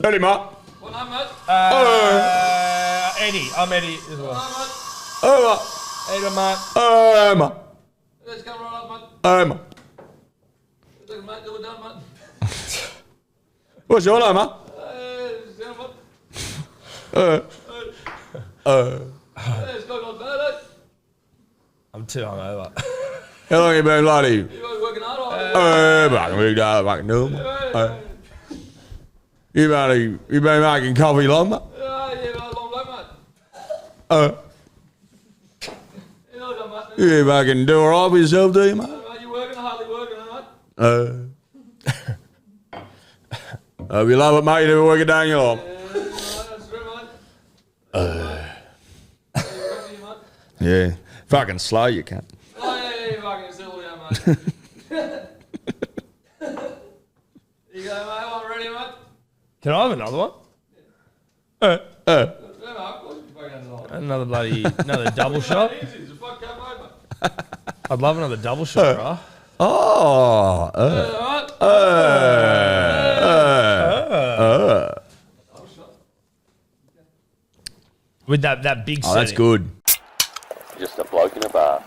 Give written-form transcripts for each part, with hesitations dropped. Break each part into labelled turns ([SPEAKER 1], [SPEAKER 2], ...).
[SPEAKER 1] Eddy, mate.
[SPEAKER 2] What name, mate?
[SPEAKER 3] Eddy. I'm Eddy as well.
[SPEAKER 1] Oh,
[SPEAKER 3] Eddy, mate.
[SPEAKER 1] oh, mate.
[SPEAKER 2] Let's come right up, mate.
[SPEAKER 1] Oh, mate.
[SPEAKER 2] Look, mate, do it done, mate.
[SPEAKER 1] What's your name, mate?
[SPEAKER 2] Down, mate. It's not like that, eh?
[SPEAKER 3] I'm too hungover.
[SPEAKER 1] How long you been bloody?
[SPEAKER 2] You guys working hard, or?
[SPEAKER 1] Fucking big dog, fucking do. You been making coffee long, mate?
[SPEAKER 2] Yeah, long way, mate. You know that, mate.
[SPEAKER 1] You fucking do alright for yourself, do you, mate?
[SPEAKER 2] Mate, you working, hardly working, mate.
[SPEAKER 1] Hope you love it, mate. You never work a day in your life.
[SPEAKER 2] That's true, mate.
[SPEAKER 1] Yeah. Fucking slow, you can't.
[SPEAKER 2] Oh, yeah, you fucking silly, mate. You go, mate. I'm ready, mate.
[SPEAKER 3] Can I have another one?
[SPEAKER 2] Yeah, mate. Of course you fucking have it.
[SPEAKER 3] Another double shot.
[SPEAKER 2] Easy, it's a fuck out, mate.
[SPEAKER 3] I'd love another double shot, bro.
[SPEAKER 1] Oh.
[SPEAKER 3] With that big
[SPEAKER 1] Oh, that's good.
[SPEAKER 4] Just a bloke in a bar.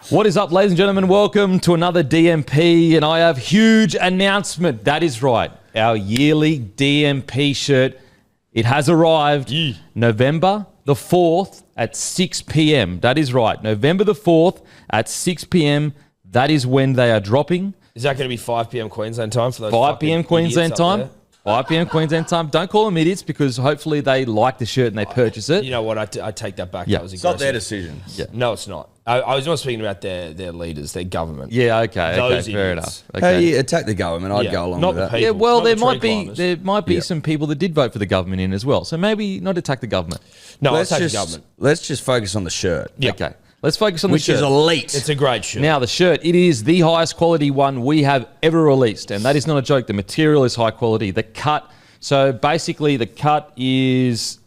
[SPEAKER 5] What is up, ladies and gentlemen? Welcome to another DMP, and I have huge announcement. That is right, our yearly DMP shirt. It has arrived November the 4th at 6 p.m. That is right, November the 4th at 6 p.m. That is when they are dropping.
[SPEAKER 3] Is that going to be 5 p.m. Queensland time for those
[SPEAKER 5] 5 p.m. Queensland time. 5 p.m. Queensland time. Don't call them idiots because hopefully they like the shirt and they purchase it.
[SPEAKER 3] You know what? I take that back.
[SPEAKER 5] Yeah.
[SPEAKER 3] That was
[SPEAKER 1] It's not their
[SPEAKER 3] aggressive.
[SPEAKER 1] decision.
[SPEAKER 3] No, it's not. I was not speaking about their leaders, their government.
[SPEAKER 5] Yeah, okay,
[SPEAKER 3] Those
[SPEAKER 5] fair
[SPEAKER 3] idiots.
[SPEAKER 5] enough. Okay.
[SPEAKER 1] Hey, attack the government. I'd
[SPEAKER 3] Yeah,
[SPEAKER 1] go along
[SPEAKER 3] not
[SPEAKER 1] with
[SPEAKER 3] the
[SPEAKER 1] that.
[SPEAKER 3] people.
[SPEAKER 5] Yeah, well,
[SPEAKER 3] Not
[SPEAKER 5] there
[SPEAKER 3] the
[SPEAKER 5] might
[SPEAKER 3] tree
[SPEAKER 5] be
[SPEAKER 3] climbers.
[SPEAKER 5] some people that did vote for the government in as well. So maybe not attack the government.
[SPEAKER 3] No,
[SPEAKER 1] Let's
[SPEAKER 3] I'll take
[SPEAKER 1] just,
[SPEAKER 3] the government.
[SPEAKER 1] let's just focus on the shirt,
[SPEAKER 3] Yeah.
[SPEAKER 5] Okay, let's focus on the
[SPEAKER 1] which
[SPEAKER 5] shirt.
[SPEAKER 1] is elite.
[SPEAKER 3] It's a great shirt.
[SPEAKER 5] Now, the shirt, it is the highest quality one we have ever released. And that is not a joke. The material is high quality. The cut, so basically the cut is,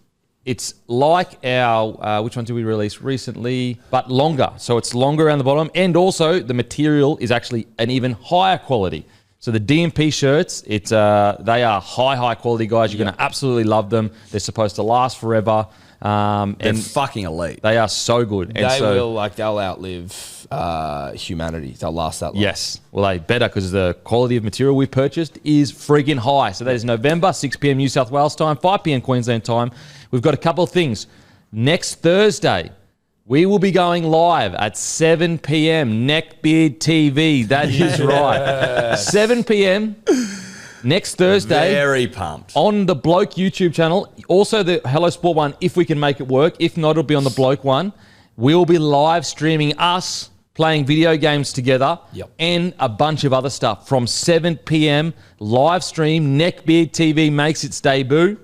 [SPEAKER 5] it's like our, which one did we release recently? But longer. So it's longer around the bottom. And also the material is actually an even higher quality. So the DMP shirts, they are high quality, guys. You're going to absolutely love them. They're supposed to last forever.
[SPEAKER 1] They're
[SPEAKER 5] And
[SPEAKER 1] fucking elite.
[SPEAKER 5] they are so good. And
[SPEAKER 3] they'll outlive humanity. They'll last that long.
[SPEAKER 5] Yes. Well, they better because the quality of material we've purchased is friggin' high. So that is November, 6 p.m. New South Wales time, 5 p.m. Queensland time. We've got a couple of things. Next Thursday, we will be going live at 7 p.m. Neckbeard TV. That is right. 7 p.m. next Thursday.
[SPEAKER 1] Very pumped.
[SPEAKER 5] On the Bloke YouTube channel. Also the Hello Sport one, if we can make it work. If not, it'll be on the Bloke one. We'll be live streaming us playing video games together and a bunch of other stuff. From 7 p.m. live stream, Neckbeard TV makes its debut.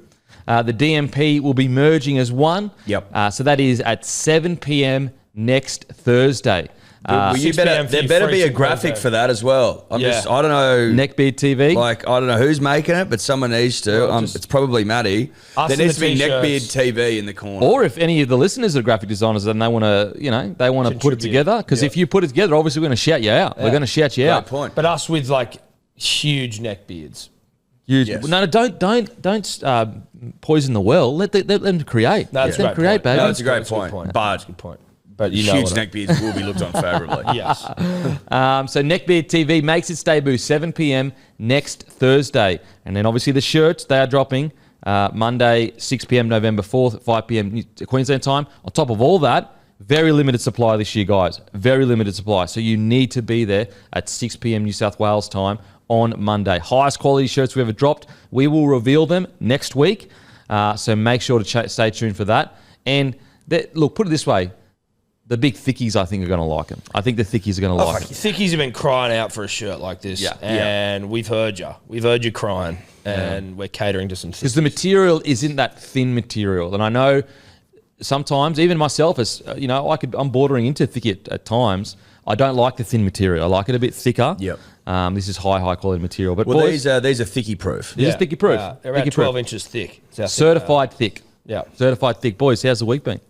[SPEAKER 5] The DMP will be merging as one.
[SPEAKER 1] Yep.
[SPEAKER 5] So that is at 7 p.m. next Thursday.
[SPEAKER 1] Well, you
[SPEAKER 3] 6 p.m.
[SPEAKER 1] better,
[SPEAKER 3] for
[SPEAKER 1] there
[SPEAKER 3] your
[SPEAKER 1] better be a
[SPEAKER 3] freaks
[SPEAKER 1] graphic
[SPEAKER 3] and
[SPEAKER 1] for that as well. I don't know.
[SPEAKER 5] Neckbeard TV.
[SPEAKER 1] Like, I don't know who's making it, but someone needs to. It's probably Maddie.
[SPEAKER 3] Us
[SPEAKER 1] There
[SPEAKER 3] and
[SPEAKER 1] needs to
[SPEAKER 3] the
[SPEAKER 1] be
[SPEAKER 3] t-shirts.
[SPEAKER 1] Neckbeard TV in the corner.
[SPEAKER 5] Or if any of the listeners are graphic designers and they want to, they want to put it
[SPEAKER 3] Contribute.
[SPEAKER 5] together. Because if you put it together, obviously we're going to shout you out. We're going to shout you
[SPEAKER 1] Great
[SPEAKER 5] out.
[SPEAKER 1] point.
[SPEAKER 3] But us with like huge neck beards.
[SPEAKER 5] Huge.
[SPEAKER 1] Yes.
[SPEAKER 5] No, don't poison the well. Let them create.
[SPEAKER 3] No,
[SPEAKER 5] Let
[SPEAKER 3] that's
[SPEAKER 5] them
[SPEAKER 3] a great
[SPEAKER 5] create,
[SPEAKER 3] point.
[SPEAKER 5] baby.
[SPEAKER 1] No, it's a great
[SPEAKER 3] That's a good
[SPEAKER 1] point.
[SPEAKER 3] point.
[SPEAKER 1] But
[SPEAKER 3] Good point. But you know
[SPEAKER 1] huge
[SPEAKER 3] what
[SPEAKER 1] neckbeards will be looked on favourably.
[SPEAKER 3] Yes.
[SPEAKER 5] So Neckbeard TV makes its debut 7 p.m. next Thursday. And then obviously the shirts, they are dropping Monday, 6 p.m. November 4th, 5 p.m. Queensland time. On top of all that, very limited supply this year, guys. Very limited supply. So you need to be there at 6 p.m. New South Wales time on Monday. Highest quality shirts we ever dropped. We will reveal them next week. So make sure to stay tuned for that. And look, put it this way. The big thickies, I think, are going to like them. I think the thickies are going to like them.
[SPEAKER 3] Thickies have been crying out for a shirt like this.
[SPEAKER 5] Yeah.
[SPEAKER 3] And we've heard you. We've heard you crying. And we're catering to some
[SPEAKER 5] Because
[SPEAKER 3] thickies.
[SPEAKER 5] the material isn't that thin material. And I know sometimes, even myself, as I'm bordering into thick at times. I don't like the thin material. I like it a bit thicker.
[SPEAKER 1] Yep.
[SPEAKER 5] This is high quality material. But
[SPEAKER 1] Well,
[SPEAKER 5] boys,
[SPEAKER 1] these are thicky proof.
[SPEAKER 5] this is thicky proof.
[SPEAKER 3] They're around
[SPEAKER 5] Thicky
[SPEAKER 3] 12
[SPEAKER 5] proof.
[SPEAKER 3] inches thick. It's our
[SPEAKER 5] Certified thick.
[SPEAKER 3] Yeah.
[SPEAKER 5] Certified thick. Boys, how's the week been?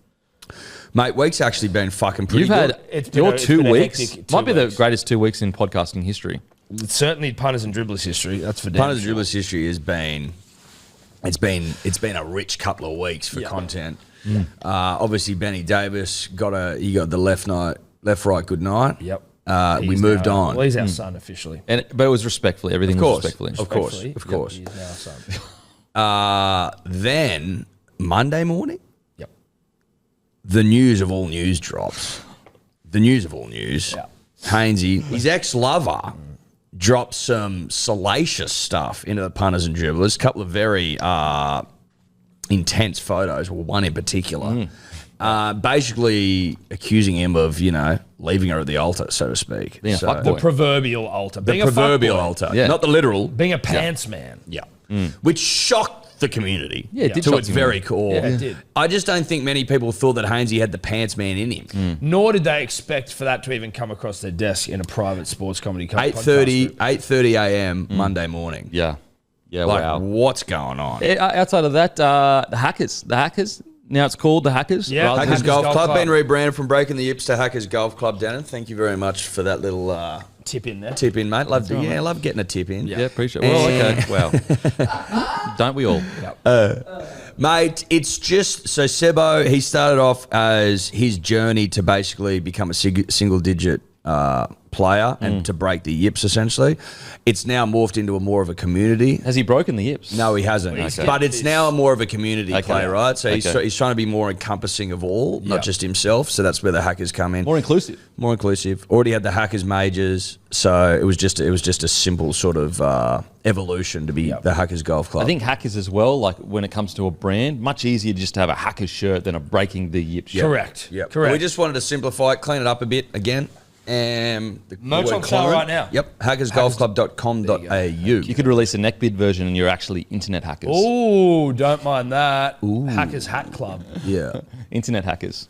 [SPEAKER 1] Mate, week's actually been fucking pretty
[SPEAKER 5] You've had
[SPEAKER 1] good.
[SPEAKER 3] It's been
[SPEAKER 5] your
[SPEAKER 3] it's
[SPEAKER 5] 2
[SPEAKER 3] been a
[SPEAKER 5] weeks.
[SPEAKER 3] hectic
[SPEAKER 5] Might be
[SPEAKER 3] 2
[SPEAKER 5] the
[SPEAKER 3] weeks.
[SPEAKER 5] greatest 2 weeks in podcasting history.
[SPEAKER 3] It's certainly punters and dribblers history. That's for damn
[SPEAKER 1] Punters
[SPEAKER 3] sure.
[SPEAKER 1] Dribblers history has been it's been a rich couple of weeks for content. Obviously, Benny Davis got the left right good night.
[SPEAKER 3] Yep.
[SPEAKER 1] We moved on.
[SPEAKER 3] Well, he's our son officially.
[SPEAKER 5] But it was respectfully. Everything was respectfully.
[SPEAKER 1] Of course.
[SPEAKER 3] He's now our son.
[SPEAKER 1] Then Monday morning,
[SPEAKER 3] Yep.
[SPEAKER 1] the news of all news drops. The news of all news.
[SPEAKER 3] Yeah.
[SPEAKER 1] Hainsey, his ex-lover, dropped some salacious stuff into the punters and dribblers. A couple of very intense photos, well, one in particular. Basically accusing him of, leaving her at the altar, so to speak.
[SPEAKER 5] Being a
[SPEAKER 1] So-
[SPEAKER 5] fuckboy.
[SPEAKER 3] The proverbial altar.
[SPEAKER 1] The
[SPEAKER 3] Being
[SPEAKER 1] proverbial
[SPEAKER 3] a fuckboy.
[SPEAKER 1] altar.
[SPEAKER 5] Yeah.
[SPEAKER 1] Not the literal.
[SPEAKER 3] Being a pants man.
[SPEAKER 1] Yeah. Which shocked the community.
[SPEAKER 5] Yeah, it did
[SPEAKER 1] to
[SPEAKER 5] shock
[SPEAKER 1] its
[SPEAKER 5] the
[SPEAKER 1] very
[SPEAKER 5] community.
[SPEAKER 1] core.
[SPEAKER 3] Yeah, it did.
[SPEAKER 1] I just don't think many people thought that Hainsey had the pants man in him.
[SPEAKER 3] Nor did they expect for that to even come across their desk in a private sports comedy podcast.
[SPEAKER 1] 8:30 a.m. Monday morning.
[SPEAKER 5] Yeah. Yeah,
[SPEAKER 1] Like,
[SPEAKER 5] wow.
[SPEAKER 1] what's going on?
[SPEAKER 5] Outside of that, the Hackers. The Hackers. Now it's called the Hackers.
[SPEAKER 3] Yeah,
[SPEAKER 5] rather than-
[SPEAKER 1] Hackers Golf Club,
[SPEAKER 3] Club.
[SPEAKER 1] been rebranded from Breaking the Yips to Hackers Golf Club, Denon. Thank you very much for that little
[SPEAKER 3] Tip in there.
[SPEAKER 1] tip in, mate. Love getting a tip in.
[SPEAKER 5] Yeah, appreciate it. Well, okay. Well, don't we all?
[SPEAKER 1] Mate, it's just, so Sebo, he started off as his journey to basically become a single-digit player and to break the yips, essentially. It's now morphed into more of a community.
[SPEAKER 5] Has he broken the yips?
[SPEAKER 1] No, he hasn't. But it's now more of a community play, right? So
[SPEAKER 5] Okay.
[SPEAKER 1] he's trying to be more encompassing of all, not just himself. So that's where the Hackers come in.
[SPEAKER 5] More inclusive.
[SPEAKER 1] More inclusive. Already had the Hackers majors, so it was just a simple sort of evolution to be the Hackers Golf Club.
[SPEAKER 5] I think Hackers as well, like when it comes to a brand, much easier just to have a Hackers shirt than a breaking the yips shirt.
[SPEAKER 3] Correct.
[SPEAKER 1] Yeah,
[SPEAKER 3] Correct.
[SPEAKER 1] We just wanted to simplify it, clean it up a bit again. The
[SPEAKER 3] Merch
[SPEAKER 1] word
[SPEAKER 3] on sale
[SPEAKER 1] clone.
[SPEAKER 3] right now.
[SPEAKER 1] Yep, hackersgolfclub.com.au.
[SPEAKER 5] You could release a Neckbeard version and you're actually internet hackers.
[SPEAKER 3] Ooh, don't mind that. Hackers Hat Club.
[SPEAKER 1] Yeah,
[SPEAKER 5] Internet hackers.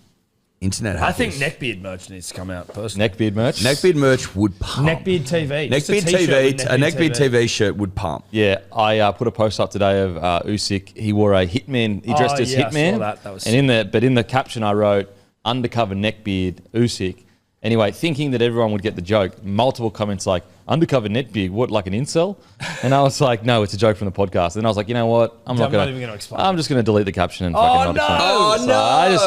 [SPEAKER 1] internet
[SPEAKER 3] I
[SPEAKER 1] hackers.
[SPEAKER 3] think Neckbeard merch needs to come out personally.
[SPEAKER 5] Neckbeard merch?
[SPEAKER 1] Neckbeard merch would pump.
[SPEAKER 3] Neckbeard TV. Just
[SPEAKER 1] Neckbeard
[SPEAKER 3] t-shirt
[SPEAKER 1] TV,
[SPEAKER 3] with
[SPEAKER 1] a Neckbeard TV shirt would pump.
[SPEAKER 5] Yeah, I put a post up today of Usyk. He wore a Hitman. He dressed as
[SPEAKER 3] yeah, I
[SPEAKER 5] Hitman.
[SPEAKER 3] saw that. That was
[SPEAKER 5] and in the caption I wrote, undercover Neckbeard Usyk. Anyway, thinking that everyone would get the joke, multiple comments like, undercover Neckbeard, what, like an incel? And I was like, no, it's a joke from the podcast. And I was like, you know what? I'm not
[SPEAKER 3] even gonna explain
[SPEAKER 5] I'm just going to delete the caption and fucking not explain.
[SPEAKER 1] Oh,
[SPEAKER 5] So
[SPEAKER 1] no.
[SPEAKER 5] I just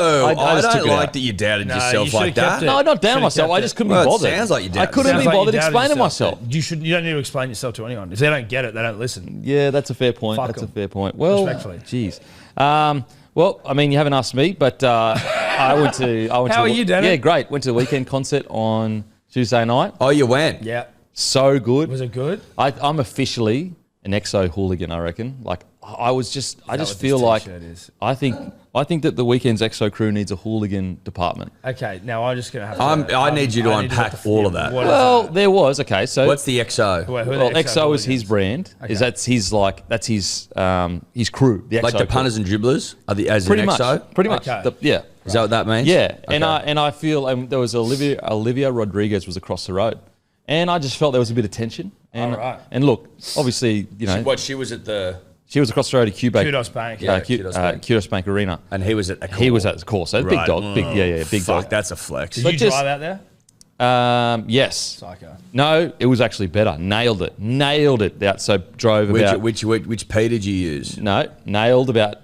[SPEAKER 1] don't
[SPEAKER 5] took it
[SPEAKER 1] like
[SPEAKER 5] out.
[SPEAKER 1] that you doubted
[SPEAKER 3] No,
[SPEAKER 1] yourself
[SPEAKER 3] you should've
[SPEAKER 1] like
[SPEAKER 3] kept
[SPEAKER 1] that.
[SPEAKER 3] it.
[SPEAKER 5] No, not down
[SPEAKER 3] Should've
[SPEAKER 5] myself.
[SPEAKER 3] kept
[SPEAKER 5] I
[SPEAKER 3] it.
[SPEAKER 5] just couldn't
[SPEAKER 1] Well,
[SPEAKER 5] be
[SPEAKER 1] it
[SPEAKER 5] bothered.
[SPEAKER 1] sounds like you
[SPEAKER 5] I
[SPEAKER 1] doubted
[SPEAKER 5] couldn't
[SPEAKER 3] Sounds
[SPEAKER 5] be
[SPEAKER 3] like you
[SPEAKER 5] bothered
[SPEAKER 3] doubted
[SPEAKER 5] explaining
[SPEAKER 3] yourself.
[SPEAKER 5] myself.
[SPEAKER 3] You don't need to explain yourself to anyone. If they don't get it, they don't listen.
[SPEAKER 5] Yeah, that's a fair point.
[SPEAKER 3] Fuck
[SPEAKER 5] That's
[SPEAKER 3] 'em.
[SPEAKER 5] a fair point. Well,
[SPEAKER 3] Respectfully.
[SPEAKER 5] geez. Well, I mean, you haven't asked me, but I went to.
[SPEAKER 3] How are you, Danny?
[SPEAKER 5] Yeah, great. Went to the Weeknd concert on Tuesday night.
[SPEAKER 1] Oh, you went?
[SPEAKER 3] Yeah.
[SPEAKER 5] So good.
[SPEAKER 3] Was it good?
[SPEAKER 5] I'm officially an EXO hooligan, I reckon. Like I just
[SPEAKER 3] what
[SPEAKER 5] feel
[SPEAKER 3] this
[SPEAKER 5] like
[SPEAKER 3] t-shirt is?
[SPEAKER 5] I think that the Weeknd's EXO crew needs a hooligan department.
[SPEAKER 3] Okay, now I'm just going to have to...
[SPEAKER 1] I need you to unpack all of that.
[SPEAKER 3] What is
[SPEAKER 5] Well,
[SPEAKER 3] that?
[SPEAKER 5] there was so.
[SPEAKER 1] What's the XO?
[SPEAKER 3] Who are the
[SPEAKER 5] Well, EXO is his
[SPEAKER 3] hooligans?
[SPEAKER 5] brand.
[SPEAKER 3] Okay.
[SPEAKER 5] That's his crew. The EXO
[SPEAKER 1] Like the
[SPEAKER 5] crew.
[SPEAKER 1] punters and dribblers? Are the as
[SPEAKER 5] Pretty
[SPEAKER 1] in
[SPEAKER 5] much.
[SPEAKER 1] XO?
[SPEAKER 5] Pretty much.
[SPEAKER 3] Okay.
[SPEAKER 5] Yeah.
[SPEAKER 1] Is that what that means?
[SPEAKER 5] Yeah, and
[SPEAKER 1] Okay.
[SPEAKER 5] I feel there was Olivia Rodriguez was across the road, and I just felt there was a bit of tension. And
[SPEAKER 3] All right.
[SPEAKER 5] and look, obviously,
[SPEAKER 1] She was at the...
[SPEAKER 5] she was across the road at Kudos
[SPEAKER 3] Kudos Bank.
[SPEAKER 1] Kudos Bank.
[SPEAKER 5] Bank Arena.
[SPEAKER 1] And he was at the
[SPEAKER 5] He was at the course. So big
[SPEAKER 1] Right.
[SPEAKER 5] dog, big
[SPEAKER 1] Fuck,
[SPEAKER 5] dog.
[SPEAKER 1] that's a flex.
[SPEAKER 3] Did
[SPEAKER 5] But
[SPEAKER 3] you
[SPEAKER 5] just-
[SPEAKER 3] drive out there?
[SPEAKER 5] Yes.
[SPEAKER 3] Psycho.
[SPEAKER 5] No, it was actually better. Nailed it. So drove about.
[SPEAKER 1] Which P did you use?
[SPEAKER 5] No, nailed about.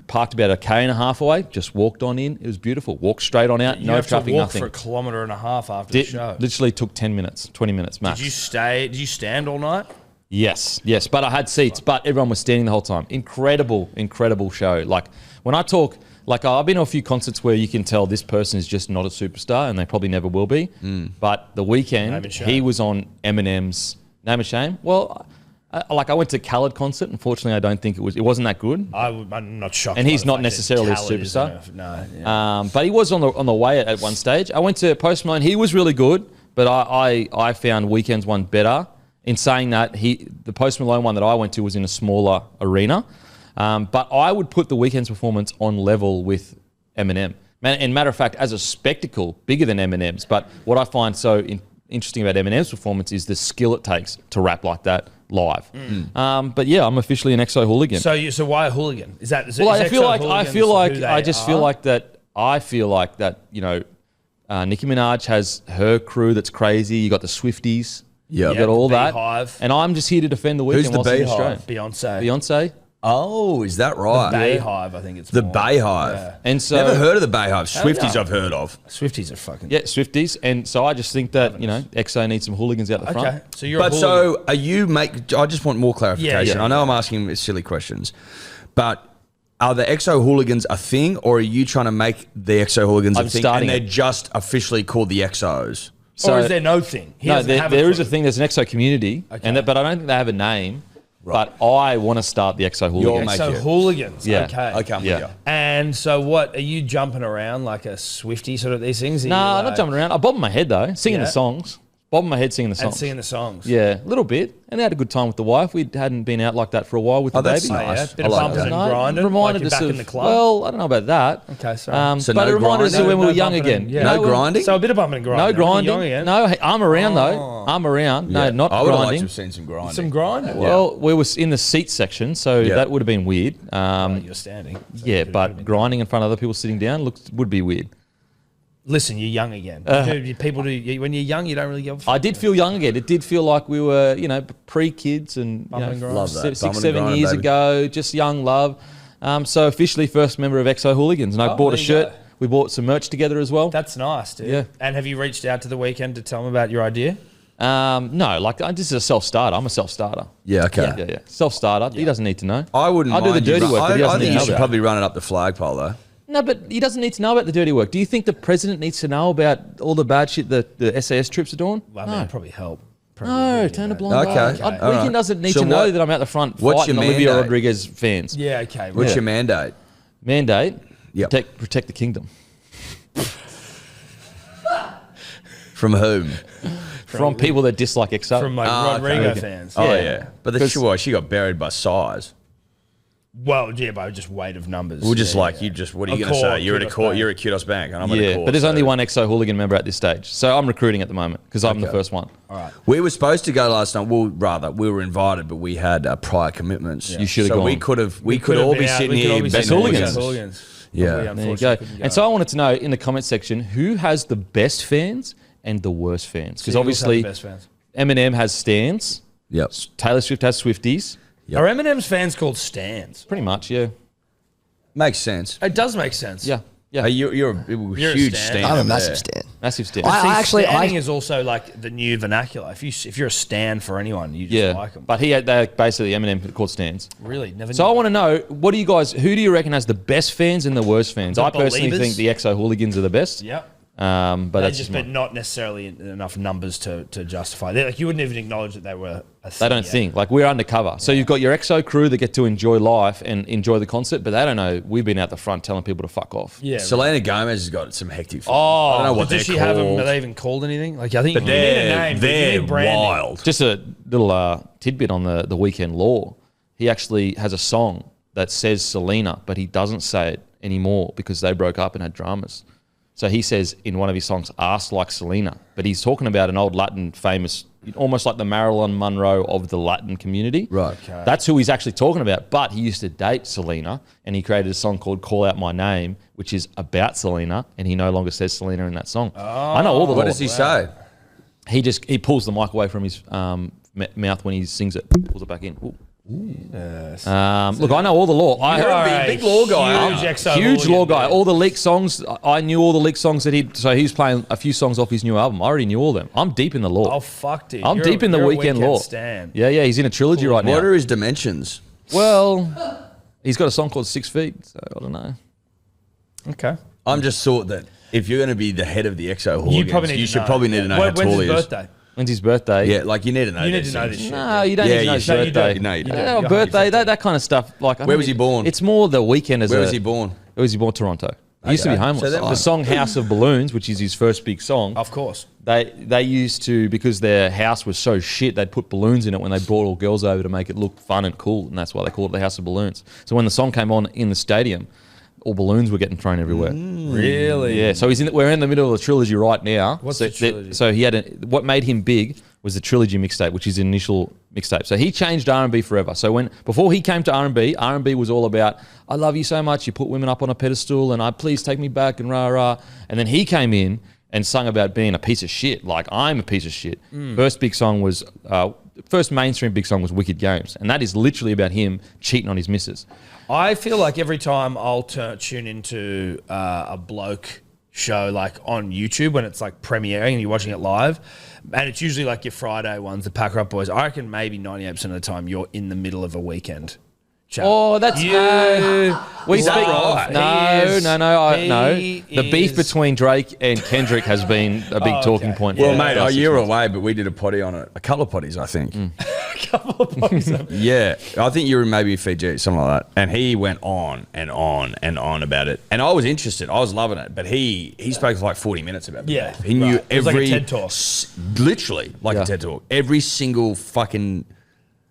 [SPEAKER 5] Parked about 1.5 km away. Just walked on in. It was beautiful. Walked straight on out.
[SPEAKER 3] You
[SPEAKER 5] no
[SPEAKER 3] have
[SPEAKER 5] traffic.
[SPEAKER 3] to walk
[SPEAKER 5] Nothing.
[SPEAKER 3] for 1.5 km after the show.
[SPEAKER 5] Literally took 10 minutes, 20 minutes max.
[SPEAKER 3] Did you stay? Did you stand all night?
[SPEAKER 5] Yes, but I had seats, but everyone was standing the whole time. Incredible show. Like when I talk, like I've been to a few concerts where you can tell this person is just not a superstar and they probably never will be. But the
[SPEAKER 3] Name
[SPEAKER 5] Weeknd,
[SPEAKER 3] and shame.
[SPEAKER 5] he was on Eminem's Name and Shame. Well, I went to Khaled concert. Unfortunately, I don't think it wasn't that good.
[SPEAKER 3] I'm not shocked.
[SPEAKER 5] And
[SPEAKER 3] by
[SPEAKER 5] he's
[SPEAKER 3] the
[SPEAKER 5] not
[SPEAKER 3] fact that
[SPEAKER 5] necessarily a
[SPEAKER 3] Khaled is
[SPEAKER 5] superstar.
[SPEAKER 3] No. Yeah.
[SPEAKER 5] But he was on the way at one stage. I went to Post Malone. He was really good, but I found Weeknd's one better. In saying that, the Post Malone one that I went to was in a smaller arena. But I would put the Weeknd's performance on level with Eminem. And matter of fact, as a spectacle, bigger than Eminem's. But what I find so interesting about Eminem's performance is the skill it takes to rap like that live. But yeah, I'm officially an EXO hooligan.
[SPEAKER 3] So why a hooligan? Is that?
[SPEAKER 5] Well, I
[SPEAKER 3] is
[SPEAKER 5] feel
[SPEAKER 3] EXO
[SPEAKER 5] like
[SPEAKER 3] hooligans
[SPEAKER 5] feel
[SPEAKER 3] who
[SPEAKER 5] like
[SPEAKER 3] they
[SPEAKER 5] I just feel
[SPEAKER 3] are?
[SPEAKER 5] like that. I feel like that. Nicki Minaj has her crew that's crazy. You got the Swifties.
[SPEAKER 1] Yeah.
[SPEAKER 5] You got all
[SPEAKER 3] the
[SPEAKER 5] that.
[SPEAKER 3] Beehive.
[SPEAKER 5] And I'm just here to defend the Weeknd.
[SPEAKER 1] Who's the
[SPEAKER 5] whilst in
[SPEAKER 1] Beehive?
[SPEAKER 5] Australia.
[SPEAKER 3] Beyonce.
[SPEAKER 5] Beyonce.
[SPEAKER 1] Oh, is that right?
[SPEAKER 3] Bayhive, I think it's
[SPEAKER 1] The
[SPEAKER 3] more.
[SPEAKER 1] Bayhive.
[SPEAKER 3] Yeah.
[SPEAKER 5] And so
[SPEAKER 1] Never heard of the Bayhive. Swifties I've heard of.
[SPEAKER 3] Swifties are fucking...
[SPEAKER 5] yeah, Swifties. And so I just think that, EXO needs some hooligans out the front.
[SPEAKER 3] Okay, so you're
[SPEAKER 1] But
[SPEAKER 3] a hooligan.
[SPEAKER 1] so are you I just want more clarification.
[SPEAKER 3] Yeah.
[SPEAKER 1] I know I'm asking silly questions, but are the EXO hooligans a thing, or are you trying to make the EXO hooligans a
[SPEAKER 5] I'm
[SPEAKER 1] thing
[SPEAKER 5] starting
[SPEAKER 1] and they're
[SPEAKER 5] it.
[SPEAKER 1] just officially called the EXOs?
[SPEAKER 3] Or is there no thing? He
[SPEAKER 5] No,
[SPEAKER 3] doesn't have
[SPEAKER 5] there is a
[SPEAKER 3] clue.
[SPEAKER 5] thing. There's an EXO community,
[SPEAKER 3] Okay.
[SPEAKER 5] but I don't think they have a name. But I want to start the EXO
[SPEAKER 1] You're
[SPEAKER 5] hooligans.
[SPEAKER 1] making
[SPEAKER 3] So
[SPEAKER 1] it.
[SPEAKER 3] hooligans,
[SPEAKER 5] Yeah.
[SPEAKER 3] okay.
[SPEAKER 1] Okay, I'm
[SPEAKER 5] Yeah.
[SPEAKER 1] with you.
[SPEAKER 3] And so what, are you jumping around like a Swiftie sort of these things? Are
[SPEAKER 5] No,
[SPEAKER 3] you
[SPEAKER 5] I'm not jumping around. I bob my head though, singing
[SPEAKER 3] Yeah.
[SPEAKER 5] the songs. Bobbing my head singing the songs.
[SPEAKER 3] And singing the songs.
[SPEAKER 5] Yeah, a little bit. And I had a good time with the wife. We hadn't been out like that for a while with the
[SPEAKER 1] that's
[SPEAKER 5] baby.
[SPEAKER 3] Oh, yeah.
[SPEAKER 1] nice.
[SPEAKER 3] Bit
[SPEAKER 1] I
[SPEAKER 3] of
[SPEAKER 1] like
[SPEAKER 3] bumping
[SPEAKER 1] that.
[SPEAKER 3] and grinding,
[SPEAKER 5] reminded
[SPEAKER 3] like
[SPEAKER 5] us
[SPEAKER 3] you're back
[SPEAKER 5] of,
[SPEAKER 3] in the club.
[SPEAKER 5] well, I don't know about that.
[SPEAKER 3] Okay, sorry.
[SPEAKER 1] So
[SPEAKER 5] but
[SPEAKER 1] no
[SPEAKER 5] it reminded us of
[SPEAKER 1] grinding?
[SPEAKER 5] when we were
[SPEAKER 3] No
[SPEAKER 5] young
[SPEAKER 3] bumping
[SPEAKER 5] again.
[SPEAKER 3] and- yeah.
[SPEAKER 1] No
[SPEAKER 5] we're-
[SPEAKER 1] grinding?
[SPEAKER 3] So a bit of bumping and grinding.
[SPEAKER 5] No
[SPEAKER 3] When you're
[SPEAKER 5] grinding.
[SPEAKER 3] young again.
[SPEAKER 5] No, hey, I'm around though. I'm around. No, not
[SPEAKER 1] I would have liked to
[SPEAKER 5] grinding.
[SPEAKER 1] have seen some grinding.
[SPEAKER 3] Some grinding.
[SPEAKER 5] Well, we were in the seat section, so
[SPEAKER 1] Yeah.
[SPEAKER 5] that would have been weird.
[SPEAKER 3] You're standing. So
[SPEAKER 5] Yeah,
[SPEAKER 3] it could've
[SPEAKER 5] but
[SPEAKER 3] been-
[SPEAKER 5] grinding in front of other people sitting down would be weird.
[SPEAKER 3] Listen, you're young again. People do. When you're young, you don't really give a fuck.
[SPEAKER 5] I did feel young again. It did feel like we were, pre-kids and
[SPEAKER 3] Bumping and grinding.
[SPEAKER 1] Love that.
[SPEAKER 5] 6,
[SPEAKER 1] Bumping and
[SPEAKER 5] 7
[SPEAKER 1] grinding,
[SPEAKER 5] years
[SPEAKER 1] baby.
[SPEAKER 5] ago, just young love. So officially first member of EXO Hooligans, and I bought a
[SPEAKER 3] there you
[SPEAKER 5] shirt.
[SPEAKER 3] go.
[SPEAKER 5] We bought some merch together as well.
[SPEAKER 3] That's nice, dude.
[SPEAKER 5] Yeah.
[SPEAKER 3] And have you reached out to the Weeknd to tell them about your idea?
[SPEAKER 5] No, this is a self-starter. I'm a self-starter.
[SPEAKER 1] Yeah, okay.
[SPEAKER 5] Yeah. Self-starter. He doesn't need to know.
[SPEAKER 1] I wouldn't
[SPEAKER 5] I'll do the
[SPEAKER 1] mind you
[SPEAKER 5] dirty
[SPEAKER 1] run-
[SPEAKER 5] work, but he
[SPEAKER 1] I
[SPEAKER 5] doesn't
[SPEAKER 1] think
[SPEAKER 5] need
[SPEAKER 1] you
[SPEAKER 5] to
[SPEAKER 1] should
[SPEAKER 5] know.
[SPEAKER 1] probably run it up the flagpole, though.
[SPEAKER 5] No, but he doesn't need to know about the dirty work. Do you think the president needs to know about all the bad shit that the SAS troops are doing?
[SPEAKER 3] Well, I mean, it'd probably help.
[SPEAKER 5] No, turn a blind
[SPEAKER 1] Okay.
[SPEAKER 5] eye.
[SPEAKER 1] Okay.
[SPEAKER 5] Weeknd
[SPEAKER 1] All right.
[SPEAKER 5] doesn't need
[SPEAKER 1] So
[SPEAKER 5] to know
[SPEAKER 1] what-
[SPEAKER 5] that I'm out the front
[SPEAKER 1] what's
[SPEAKER 5] fighting
[SPEAKER 1] your
[SPEAKER 5] Olivia
[SPEAKER 1] mandate?
[SPEAKER 5] Rodriguez fans.
[SPEAKER 3] Yeah, okay.
[SPEAKER 1] What's
[SPEAKER 3] right.
[SPEAKER 1] your mandate?
[SPEAKER 5] Mandate,
[SPEAKER 1] Yep.
[SPEAKER 5] protect the kingdom.
[SPEAKER 1] From whom?
[SPEAKER 5] From people that dislike EXO.
[SPEAKER 3] From like
[SPEAKER 1] Ah, okay.
[SPEAKER 3] Rodrigo
[SPEAKER 1] Okay.
[SPEAKER 3] fans.
[SPEAKER 1] Oh,
[SPEAKER 5] Yeah.
[SPEAKER 1] yeah. But the
[SPEAKER 5] 'Cause-
[SPEAKER 1] she got buried by size.
[SPEAKER 3] Well, yeah, by just weight of numbers.
[SPEAKER 1] We're just
[SPEAKER 3] Yeah,
[SPEAKER 1] like,
[SPEAKER 3] yeah.
[SPEAKER 1] you just, what are you
[SPEAKER 3] A
[SPEAKER 1] going to
[SPEAKER 3] core,
[SPEAKER 1] say? You're at a
[SPEAKER 3] kudos
[SPEAKER 1] court,
[SPEAKER 3] bank.
[SPEAKER 1] you're at Kudos Bank, and I'm at a
[SPEAKER 5] yeah,
[SPEAKER 1] court.
[SPEAKER 5] but there's
[SPEAKER 1] so-
[SPEAKER 5] only one EXO hooligan member at this stage. So I'm recruiting at the moment because I'm the
[SPEAKER 1] Okay.
[SPEAKER 5] first one.
[SPEAKER 3] All right.
[SPEAKER 1] We were supposed to go last night. Well, rather, we were invited, but we had prior commitments.
[SPEAKER 5] You should have
[SPEAKER 1] so
[SPEAKER 5] gone.
[SPEAKER 1] we could have. We could
[SPEAKER 3] have
[SPEAKER 1] all
[SPEAKER 3] been
[SPEAKER 1] be
[SPEAKER 3] out-
[SPEAKER 1] sitting
[SPEAKER 3] we could all
[SPEAKER 1] here
[SPEAKER 3] be
[SPEAKER 1] best
[SPEAKER 3] sitting here
[SPEAKER 5] hooligans.
[SPEAKER 3] as hooligans.
[SPEAKER 1] Yeah.
[SPEAKER 3] But we
[SPEAKER 5] There you
[SPEAKER 3] unfortunately
[SPEAKER 5] go.
[SPEAKER 3] couldn't
[SPEAKER 5] And so I wanted to know in the comment section who has the best fans and the worst fans. Because
[SPEAKER 3] Eagles have
[SPEAKER 5] obviously
[SPEAKER 3] the best fans.
[SPEAKER 5] Eminem has stans,
[SPEAKER 1] Yep.
[SPEAKER 5] Taylor Swift has Swifties.
[SPEAKER 1] Yep.
[SPEAKER 3] Are Eminem's fans called stans?
[SPEAKER 5] Pretty much, yeah.
[SPEAKER 1] Makes sense.
[SPEAKER 3] It does make sense.
[SPEAKER 5] Yeah. Yeah.
[SPEAKER 1] Hey, you're a
[SPEAKER 3] You're a
[SPEAKER 1] huge
[SPEAKER 3] stan.
[SPEAKER 1] stan.
[SPEAKER 6] I'm a
[SPEAKER 1] over
[SPEAKER 6] massive
[SPEAKER 1] there.
[SPEAKER 6] stan.
[SPEAKER 5] Massive stan.
[SPEAKER 6] I-
[SPEAKER 3] See,
[SPEAKER 6] actually-
[SPEAKER 3] standing is also like the new vernacular. If you're a stan for anyone, you just
[SPEAKER 5] yeah.
[SPEAKER 3] like them.
[SPEAKER 5] But they're basically Eminem called stans.
[SPEAKER 3] Really, never.
[SPEAKER 5] So
[SPEAKER 3] knew
[SPEAKER 5] I want to know, who do you reckon has the best fans and the worst fans?
[SPEAKER 3] The
[SPEAKER 5] I personally
[SPEAKER 3] believers?
[SPEAKER 5] think the EXO hooligans are the best.
[SPEAKER 3] Yep.
[SPEAKER 5] But
[SPEAKER 3] They
[SPEAKER 5] that's
[SPEAKER 3] just,
[SPEAKER 5] just
[SPEAKER 3] but
[SPEAKER 5] me.
[SPEAKER 3] not necessarily enough numbers to justify. Like you wouldn't even acknowledge that they were.
[SPEAKER 5] They don't think. Like, we're undercover. So you've got your EXO crew that get to enjoy life and enjoy the concert, but they don't know we've been out the front telling people to fuck off.
[SPEAKER 3] Yeah.
[SPEAKER 1] Selena Gomez has got some hectic.
[SPEAKER 3] Oh,
[SPEAKER 1] I don't know what
[SPEAKER 3] but
[SPEAKER 1] they're
[SPEAKER 3] does she
[SPEAKER 1] called.
[SPEAKER 3] have them? Are they even called anything? Like I think
[SPEAKER 1] but
[SPEAKER 3] you need a name.
[SPEAKER 1] they're
[SPEAKER 3] you need branding.
[SPEAKER 1] wild.
[SPEAKER 5] Just a little tidbit on the Weeknd lore. He actually has a song that says Selena, but he doesn't say it anymore because they broke up and had dramas. So he says in one of his songs, "Ass like Selena," but he's talking about an old Latin famous, almost like the Marilyn Monroe of the Latin community.
[SPEAKER 1] Right.
[SPEAKER 3] Okay.
[SPEAKER 5] That's who he's actually talking about. But he used to date Selena, and he created a song called "Call Out My Name," which is about Selena, and he no longer says Selena in that song. I know all the
[SPEAKER 1] What
[SPEAKER 5] lore.
[SPEAKER 1] does he say?
[SPEAKER 5] He pulls the mic away from his mouth when he sings it, pulls it back in. Ooh. Look, I know all the lore.
[SPEAKER 3] You're a
[SPEAKER 1] big law guy,
[SPEAKER 3] Huge,
[SPEAKER 1] aren't
[SPEAKER 3] EXO
[SPEAKER 5] Huge
[SPEAKER 3] hooligan,
[SPEAKER 5] law guy.
[SPEAKER 3] dude.
[SPEAKER 5] All the leaked songs, I knew all the leaked songs so he was playing a few songs off his new album. I already knew all of them. I'm deep in the lore.
[SPEAKER 3] Oh fuck, dude!
[SPEAKER 5] I'm
[SPEAKER 3] You're
[SPEAKER 5] deep in the
[SPEAKER 3] you're a
[SPEAKER 5] Weeknd lore.
[SPEAKER 3] Stan.
[SPEAKER 5] Yeah, he's in a trilogy right now.
[SPEAKER 1] What are his dimensions?
[SPEAKER 5] Well, he's got a song called 6 Feet, so I don't know.
[SPEAKER 3] Okay.
[SPEAKER 1] I'm just thought that if you're going to be the head of the EXO hooligans,
[SPEAKER 3] You probably need to
[SPEAKER 1] should
[SPEAKER 3] know.
[SPEAKER 1] probably need to know how
[SPEAKER 3] When's
[SPEAKER 1] tall
[SPEAKER 3] his
[SPEAKER 1] he is.
[SPEAKER 3] birthday?
[SPEAKER 5] When's his birthday?
[SPEAKER 1] Yeah, like you need to know.
[SPEAKER 3] You need
[SPEAKER 1] these
[SPEAKER 3] to know
[SPEAKER 1] things.
[SPEAKER 3] this shit.
[SPEAKER 5] No, you don't
[SPEAKER 1] Yeah,
[SPEAKER 5] need to know
[SPEAKER 1] you
[SPEAKER 5] his
[SPEAKER 1] should.
[SPEAKER 5] birthday.
[SPEAKER 1] You know you do.
[SPEAKER 5] No,
[SPEAKER 3] You
[SPEAKER 5] birthday,
[SPEAKER 3] do.
[SPEAKER 5] that kind of stuff. Like,
[SPEAKER 1] Where was he born?
[SPEAKER 5] It's more the Weeknd as
[SPEAKER 1] Where was he born?
[SPEAKER 5] Where was he born? Toronto. He used to be
[SPEAKER 1] Okay.
[SPEAKER 5] homeless.
[SPEAKER 1] So that
[SPEAKER 5] The
[SPEAKER 1] might-
[SPEAKER 5] song "House of Balloons," which is his first big song,
[SPEAKER 3] Of course.
[SPEAKER 5] they used to, because their house was so shit, they'd put balloons in it when they brought all girls over to make it look fun and cool, and that's why they called it the House of Balloons. So when the song came on in the stadium, all balloons were getting thrown everywhere.
[SPEAKER 3] Really?
[SPEAKER 5] Yeah, so we're in the middle of the trilogy right now.
[SPEAKER 3] What's
[SPEAKER 5] so
[SPEAKER 3] the trilogy?
[SPEAKER 5] So he had what made him big was the trilogy mixtape, which is his initial mixtape. So he changed R&B forever. So before he came to R&B was all about, I love you so much, you put women up on a pedestal, and please take me back, and rah rah. And then he came in and sung about being a piece of shit, like I'm a piece of shit. First big song was first mainstream big song was Wicked Games, and that is literally about him cheating on his missus.
[SPEAKER 3] I feel like every time I'll tune into a bloke show like on YouTube when it's like premiering and you're watching it live, and it's usually like your Friday ones, the Packer Up Boys. I reckon maybe 98% of the time you're in the middle of a Weekend chat.
[SPEAKER 5] Oh, that's
[SPEAKER 3] you.
[SPEAKER 5] We speak.
[SPEAKER 3] Right?
[SPEAKER 5] No. The beef between Drake and Kendrick has been a big talking point.
[SPEAKER 1] Well,
[SPEAKER 5] for
[SPEAKER 1] mate,
[SPEAKER 5] the last 6
[SPEAKER 1] you were
[SPEAKER 5] months.
[SPEAKER 1] away, but we did a potty on it. A couple of potties, I think.
[SPEAKER 3] A couple of boys.
[SPEAKER 1] Yeah, I think you were maybe Fiji, something like that. And he went on and on and on about it. And I was interested. I was loving it. But he spoke for like 40 minutes about it.
[SPEAKER 3] Yeah,
[SPEAKER 1] He knew
[SPEAKER 3] right. It was like a
[SPEAKER 1] every...
[SPEAKER 3] TED Talk.
[SPEAKER 1] Literally, like a TED Talk. Every single fucking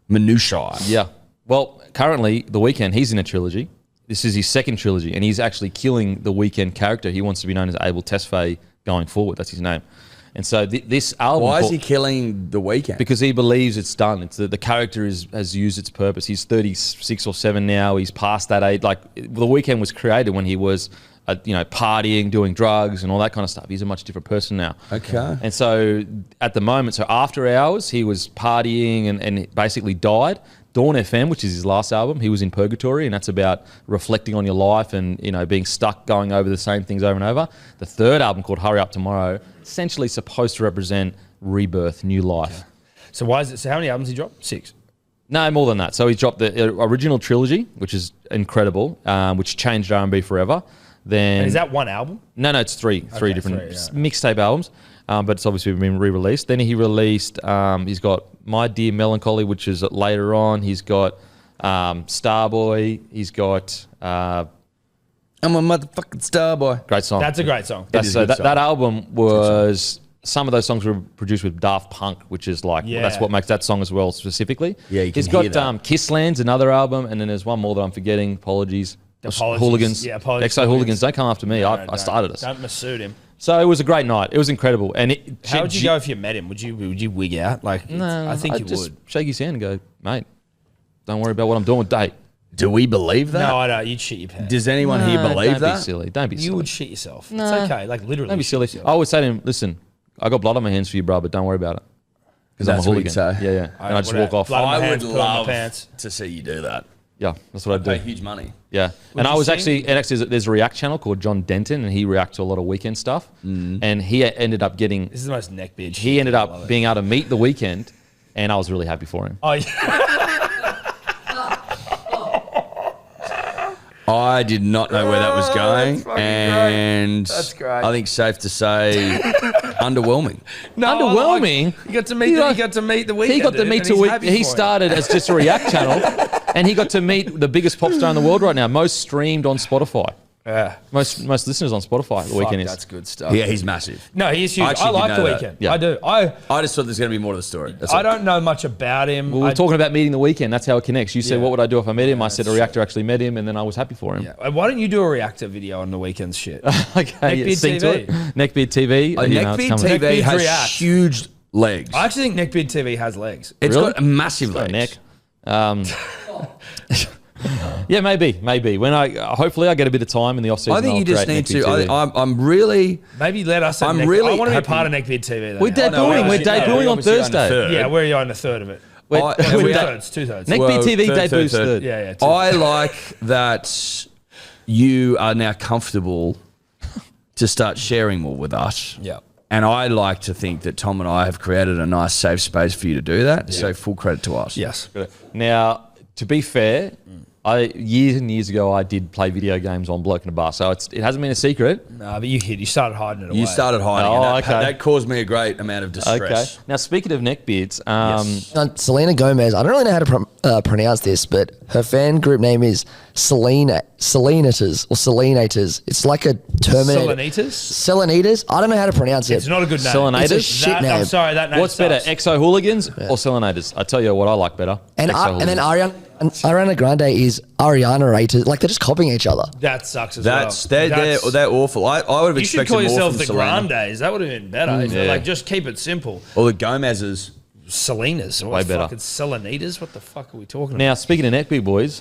[SPEAKER 1] minutiae.
[SPEAKER 5] Yeah. Well, currently, The Weeknd, he's in a trilogy. This is his second trilogy, and he's actually killing the Weeknd character. He wants to be known as Abel Tesfaye going forward. That's his name. And so this album...
[SPEAKER 1] Why is he killing The Weeknd?
[SPEAKER 5] Because he believes it's done. It's the character has used its purpose. He's 36 or 7 now. He's past that age. Like, The Weeknd was created when he was, partying, doing drugs and all that kind of stuff. He's a much different person now.
[SPEAKER 1] Okay.
[SPEAKER 5] And so at the moment, so After Hours, he was partying and basically died. Dawn FM, which is his last album, he was in purgatory, and that's about reflecting on your life and being stuck going over the same things over and over. The third album, called Hurry Up Tomorrow, essentially supposed to represent rebirth, new life.
[SPEAKER 3] So why is it? So how many albums he dropped? 6.
[SPEAKER 5] No, more than that. So he dropped the original trilogy, which is incredible, which changed R&B forever. Then
[SPEAKER 3] And is that one album?
[SPEAKER 5] No, it's three different mixtape albums. But it's obviously been re-released. Then he released, he's got My Dear Melancholy, which is later on. He's got Starboy. He's got...
[SPEAKER 1] I'm a motherfucking star boy.
[SPEAKER 5] great song.
[SPEAKER 3] That's a great song.
[SPEAKER 5] That album was... Some of those songs were produced with Daft Punk, which is like...
[SPEAKER 3] Yeah.
[SPEAKER 5] That's what makes that song as well, specifically.
[SPEAKER 1] Yeah, you can
[SPEAKER 5] He's got
[SPEAKER 1] hear that.
[SPEAKER 5] Kissland's another album, and then there's one more that I'm forgetting. Apologies. Hooligans.
[SPEAKER 3] Yeah, apologies.
[SPEAKER 5] XO Hooligans. Don't come after me.
[SPEAKER 3] No,
[SPEAKER 5] I started us.
[SPEAKER 3] Don't missuit him.
[SPEAKER 5] So it was a great night. It was incredible. And
[SPEAKER 3] How would you go if you met him? Would you wig out? Like,
[SPEAKER 5] No,
[SPEAKER 3] I think
[SPEAKER 5] I'd
[SPEAKER 3] you
[SPEAKER 5] just
[SPEAKER 3] would.
[SPEAKER 5] shake his hand and go, mate, don't worry about what I'm doing with date.
[SPEAKER 1] Do we believe that?
[SPEAKER 3] No, I don't. You'd shit your pants.
[SPEAKER 1] Does anyone here believe
[SPEAKER 5] don't
[SPEAKER 1] that?
[SPEAKER 5] Be silly. Don't be silly.
[SPEAKER 3] You would shit yourself.
[SPEAKER 5] No.
[SPEAKER 3] It's okay. Like, literally.
[SPEAKER 5] Don't be
[SPEAKER 3] shit
[SPEAKER 5] silly.
[SPEAKER 3] yourself.
[SPEAKER 5] I always say to him, listen, I got blood on my hands for you, bro, but don't worry about it. Because I'm a
[SPEAKER 1] That's what you'd
[SPEAKER 5] hooligan.
[SPEAKER 1] say?
[SPEAKER 5] Yeah. And I just walk off.
[SPEAKER 3] blood on my
[SPEAKER 1] I
[SPEAKER 3] hands,
[SPEAKER 1] would
[SPEAKER 3] put on my
[SPEAKER 1] love
[SPEAKER 3] pants.
[SPEAKER 1] to see you do that.
[SPEAKER 5] Yeah, that's what I
[SPEAKER 1] Pay
[SPEAKER 5] do.
[SPEAKER 1] huge money.
[SPEAKER 5] Yeah. And
[SPEAKER 3] you
[SPEAKER 5] I was
[SPEAKER 3] sing?
[SPEAKER 5] actually there's a React channel called John Denton, and he reacts to a lot of Weeknd stuff. And he ended up getting,
[SPEAKER 3] This is the most neckbeard shit.
[SPEAKER 5] he ended
[SPEAKER 3] I love
[SPEAKER 5] up
[SPEAKER 3] it.
[SPEAKER 5] being able to meet The Weeknd, and I was really happy for him.
[SPEAKER 3] Oh, yeah.
[SPEAKER 1] I did not know where that was going, and
[SPEAKER 3] That's great.
[SPEAKER 1] I think safe to say, underwhelming.
[SPEAKER 5] No, underwhelming.
[SPEAKER 3] You got to meet.
[SPEAKER 5] You know,
[SPEAKER 3] You got to meet the Weeknd.
[SPEAKER 5] He got to meet he started as just a React channel, and he got to meet the biggest pop star in the world right now, most streamed on Spotify.
[SPEAKER 3] Yeah.
[SPEAKER 5] Most listeners on Spotify. The Weeknd is.
[SPEAKER 3] That's good stuff.
[SPEAKER 1] Yeah, he's massive.
[SPEAKER 3] No, he is huge.
[SPEAKER 1] I
[SPEAKER 3] I,
[SPEAKER 1] actually
[SPEAKER 3] like
[SPEAKER 1] didn't
[SPEAKER 3] the
[SPEAKER 1] know
[SPEAKER 3] Weeknd.
[SPEAKER 1] that.
[SPEAKER 5] Yeah.
[SPEAKER 3] I do.
[SPEAKER 1] I just thought there's going to be more to the story. That's
[SPEAKER 3] I
[SPEAKER 1] all.
[SPEAKER 3] don't know much about him.
[SPEAKER 5] We were talking about meeting The Weeknd. That's how it connects. You said,
[SPEAKER 3] Yeah.
[SPEAKER 5] what would I do if I met him? I said, a reactor actually met him, and then I was happy for him.
[SPEAKER 3] Yeah. Why don't you do a reactor video on the Weeknd's shit?
[SPEAKER 5] Okay,
[SPEAKER 3] Neckbeard
[SPEAKER 5] sing to
[SPEAKER 3] TV.
[SPEAKER 5] it. Neckbeard TV. you know, it's
[SPEAKER 1] Neckbeard
[SPEAKER 5] coming.
[SPEAKER 1] TV
[SPEAKER 3] Neckbeard's
[SPEAKER 1] has
[SPEAKER 3] React.
[SPEAKER 1] huge legs.
[SPEAKER 3] I actually think Neckbeard TV has legs.
[SPEAKER 1] It's
[SPEAKER 5] Really?
[SPEAKER 1] got a massive
[SPEAKER 5] Got a
[SPEAKER 1] legs.
[SPEAKER 5] neck. Yeah, maybe. When hopefully I get a bit of time in the off season.
[SPEAKER 1] I think
[SPEAKER 5] I'll
[SPEAKER 1] you just
[SPEAKER 5] create
[SPEAKER 1] need
[SPEAKER 5] Neckbeard
[SPEAKER 1] to.
[SPEAKER 5] TV.
[SPEAKER 1] I'm really.
[SPEAKER 3] Maybe let us.
[SPEAKER 1] I'm
[SPEAKER 3] I
[SPEAKER 1] really
[SPEAKER 3] want to be a
[SPEAKER 1] happy-
[SPEAKER 3] part of Neckbeard TV. Though.
[SPEAKER 5] We're
[SPEAKER 3] now.
[SPEAKER 5] debuting. We're
[SPEAKER 1] obviously-
[SPEAKER 5] debuting on
[SPEAKER 1] obviously on the
[SPEAKER 5] Thursday.
[SPEAKER 1] third.
[SPEAKER 3] Yeah, we're on a third of it.
[SPEAKER 5] We're-
[SPEAKER 1] I-
[SPEAKER 5] we're
[SPEAKER 1] we-
[SPEAKER 5] da-
[SPEAKER 3] Two-thirds. Two-thirds.
[SPEAKER 5] Neckbeard
[SPEAKER 1] Well,
[SPEAKER 5] TV
[SPEAKER 1] third,
[SPEAKER 5] debuts
[SPEAKER 1] third.
[SPEAKER 5] third.
[SPEAKER 3] Yeah.
[SPEAKER 1] I like that you are now comfortable to start sharing more with us.
[SPEAKER 3] Yeah.
[SPEAKER 1] And I like to think that Tom and I have created a nice safe space for you to do that. So full credit to us.
[SPEAKER 3] Yes.
[SPEAKER 5] Now, to be fair, years and years ago, I did play video games on Bloke in a Bar, so it hasn't been a secret.
[SPEAKER 3] No, but you hid. You started hiding it away.
[SPEAKER 1] You started hiding.
[SPEAKER 5] Oh,
[SPEAKER 1] and
[SPEAKER 5] okay.
[SPEAKER 1] that caused me a great amount of distress.
[SPEAKER 5] Okay. Now, speaking of neckbeards,
[SPEAKER 6] Selena Gomez, I don't really know how to pronounce this, but her fan group name is Selenators or Selenators. It's like a Terminator.
[SPEAKER 3] Selenitas?
[SPEAKER 6] Selenitas? I don't know how to pronounce it.
[SPEAKER 3] It's not a good name.
[SPEAKER 5] Selenators?
[SPEAKER 6] It's a shit
[SPEAKER 3] I'm
[SPEAKER 6] name.
[SPEAKER 3] sorry, that name
[SPEAKER 5] what's
[SPEAKER 3] sucks.
[SPEAKER 5] better, Exo Hooligans or Selenators? I tell you what I like better.
[SPEAKER 6] And,
[SPEAKER 5] Exo
[SPEAKER 6] and then
[SPEAKER 5] Hooligans.
[SPEAKER 6] Ariana Grande is Ariana Raters. Like, they're just copying each other.
[SPEAKER 3] That sucks as
[SPEAKER 1] That's
[SPEAKER 3] well.
[SPEAKER 1] they're awful. I would have
[SPEAKER 3] You should
[SPEAKER 1] expected
[SPEAKER 3] call
[SPEAKER 1] more
[SPEAKER 3] yourself
[SPEAKER 1] from
[SPEAKER 3] the
[SPEAKER 1] Selena.
[SPEAKER 3] Grandes. That would have been better.
[SPEAKER 5] Yeah.
[SPEAKER 3] Like, just keep it simple.
[SPEAKER 1] Or the Gomez's.
[SPEAKER 3] Salinas.
[SPEAKER 5] Way better.
[SPEAKER 3] Fucking Salinitas? What the fuck are we talking about?
[SPEAKER 5] Now, speaking of Neckbeard boys,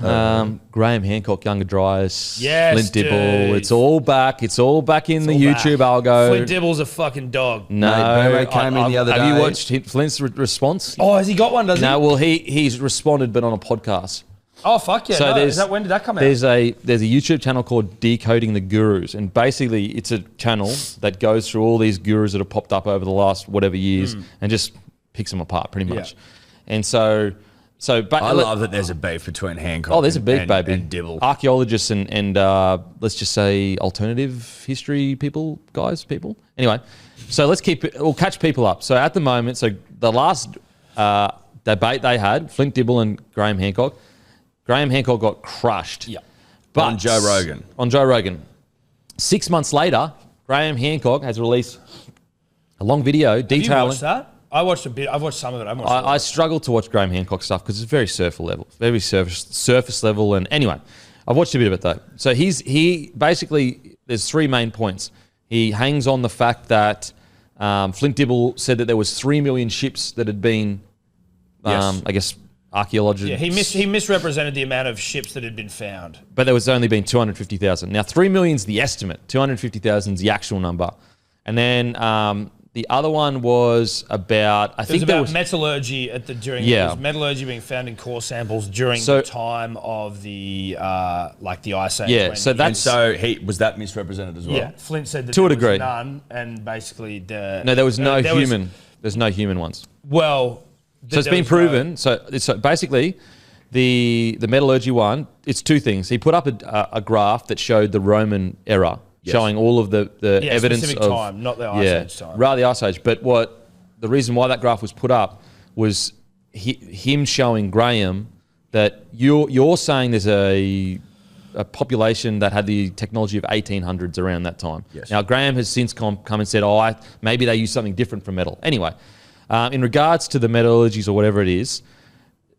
[SPEAKER 5] Graham Hancock, younger Dryas,
[SPEAKER 3] Yes,
[SPEAKER 5] Flint Dibble,
[SPEAKER 3] dude.
[SPEAKER 5] it's all back. It's all back in the
[SPEAKER 3] all
[SPEAKER 5] YouTube
[SPEAKER 3] back.
[SPEAKER 5] algo.
[SPEAKER 3] Flint Dibble's a fucking dog.
[SPEAKER 5] No,
[SPEAKER 1] Mate, Boomer came in the other
[SPEAKER 5] have
[SPEAKER 1] day.
[SPEAKER 5] you watched Flint's response?
[SPEAKER 3] Oh, has he got one, does
[SPEAKER 5] No,
[SPEAKER 3] he?
[SPEAKER 5] well, he's responded, but on a podcast.
[SPEAKER 3] Oh, fuck yeah.
[SPEAKER 5] So
[SPEAKER 3] No,
[SPEAKER 5] there's
[SPEAKER 3] when did that come out?
[SPEAKER 5] There's a YouTube channel called Decoding the Gurus, and basically it's a channel that goes through all these gurus that have popped up over the last whatever years and just picks them apart pretty much.
[SPEAKER 3] Yeah.
[SPEAKER 5] And so
[SPEAKER 1] I love that there's a beef between Hancock.
[SPEAKER 5] oh, there's a beef, baby.
[SPEAKER 1] and Dibble.
[SPEAKER 5] Archaeologists and let's just say alternative history people. Anyway, so we'll catch people up. So at the moment, so the last debate they had, Flint Dibble and Graham Hancock got crushed.
[SPEAKER 3] Yeah.
[SPEAKER 5] But
[SPEAKER 1] On Joe Rogan.
[SPEAKER 5] On Joe Rogan. 6 months later, Graham Hancock has released a long video
[SPEAKER 3] Have you
[SPEAKER 5] detailing.
[SPEAKER 3] watched that? I watched a bit. I've watched some of it.
[SPEAKER 5] I struggle to watch Graham Hancock stuff because it's very surface level. And anyway, I've watched a bit of it though. So he basically, there's three main points. He hangs on the fact that Flint Dibble said that there was 3 million ships that had been,
[SPEAKER 1] Yes.
[SPEAKER 5] I guess, archaeologists.
[SPEAKER 3] Yeah, he misrepresented the amount of ships that had been found.
[SPEAKER 5] But there was only been 250,000. Now, 3 million's the estimate. 250,000's the actual number. And then the other one was about, I think there was
[SPEAKER 3] metallurgy
[SPEAKER 5] Yeah.
[SPEAKER 3] metallurgy being found in core samples during
[SPEAKER 5] So-
[SPEAKER 3] the time of the the Ice Age.
[SPEAKER 5] Yeah,
[SPEAKER 3] when-
[SPEAKER 5] so
[SPEAKER 1] And
[SPEAKER 5] that's
[SPEAKER 1] so was that misrepresented as well?
[SPEAKER 3] yeah. Flint said that
[SPEAKER 5] To a
[SPEAKER 3] there
[SPEAKER 5] degree.
[SPEAKER 3] was none, and basically
[SPEAKER 5] no, there was no human. There's no human ones.
[SPEAKER 3] Well,
[SPEAKER 5] So it's been proven. So basically, the metallurgy one, it's two things. He put up a graph that showed the Roman era, showing all of the evidence
[SPEAKER 3] specific
[SPEAKER 5] of
[SPEAKER 3] time, not the Ice Age time.
[SPEAKER 5] rather the Ice Age. But the reason why that graph was put up was him showing Graham that you're saying there's a population that had the technology of 1800s around that time.
[SPEAKER 1] Yes.
[SPEAKER 5] Now Graham has since come and said, maybe they use something different for metal. Anyway. In regards to the metallurgies or whatever it is,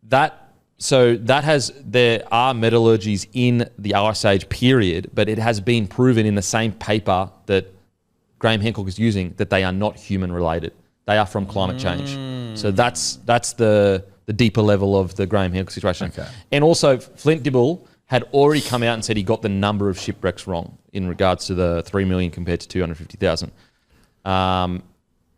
[SPEAKER 5] there are metallurgies in the Ice Age period, but it has been proven in the same paper that Graham Hancock is using that they are not human related. They are from climate change. So that's the deeper level of the Graham Hancock situation.
[SPEAKER 1] Okay.
[SPEAKER 5] And also Flint Dibble had already come out and said he got the number of shipwrecks wrong in regards to the 3 million compared to 250,000.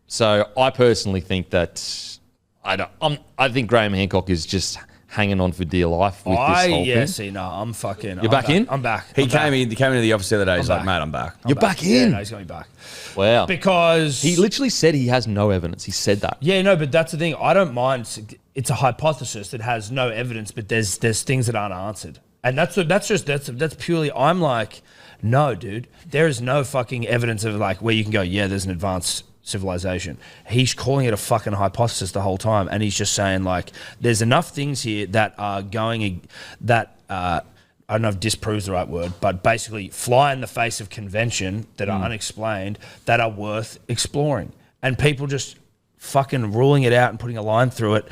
[SPEAKER 5] So I personally think that I think Graham Hancock is just hanging on for dear life with this whole thing.
[SPEAKER 3] See, no, I'm fucking.
[SPEAKER 5] You're back in?
[SPEAKER 3] I'm back.
[SPEAKER 1] He
[SPEAKER 3] I'm
[SPEAKER 1] came
[SPEAKER 3] back.
[SPEAKER 1] into the office the other day. He's
[SPEAKER 3] I'm
[SPEAKER 1] like,
[SPEAKER 3] back.
[SPEAKER 1] mate, I'm back.
[SPEAKER 5] You're back
[SPEAKER 3] Yeah,
[SPEAKER 5] in.
[SPEAKER 3] no, he's going to be back.
[SPEAKER 5] Wow.
[SPEAKER 3] Because
[SPEAKER 5] He literally said he has no evidence. He said that.
[SPEAKER 3] yeah, no, but that's the thing. I don't mind. It's a hypothesis that has no evidence, but there's things that aren't answered, and that's purely. I'm like, no, dude. There is no fucking evidence of like where you can go. Yeah, there's an advanced civilization. He's calling it a fucking hypothesis the whole time, and he's just saying like, there's enough things here that are going that. I don't know if disproves the right word, but basically fly in the face of convention that are unexplained, that are worth exploring. And people just fucking ruling it out and putting a line through it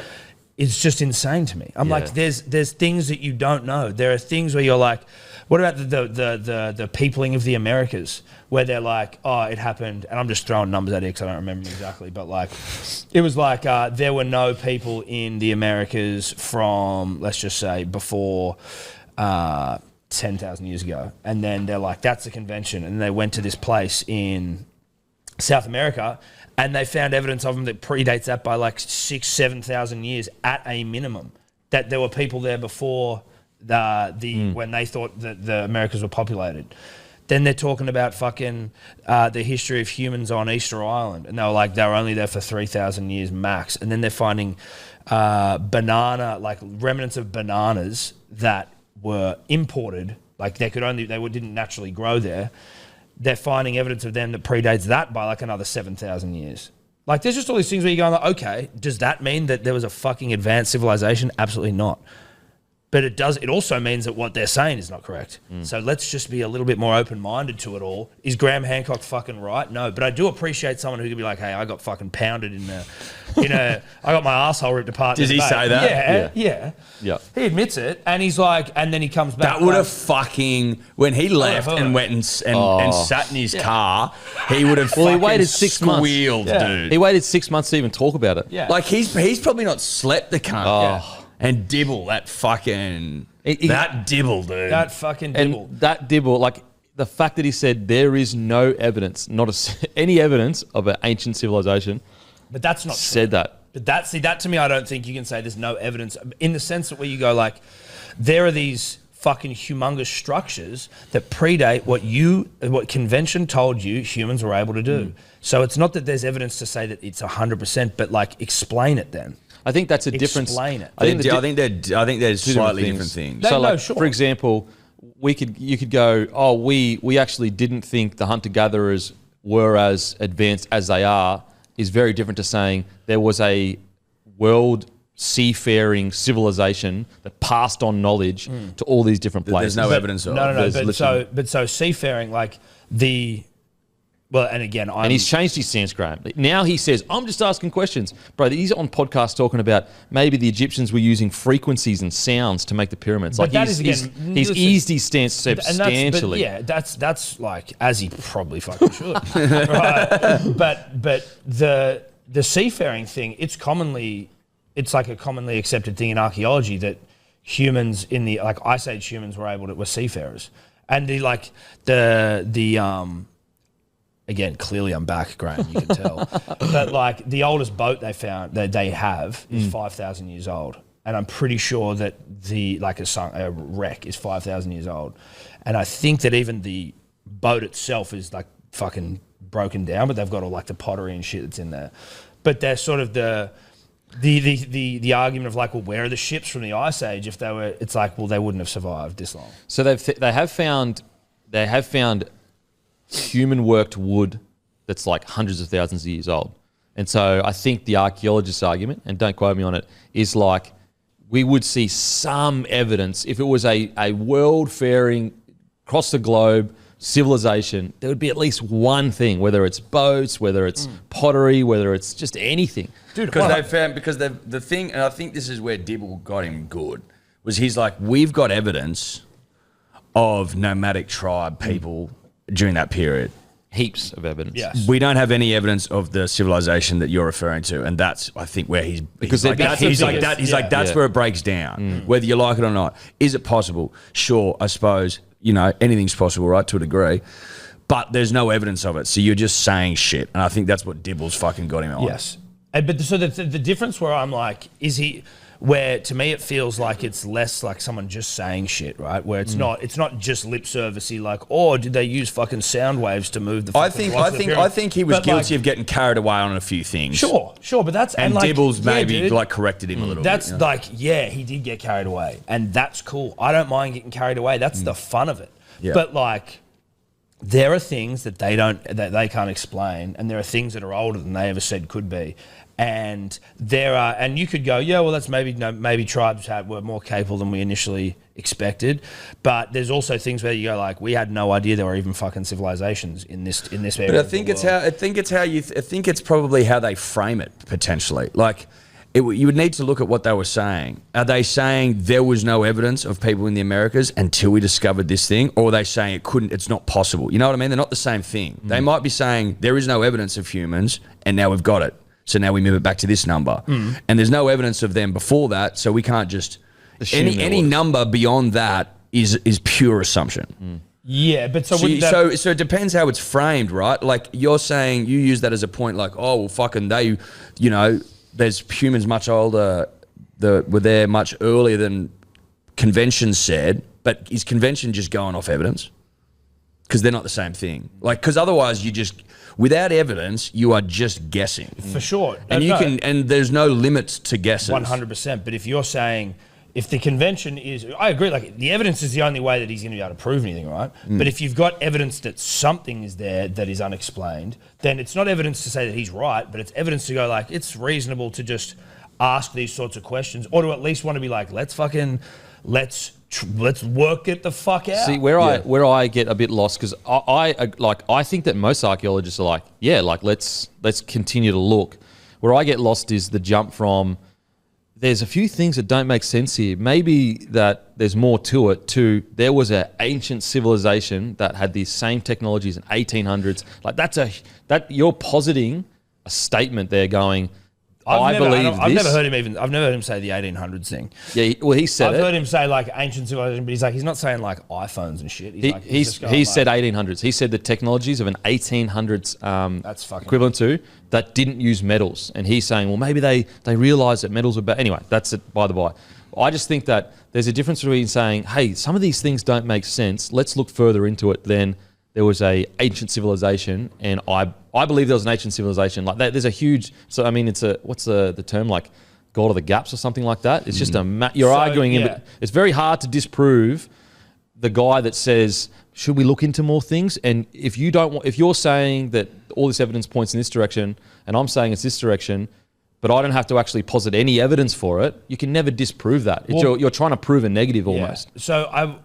[SPEAKER 3] is just insane to me. I'm like, there's things that you don't know. There are things where you're like, what about the peopling of the Americas, where they're like, oh, it happened, and I'm just throwing numbers at it because I don't remember exactly, but like, it was like there were no people in the Americas from, let's just say, before 10,000 years ago. And then they're like, that's the convention. And they went to this place in South America and they found evidence of them that predates that by like 7,000 years at a minimum. That there were people there before when they thought that the Americas were populated. Then they're talking about fucking the history of humans on Easter Island. And they were like, they were only there for 3,000 years max. And then they're finding remnants of bananas that were imported, like they didn't naturally grow there. They're finding evidence of them that predates that by like another 7,000 years. Like there's just all these things where you're going like, okay, does that mean that there was a fucking advanced civilization? Absolutely not. But it also means that what they're saying is not correct. So let's just be a little bit more open-minded to it all. Is Graham Hancock fucking right? No. But I do appreciate someone who can be like, hey, I got fucking pounded I got my asshole ripped apart.
[SPEAKER 1] Did he say that?
[SPEAKER 3] Yeah.
[SPEAKER 5] Yeah.
[SPEAKER 3] He admits it, and he's like, and then he comes back.
[SPEAKER 1] That would have fucking, when he left
[SPEAKER 3] hold
[SPEAKER 1] and
[SPEAKER 3] on.
[SPEAKER 1] went and sat in his car, he would have
[SPEAKER 5] Well, he
[SPEAKER 1] fucking
[SPEAKER 5] waited 6 months.
[SPEAKER 1] squealed, dude.
[SPEAKER 5] He waited 6 months to even talk about it.
[SPEAKER 3] Yeah.
[SPEAKER 1] Like, he's probably not slept the cunt.
[SPEAKER 5] Oh.
[SPEAKER 1] And Dibble, that fucking,
[SPEAKER 5] He-
[SPEAKER 1] that Dibble, dude.
[SPEAKER 3] That fucking
[SPEAKER 5] And
[SPEAKER 3] Dibble.
[SPEAKER 5] that Dibble, like the fact that he said there is no evidence, any evidence of an ancient civilization,
[SPEAKER 3] But that's not true.
[SPEAKER 5] said that.
[SPEAKER 3] But that to me, I don't think you can say there's no evidence in the sense that where you go like, there are these fucking humongous structures that predate what convention told you humans were able to do. So it's not that there's evidence to say that it's 100%, but like explain it then.
[SPEAKER 5] I think that's a difference.
[SPEAKER 3] Explain it.
[SPEAKER 1] I think they're slightly different things.
[SPEAKER 3] No,
[SPEAKER 5] So, like,
[SPEAKER 3] sure.
[SPEAKER 5] for example, you could go, oh, we actually didn't think the hunter-gatherers were as advanced as they are, is very different to saying there was a world seafaring civilization that passed on knowledge to all these different places.
[SPEAKER 1] There's no evidence of.
[SPEAKER 3] No.
[SPEAKER 5] There's
[SPEAKER 3] But so seafaring, like and again,
[SPEAKER 5] And he's changed his stance, Graham. Now he says, I'm just asking questions. Bro, he's on podcast talking about maybe the Egyptians were using frequencies and sounds to make the pyramids. Like,
[SPEAKER 3] that is,
[SPEAKER 5] he's
[SPEAKER 3] again,
[SPEAKER 5] he's
[SPEAKER 3] listen,
[SPEAKER 5] eased his stance substantially.
[SPEAKER 3] That's like, as he probably fucking should. Right? But the seafaring thing, it's like a commonly accepted thing in archaeology that humans in the like Ice Age humans were seafarers, and again, clearly I'm back, Graham, you can tell. But like the oldest boat they have is 5,000 years old. And I'm pretty sure that a wreck is 5,000 years old. And I think that even the boat itself is like fucking broken down, but they've got all like the pottery and shit that's in there. But they're sort of the argument of like, well, where are the ships from the Ice Age? If they were, it's like, well, they wouldn't have survived this long.
[SPEAKER 5] So they have found human worked wood that's like hundreds of thousands of years old. And so I think the archaeologist's argument, and don't quote me on it, is like we would see some evidence if it was a world faring across the globe civilization, there would be at least one thing, whether it's boats, whether it's pottery, whether it's just anything.
[SPEAKER 3] Dude,
[SPEAKER 1] Because the thing, and I think this is where Dibble got him good, was he's like, we've got evidence of nomadic tribe people during that period.
[SPEAKER 5] Heaps of evidence.
[SPEAKER 3] Yes.
[SPEAKER 1] We don't have any evidence of the civilization that you're referring to, and that's, I think, where he's like
[SPEAKER 5] that's
[SPEAKER 1] that. He's
[SPEAKER 5] the
[SPEAKER 1] like
[SPEAKER 5] biggest-
[SPEAKER 1] that. He's like that's
[SPEAKER 5] Yeah.
[SPEAKER 1] where it breaks down, whether you like it or not. Is it possible? Sure, I suppose. Anything's possible, right, to a degree, but there's no evidence of it. So you're just saying shit, and I think that's what Dibble's fucking got him on.
[SPEAKER 3] Yes. But so the difference where I'm like, where to me it feels like it's less like someone just saying shit, right? Where it's not just lip servicey, like, oh, did they use fucking sound waves to move the?
[SPEAKER 1] I think he was
[SPEAKER 3] But,
[SPEAKER 1] guilty
[SPEAKER 3] like,
[SPEAKER 1] of getting carried away on a few things.
[SPEAKER 3] Sure, but that's
[SPEAKER 1] And
[SPEAKER 3] like,
[SPEAKER 1] Dibble's
[SPEAKER 3] yeah,
[SPEAKER 1] maybe
[SPEAKER 3] dude,
[SPEAKER 1] like corrected him a little
[SPEAKER 3] that's
[SPEAKER 1] bit.
[SPEAKER 3] like, yeah, he did get carried away, and that's cool. I don't mind getting carried away. That's the fun of it.
[SPEAKER 1] Yeah.
[SPEAKER 3] But like, there are things that they can't explain, and there are things that are older than they ever said could be. And and you could go, yeah, well, that's maybe tribes were more capable than we initially expected. But there's also things where you go like, we had no idea there were even fucking civilizations in this area.
[SPEAKER 1] But I think it's probably how they frame it potentially. Like, you would need to look at what they were saying. Are they saying there was no evidence of people in the Americas until we discovered this thing, or are they saying it's not possible? You know what I mean? They're not the same thing. They might be saying there is no evidence of humans, and now we've got it. So now we move it back to this number, and there's no evidence of them before that, so we can't just any number beyond that is pure assumption.
[SPEAKER 3] Yeah, but so
[SPEAKER 1] it depends how it's framed, right? Like you're saying, you use that as a point, like, oh well, fucking they, there's humans much older that were there much earlier than convention said, but is convention just going off evidence? Because they're not the same thing. Like, because otherwise you just, without evidence, you are just guessing.
[SPEAKER 3] for sure,
[SPEAKER 1] And and there's no limits to guesses.
[SPEAKER 3] 100%. But if you're saying, if the convention is, I agree, like the evidence is the only way that he's going to be able to prove anything, right? But if you've got evidence that something is there that is unexplained, then it's not evidence to say that he's right, but it's evidence to go like, it's reasonable to just ask these sorts of questions, or to at least want to be like, let's fucking let's work it the fuck out.
[SPEAKER 5] See where I get a bit lost because I think that most archaeologists are like, yeah, like let's continue to look. Where I get lost is the jump from there's a few things that don't make sense here. Maybe that there's more to it. To there was an ancient civilization that had these same technologies in 1800s. Like that you're positing a statement there going. I've never heard him say the 1800s thing. Yeah, well, he said
[SPEAKER 3] I've heard him say like ancient civilization, but he's not saying like iPhones and shit.
[SPEAKER 5] He said 1800s. He said the technologies of an 1800s
[SPEAKER 3] that's fucking
[SPEAKER 5] equivalent to that didn't use metals, and he's saying, well, maybe they realised that metals were bad. Anyway, that's it by the by. I just think that there's a difference between saying, hey, some of these things don't make sense. Let's look further into it than there was a ancient civilization, and I believe there was an ancient civilization like that. There's a huge. So I mean, it's a what's the term like God of the gaps or something like that. It's just you're arguing in, but it's very hard to disprove the guy that says, should we look into more things? And if you're saying that all this evidence points in this direction, and I'm saying it's this direction, but I don't have to actually posit any evidence for it, you can never disprove that. You're trying to prove a negative almost.
[SPEAKER 3] So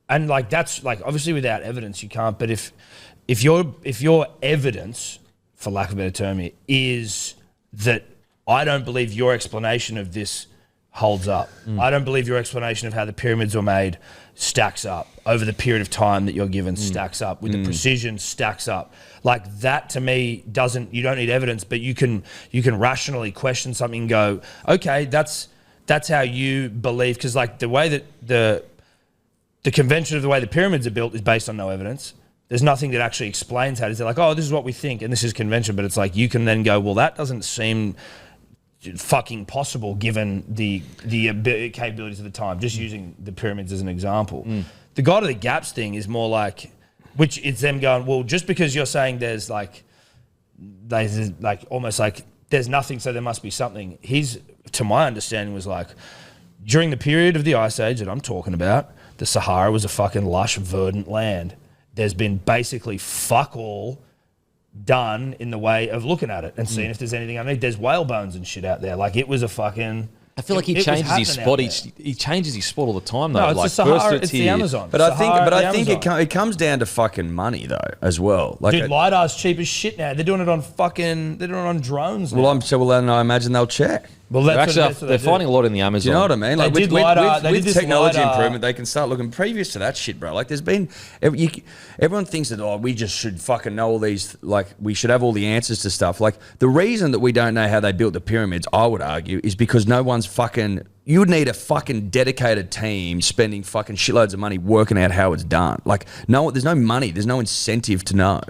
[SPEAKER 3] and like that's like obviously without evidence you can't. But if your evidence, for lack of a better term, is that I don't believe your explanation of this holds up. I don't believe your explanation of how the pyramids were made stacks up over the period of time that you're given stacks up with the precision stacks up. Like that to me you don't need evidence, but you can rationally question something and go, okay, that's how you believe, because like the way that the convention of the way the pyramids are built is based on no evidence. There's nothing that actually explains how it is. They're like, oh, this is what we think and this is convention, but it's like you can then go, well, that doesn't seem fucking possible given the capabilities of the time, just using the pyramids as an example. The God of the Gaps thing is more like, which it's them going, well, just because you're saying there's almost like there's nothing, so there must be something. His, to my understanding, was like, during the period of the Ice Age that I'm talking about, the Sahara was a fucking lush, verdant land. There's been basically fuck all done in the way of looking at it and seeing if there's anything underneath. There's whale bones and shit out there. Like it was a fucking.
[SPEAKER 5] I feel like he changes his spot. He changes his spot all the time though.
[SPEAKER 3] No, it's
[SPEAKER 5] like
[SPEAKER 3] the Sahara.
[SPEAKER 5] It's
[SPEAKER 3] the Amazon.
[SPEAKER 1] But I think it comes down to fucking money though as well. Like
[SPEAKER 3] dude, LiDAR's cheap as shit now. They're doing it on drones now.
[SPEAKER 1] Well, then I imagine they'll check.
[SPEAKER 3] Well,
[SPEAKER 5] they're finding a lot in the Amazon.
[SPEAKER 1] Do you know what I mean? Like with technology improvement, they can start looking previous to that shit, bro. Like there's been, everyone thinks that we just should fucking know all these, like we should have all the answers to stuff. Like the reason that we don't know how they built the pyramids, I would argue, is because no one's fucking. You would need a fucking dedicated team spending fucking shitloads of money working out how it's done. Like there's no money, there's no incentive to know.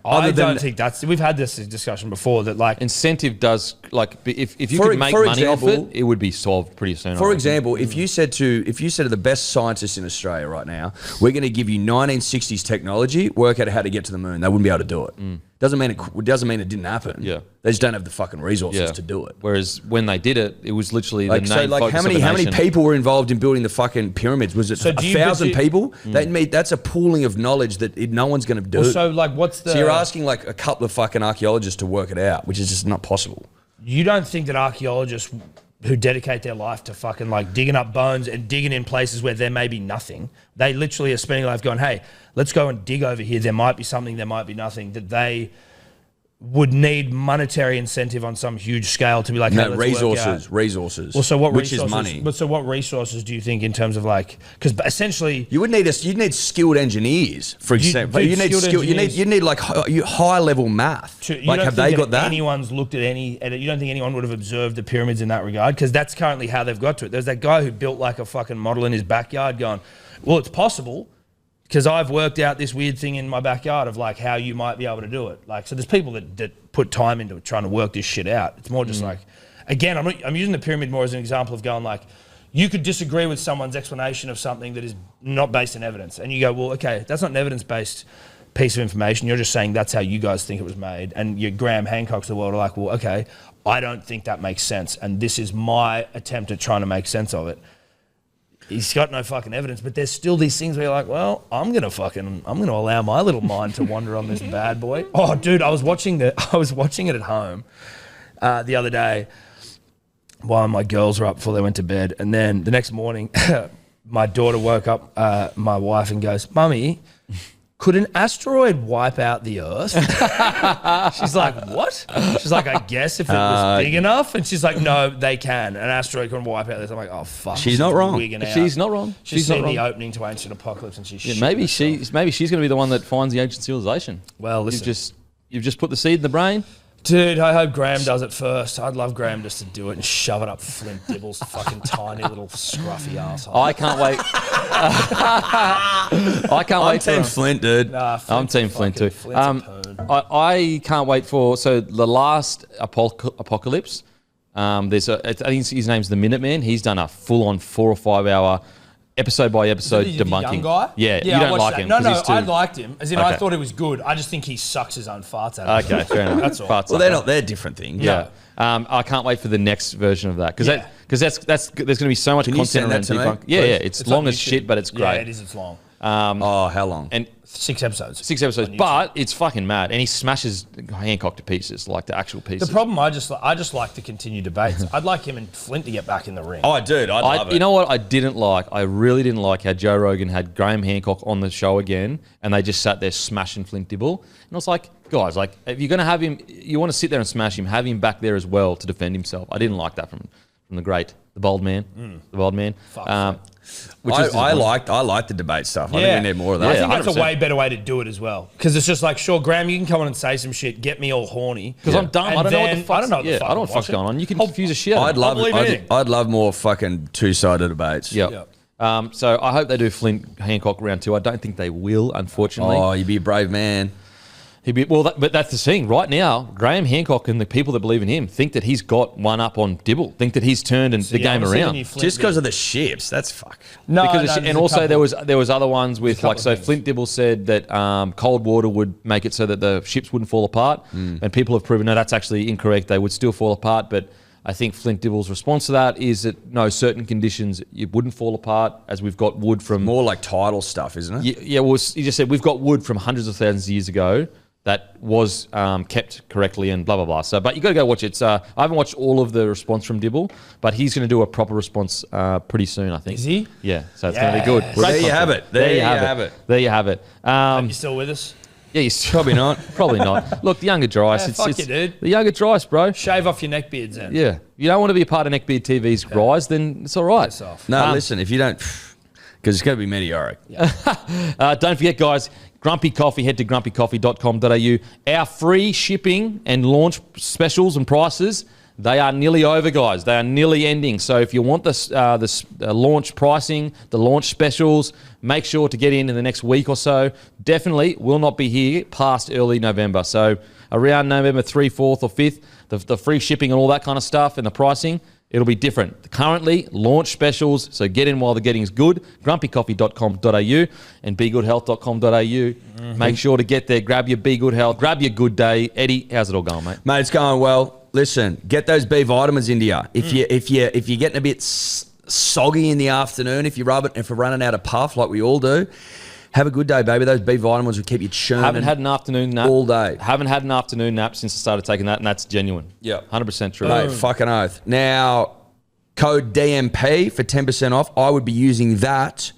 [SPEAKER 3] I don't think that's. We've had this discussion before that like
[SPEAKER 5] incentive does like if you could make money off it, it would be solved pretty soon.
[SPEAKER 1] For example, if you said to the best scientists in Australia right now, we're going to give you 1960s technology, work out how to get to the moon, they wouldn't be able to do it. Doesn't mean it didn't happen.
[SPEAKER 5] Yeah,
[SPEAKER 1] they just don't have the fucking resources to do it.
[SPEAKER 5] Whereas when they did it, it was literally
[SPEAKER 1] like,
[SPEAKER 5] the main focus
[SPEAKER 1] how many people were involved in building the fucking pyramids? Was it 1,000 people? That's a pooling of knowledge that no one's going to do.
[SPEAKER 3] Well, so like, so
[SPEAKER 1] you're asking like a couple of fucking archaeologists to work it out, which is just not possible.
[SPEAKER 3] You don't think that archaeologists who dedicate their life to fucking like digging up bones and digging in places where there may be nothing, they literally are spending life going, hey, let's go and dig over here. There might be something, there might be nothing, that they would need monetary incentive on some huge scale to be like, hey, let's
[SPEAKER 1] resources.
[SPEAKER 3] Well, so what
[SPEAKER 1] which
[SPEAKER 3] resources,
[SPEAKER 1] is money.
[SPEAKER 3] But so what resources do you think in terms of like, because essentially
[SPEAKER 1] you'd need skilled engineers, for example. You need like high level math. Like have they got that?
[SPEAKER 3] Anyone's looked at you don't think anyone would have observed the pyramids in that regard? Because that's currently how they've got to it. There's that guy who built like a fucking model in his backyard going, well, it's possible. Because I've worked out this weird thing in my backyard of like how you might be able to do it. Like, so there's people that put time into it trying to work this shit out. It's more just like, again, I'm using the pyramid more as an example of going like, you could disagree with someone's explanation of something that is not based in evidence. And you go, well, okay, that's not an evidence-based piece of information. You're just saying that's how you guys think it was made. And your Graham Hancocks of the world are like, well, okay, I don't think that makes sense. And this is my attempt at trying to make sense of it. He's got no fucking evidence, but there's still these things where you're like, well, I'm gonna allow my little mind to wander on this bad boy. Oh, dude, I was watching it at home the other day while my girls were up before they went to bed, and then the next morning, my daughter woke up my wife and goes, "Mummy, could an asteroid wipe out the Earth?" She's like, "What?" She's like, "I guess if it was big enough." And she's like, "No, they can. An asteroid can wipe out this." I'm like, "Oh fuck."
[SPEAKER 1] She's not wrong.
[SPEAKER 3] wigging out.
[SPEAKER 5] She's not wrong.
[SPEAKER 3] She's
[SPEAKER 5] not
[SPEAKER 3] seen
[SPEAKER 5] wrong.
[SPEAKER 3] the opening to Ancient Apocalypse, and she's
[SPEAKER 5] Maybe she's going to be the one that finds the ancient civilization.
[SPEAKER 3] Well, listen.
[SPEAKER 5] You've just put the seed in the brain.
[SPEAKER 3] Dude, I hope Graham does it first. I'd love Graham just to do it and shove it up Flint Dibble's fucking tiny little scruffy asshole.
[SPEAKER 5] I can't wait. I can't
[SPEAKER 1] I'm
[SPEAKER 5] wait.
[SPEAKER 1] Team Flint, dude.
[SPEAKER 5] I'm Team Flint too.
[SPEAKER 3] Flint's a poon.
[SPEAKER 5] I can't wait for the last apocalypse. I think his name's the Minuteman. He's done a full-on 4 or 5 hour episode by episode
[SPEAKER 3] The
[SPEAKER 5] debunking.
[SPEAKER 3] young guy?
[SPEAKER 5] Yeah, you
[SPEAKER 3] I
[SPEAKER 5] don't
[SPEAKER 3] watched
[SPEAKER 5] like
[SPEAKER 3] that.
[SPEAKER 5] him.
[SPEAKER 3] No,
[SPEAKER 5] 'cause he's too-
[SPEAKER 3] I liked him. As in, I
[SPEAKER 5] Okay.
[SPEAKER 3] thought it was good. I just think he sucks his own farts out.
[SPEAKER 5] Okay, fair enough.
[SPEAKER 3] That's all.
[SPEAKER 5] Farts
[SPEAKER 1] Well,
[SPEAKER 5] up.
[SPEAKER 1] they're different things.
[SPEAKER 5] Yeah. I can't wait for the next version of that because
[SPEAKER 3] Yeah.
[SPEAKER 5] there's going to be so much
[SPEAKER 1] Can you
[SPEAKER 5] content
[SPEAKER 1] send
[SPEAKER 5] around
[SPEAKER 1] that to me,
[SPEAKER 5] debunk. Yeah,
[SPEAKER 1] please?
[SPEAKER 5] yeah, it's
[SPEAKER 3] It's
[SPEAKER 5] long
[SPEAKER 3] on
[SPEAKER 5] as
[SPEAKER 3] YouTube.
[SPEAKER 5] shit, but it's great.
[SPEAKER 3] Yeah, it is. It's long.
[SPEAKER 1] Oh, how long?
[SPEAKER 5] And
[SPEAKER 3] 6 episodes.
[SPEAKER 5] 6 episodes,
[SPEAKER 3] on YouTube.
[SPEAKER 5] but it's fucking mad, and he smashes Hancock to pieces, like the actual pieces.
[SPEAKER 3] The problem, I just like the continued debates. I'd like him and Flint to get back in the ring.
[SPEAKER 1] Oh, dude, I love it.
[SPEAKER 5] You know what I didn't like? I really didn't like how Joe Rogan had Graham Hancock on the show again, and they just sat there smashing Flint Dibble. And I was like, guys, like if you're going to have him, you want to sit there and smash him, have him back there as well to defend himself. I didn't like that from the bald man. Which was
[SPEAKER 1] I liked the debate stuff. I think we need more of
[SPEAKER 3] I
[SPEAKER 1] that.
[SPEAKER 3] think that's a
[SPEAKER 5] 100%.
[SPEAKER 3] way better way to do it as well. Because it's just like, sure, Graham, you can come on and say some shit, get me all horny.
[SPEAKER 5] Because I'm dumb.
[SPEAKER 3] And
[SPEAKER 5] I don't know what the
[SPEAKER 3] then-
[SPEAKER 5] fuck's,
[SPEAKER 3] I don't know what the fuck
[SPEAKER 5] I don't know
[SPEAKER 3] I'm
[SPEAKER 5] what the fuck's
[SPEAKER 3] watching.
[SPEAKER 5] going on. You can confuse a shit out
[SPEAKER 1] I'd
[SPEAKER 5] of me.
[SPEAKER 1] love
[SPEAKER 3] believe anything.
[SPEAKER 1] I'd love more fucking two-sided debates.
[SPEAKER 5] Yep. So I hope they do Flint Hancock round 2. I don't think they will, unfortunately.
[SPEAKER 1] Oh, you'd be a brave man.
[SPEAKER 5] But that's the thing. Right now, Graham Hancock and the people that believe in him think that he's got one up on Dibble. Think that he's turned the game around.
[SPEAKER 1] Just because of the ships, that's fuck.
[SPEAKER 3] No,
[SPEAKER 5] Because
[SPEAKER 3] no,
[SPEAKER 5] of
[SPEAKER 3] there's
[SPEAKER 5] and
[SPEAKER 3] a
[SPEAKER 5] also
[SPEAKER 3] couple.
[SPEAKER 5] there was other ones with
[SPEAKER 3] couple
[SPEAKER 5] like
[SPEAKER 3] of
[SPEAKER 5] so
[SPEAKER 3] things.
[SPEAKER 5] Flint Dibble said that cold water would make it so that the ships wouldn't fall apart, and people have proven no, that's actually incorrect. They would still fall apart, but I think Flint Dibble's response to that is that no, certain conditions it wouldn't fall apart, as we've got wood from
[SPEAKER 1] More like tidal stuff, isn't it?
[SPEAKER 5] Yeah, well, he just said we've got wood from hundreds of thousands of years ago that was kept correctly and blah, blah, blah. So, but you got to go watch it. I haven't watched all of the response from Dibble, but he's going to do a proper response pretty soon, I think.
[SPEAKER 3] Is he?
[SPEAKER 5] Yeah, so it's going to be good.
[SPEAKER 3] Yes.
[SPEAKER 1] Well,
[SPEAKER 5] Great
[SPEAKER 1] there you
[SPEAKER 5] content.
[SPEAKER 1] have it. There you have it.
[SPEAKER 5] There you have it.
[SPEAKER 3] You still with us?
[SPEAKER 5] Yeah, he's
[SPEAKER 1] Probably not.
[SPEAKER 5] Probably not. Look, the younger Dryas.
[SPEAKER 3] Yeah, fuck you, dude.
[SPEAKER 5] The younger Dryas, bro.
[SPEAKER 3] Shave off your neck beards then.
[SPEAKER 5] Yeah. You don't want to be a part of Neckbeard TV's rise, then it's all right.
[SPEAKER 3] Piss off.
[SPEAKER 1] No, listen, if you don't, because it's going to be meteoric.
[SPEAKER 5] Don't forget, guys, Grumpy Coffee, head to grumpycoffee.com.au. Our free shipping and launch specials and prices, they are nearly over, guys. They are nearly ending. So if you want the launch pricing, the launch specials, make sure to get in the next week or so. Definitely will not be here past early November. So around November 3, 4th or 5th, the free shipping and all that kind of stuff and the pricing, it'll be different. Currently, launch specials, so get in while the getting's good. Grumpycoffee.com.au and begoodhealth.com.au. Make sure to get there. Grab your Be Good Health. Grab your Good Day. Eddie, how's it all going, mate?
[SPEAKER 1] Mate, it's going well. Listen, get those B vitamins into you. If you're getting a bit soggy in the afternoon, if we're running out of puff like we all do, have a good day, baby. Those B vitamins will keep you churning.
[SPEAKER 5] Haven't had an afternoon nap
[SPEAKER 1] all day.
[SPEAKER 5] Haven't had an afternoon nap since I started taking that, and that's genuine.
[SPEAKER 1] Yeah.
[SPEAKER 5] 100% true.
[SPEAKER 1] Mate, fucking oath. Now, code DMP for 10% off. I would be using that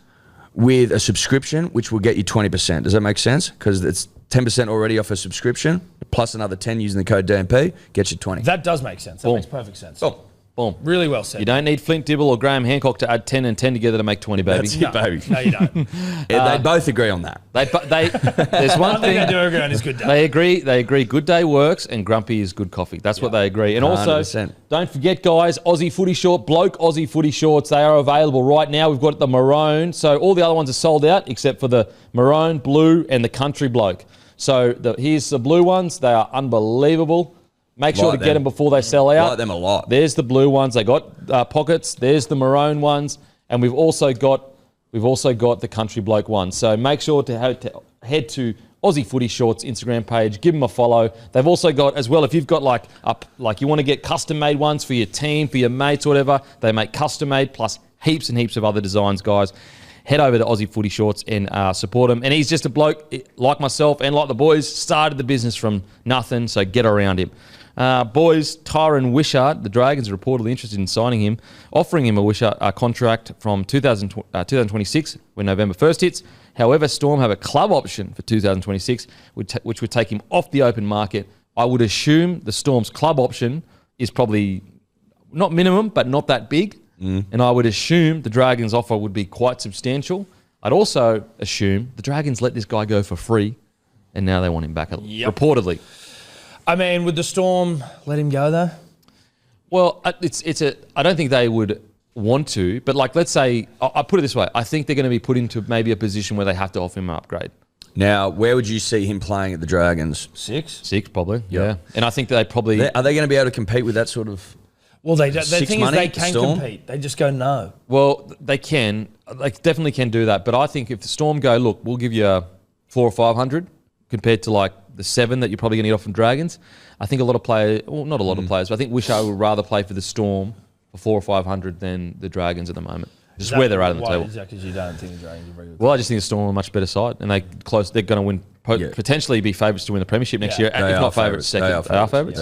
[SPEAKER 1] with a subscription, which will get you 20%. Does that make sense? Because it's 10% already off a subscription, plus another 10 using the code DMP, gets you 20.
[SPEAKER 3] That does make sense. That
[SPEAKER 5] Boom.
[SPEAKER 3] makes perfect sense.
[SPEAKER 1] Boom.
[SPEAKER 5] Boom.
[SPEAKER 3] Really well said.
[SPEAKER 5] You don't need Flint Dibble or Graham Hancock to add 10 and 10 together to make 20, baby.
[SPEAKER 1] That's it, baby.
[SPEAKER 3] No, you don't.
[SPEAKER 1] Yeah, they both agree on that.
[SPEAKER 5] There's one
[SPEAKER 3] One thing I
[SPEAKER 5] thing.
[SPEAKER 3] do agree on is good day.
[SPEAKER 5] They agree. Good day works and grumpy is good coffee. That's what they agree. And also,
[SPEAKER 1] 100%.
[SPEAKER 5] don't forget, guys, Aussie footy short, bloke Aussie footy shorts. They are available right now. We've got the maroon. So all the other ones are sold out except for the maroon, blue, and the country bloke. So here's the blue ones. They are unbelievable. Make sure
[SPEAKER 1] Like
[SPEAKER 5] to get
[SPEAKER 1] them.
[SPEAKER 5] them before they sell out.
[SPEAKER 1] Like them a lot.
[SPEAKER 5] There's the blue ones. They got pockets. There's the maroon ones, and we've also got the country bloke one. So make sure to head to Aussie Footy Shorts Instagram page. Give them a follow. They've also got as well. If you've got like you want to get custom made ones for your team, for your mates, or whatever, they make custom made plus heaps and heaps of other designs, guys. Head over to Aussie Footy Shorts and support him. And he's just a bloke like myself and like the boys. Started the business from nothing, so get around him. Boys, Tyron Wishart, the Dragons are reportedly interested in signing him, offering him a Wishart contract from 2026 when November 1st hits. However, Storm have a club option for 2026, which would take him off the open market. I would assume the Storm's club option is probably not minimum, but not that big. And I would assume the Dragons' offer would be quite substantial. I'd also assume the Dragons let this guy go for free, and now they want him back, reportedly.
[SPEAKER 3] I mean, would the Storm let him go, though?
[SPEAKER 5] Well, I don't think they would want to, but like, let's say, I'll put it this way. I think they're going to be put into maybe a position where they have to offer him an upgrade.
[SPEAKER 1] Now, where would you see him playing at the Dragons?
[SPEAKER 3] 6?
[SPEAKER 5] 6, probably, yeah. And I think they probably...
[SPEAKER 1] Are they going to be able to compete with that sort of...
[SPEAKER 3] Well, the thing is they can
[SPEAKER 1] Storm?
[SPEAKER 3] compete. They just go no.
[SPEAKER 5] Well, they can. They definitely can do that. But I think if the Storm go, look, we'll give you 400 or 500 compared to like the 7 that you're probably going to get off from Dragons. I think a lot of players, well, not a lot of players, but I think Wishart would rather play for the Storm for 400 or 500 than the Dragons at the moment. Just where they're at on the table.
[SPEAKER 3] Is that because you don't think the Dragons are very good?
[SPEAKER 5] Well, I just think the Storm are a much better side, and they're going to win, potentially be favourites to win the premiership next year. If not favourites, second. They are favourites.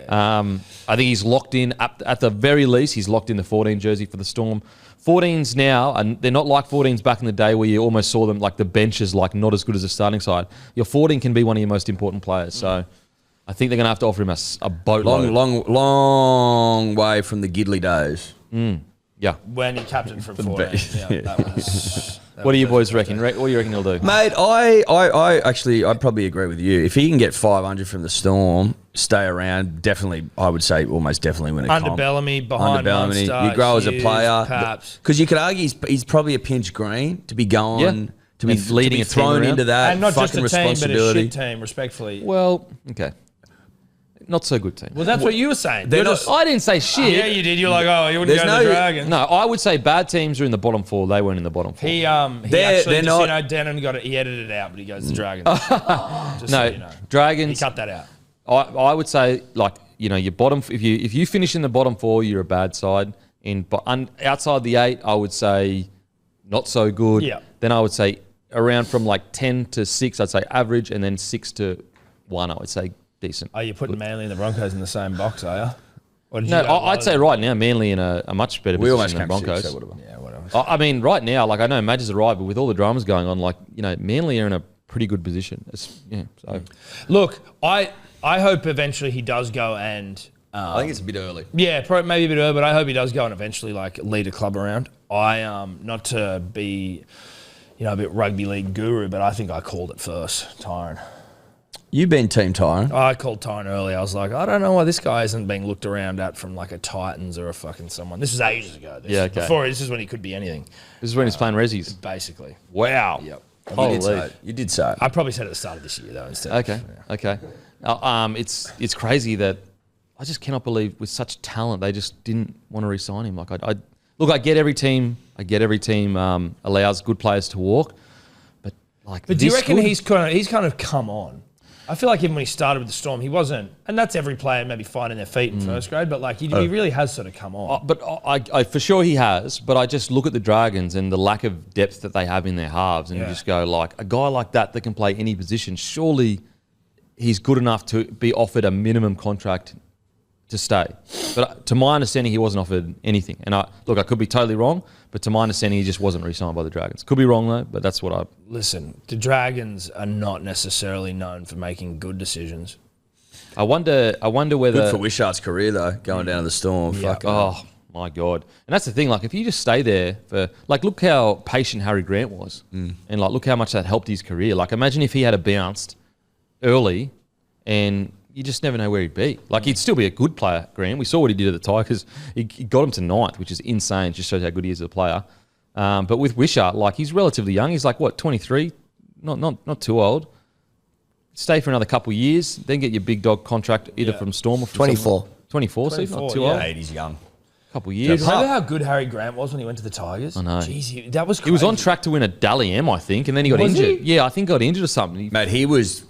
[SPEAKER 5] I think he's locked in, at the very least, he's locked in the 14 jersey for the Storm. 14s now, and they're not like 14s back in the day where you almost saw them like the bench is like not as good as the starting side. Your 14 can be one of your most important players. So I think they're going to have to offer him a boatload.
[SPEAKER 1] Long way from the Gidley days.
[SPEAKER 5] Yeah.
[SPEAKER 3] When he captained from 14. That was...
[SPEAKER 5] What do you boys reckon? What do you reckon he'll do?
[SPEAKER 1] Mate, I actually, I'd probably agree with you. If he can get 500 from the Storm, stay around, definitely, I would say almost definitely win a comp.
[SPEAKER 3] Under Bellamy, behind Munster,
[SPEAKER 1] you grow as a player.
[SPEAKER 3] Perhaps.
[SPEAKER 1] Because you could argue he's probably a pinch green to be going, to be
[SPEAKER 5] leading a team
[SPEAKER 1] thrown
[SPEAKER 5] around.
[SPEAKER 1] into that
[SPEAKER 3] And not just
[SPEAKER 1] fucking
[SPEAKER 3] a team, but a
[SPEAKER 1] responsibility.
[SPEAKER 3] shit team, respectfully.
[SPEAKER 5] Well, okay. Not so good team.
[SPEAKER 3] Well, that's what you were saying.
[SPEAKER 5] I didn't say shit.
[SPEAKER 3] Yeah, you did. You're like, oh, you wouldn't go to the Dragons.
[SPEAKER 5] No, I would say bad teams are in the bottom 4. They weren't in the bottom 4.
[SPEAKER 3] He actually, Denon he edited it out, but he goes, the Dragons. Just so you know.
[SPEAKER 5] Dragons.
[SPEAKER 3] He cut that out.
[SPEAKER 5] I would say, like, your bottom. If you finish in the bottom 4, you're a bad side. Outside the 8, I would say not so good.
[SPEAKER 3] Yeah.
[SPEAKER 5] Then I would say around from like 10 to 6, I'd say average, and then 6 to 1, I would say decent.
[SPEAKER 3] Are you putting Manly and the Broncos in the same box, are you?
[SPEAKER 5] No, I'd say right now, Manly in a much better position than Broncos.
[SPEAKER 1] 6, so whatever.
[SPEAKER 3] Yeah, whatever.
[SPEAKER 5] I mean, right now, like, I know Madge has arrived, but with all the dramas going on, like, Manly are in a pretty good position. So.
[SPEAKER 3] Look, I hope eventually he does go and...
[SPEAKER 1] I think it's a bit early.
[SPEAKER 3] Yeah, probably maybe a bit early, but I hope he does go and eventually like lead a club around. Not to be, a bit rugby league guru, but I think I called it first, Tyron.
[SPEAKER 1] You've been Team Tyron.
[SPEAKER 3] I called Tyron early. I was like, I don't know why this guy isn't being looked around at from like a Titans or a fucking someone. This was ages ago. This is when he could be anything.
[SPEAKER 5] This is when he's playing Resis.
[SPEAKER 3] Basically.
[SPEAKER 5] Wow.
[SPEAKER 3] Yep.
[SPEAKER 1] You did say it.
[SPEAKER 3] I probably said at the start of this year though instead.
[SPEAKER 5] Okay. It's crazy that I just cannot believe with such talent they just didn't want to re-sign him. Like I get every team. Allows good players to walk, but
[SPEAKER 3] do you reckon he's kind of come on? I feel like even when he started with the Storm, he wasn't, and that's every player maybe finding their feet in first grade, but like he really has sort of come on.
[SPEAKER 5] But I for sure he has. But I just look at the Dragons and the lack of depth that they have in their halves, and you just go like a guy like that can play any position. Surely he's good enough to be offered a minimum contract to stay. But to my understanding, he wasn't offered anything. And I could be totally wrong, but to my understanding, he just wasn't re-signed by the Dragons. Could be wrong though, but that's what I...
[SPEAKER 3] Listen, the Dragons are not necessarily known for making good decisions.
[SPEAKER 5] I wonder whether...
[SPEAKER 1] Good for Wishart's career though, going down to the Storm.
[SPEAKER 5] Yeah. Oh my God. And that's the thing, like if you just stay there for... Like look how patient Harry Grant was. And like look how much that helped his career. Like imagine if he had bounced early and... You just never know where he'd be. Like, he'd still be a good player, Grant. We saw what he did at the Tigers. He got him to 9th, which is insane. Just shows how good he is as a player. But with Wishart, like, he's relatively young. He's like, 23? Not too old. Stay for another couple of years, then get your big dog contract either from Storm or from
[SPEAKER 6] 24.
[SPEAKER 5] 24, so he's not too old.
[SPEAKER 1] 8, he's young.
[SPEAKER 5] Couple of years.
[SPEAKER 3] Remember how good Harry Grant was when he went to the Tigers?
[SPEAKER 5] I know.
[SPEAKER 3] Jeez, that was crazy.
[SPEAKER 5] He was on track to win a Dally M, I think, and then he got injured. Yeah, I think got injured or something.
[SPEAKER 1] Mate, he was...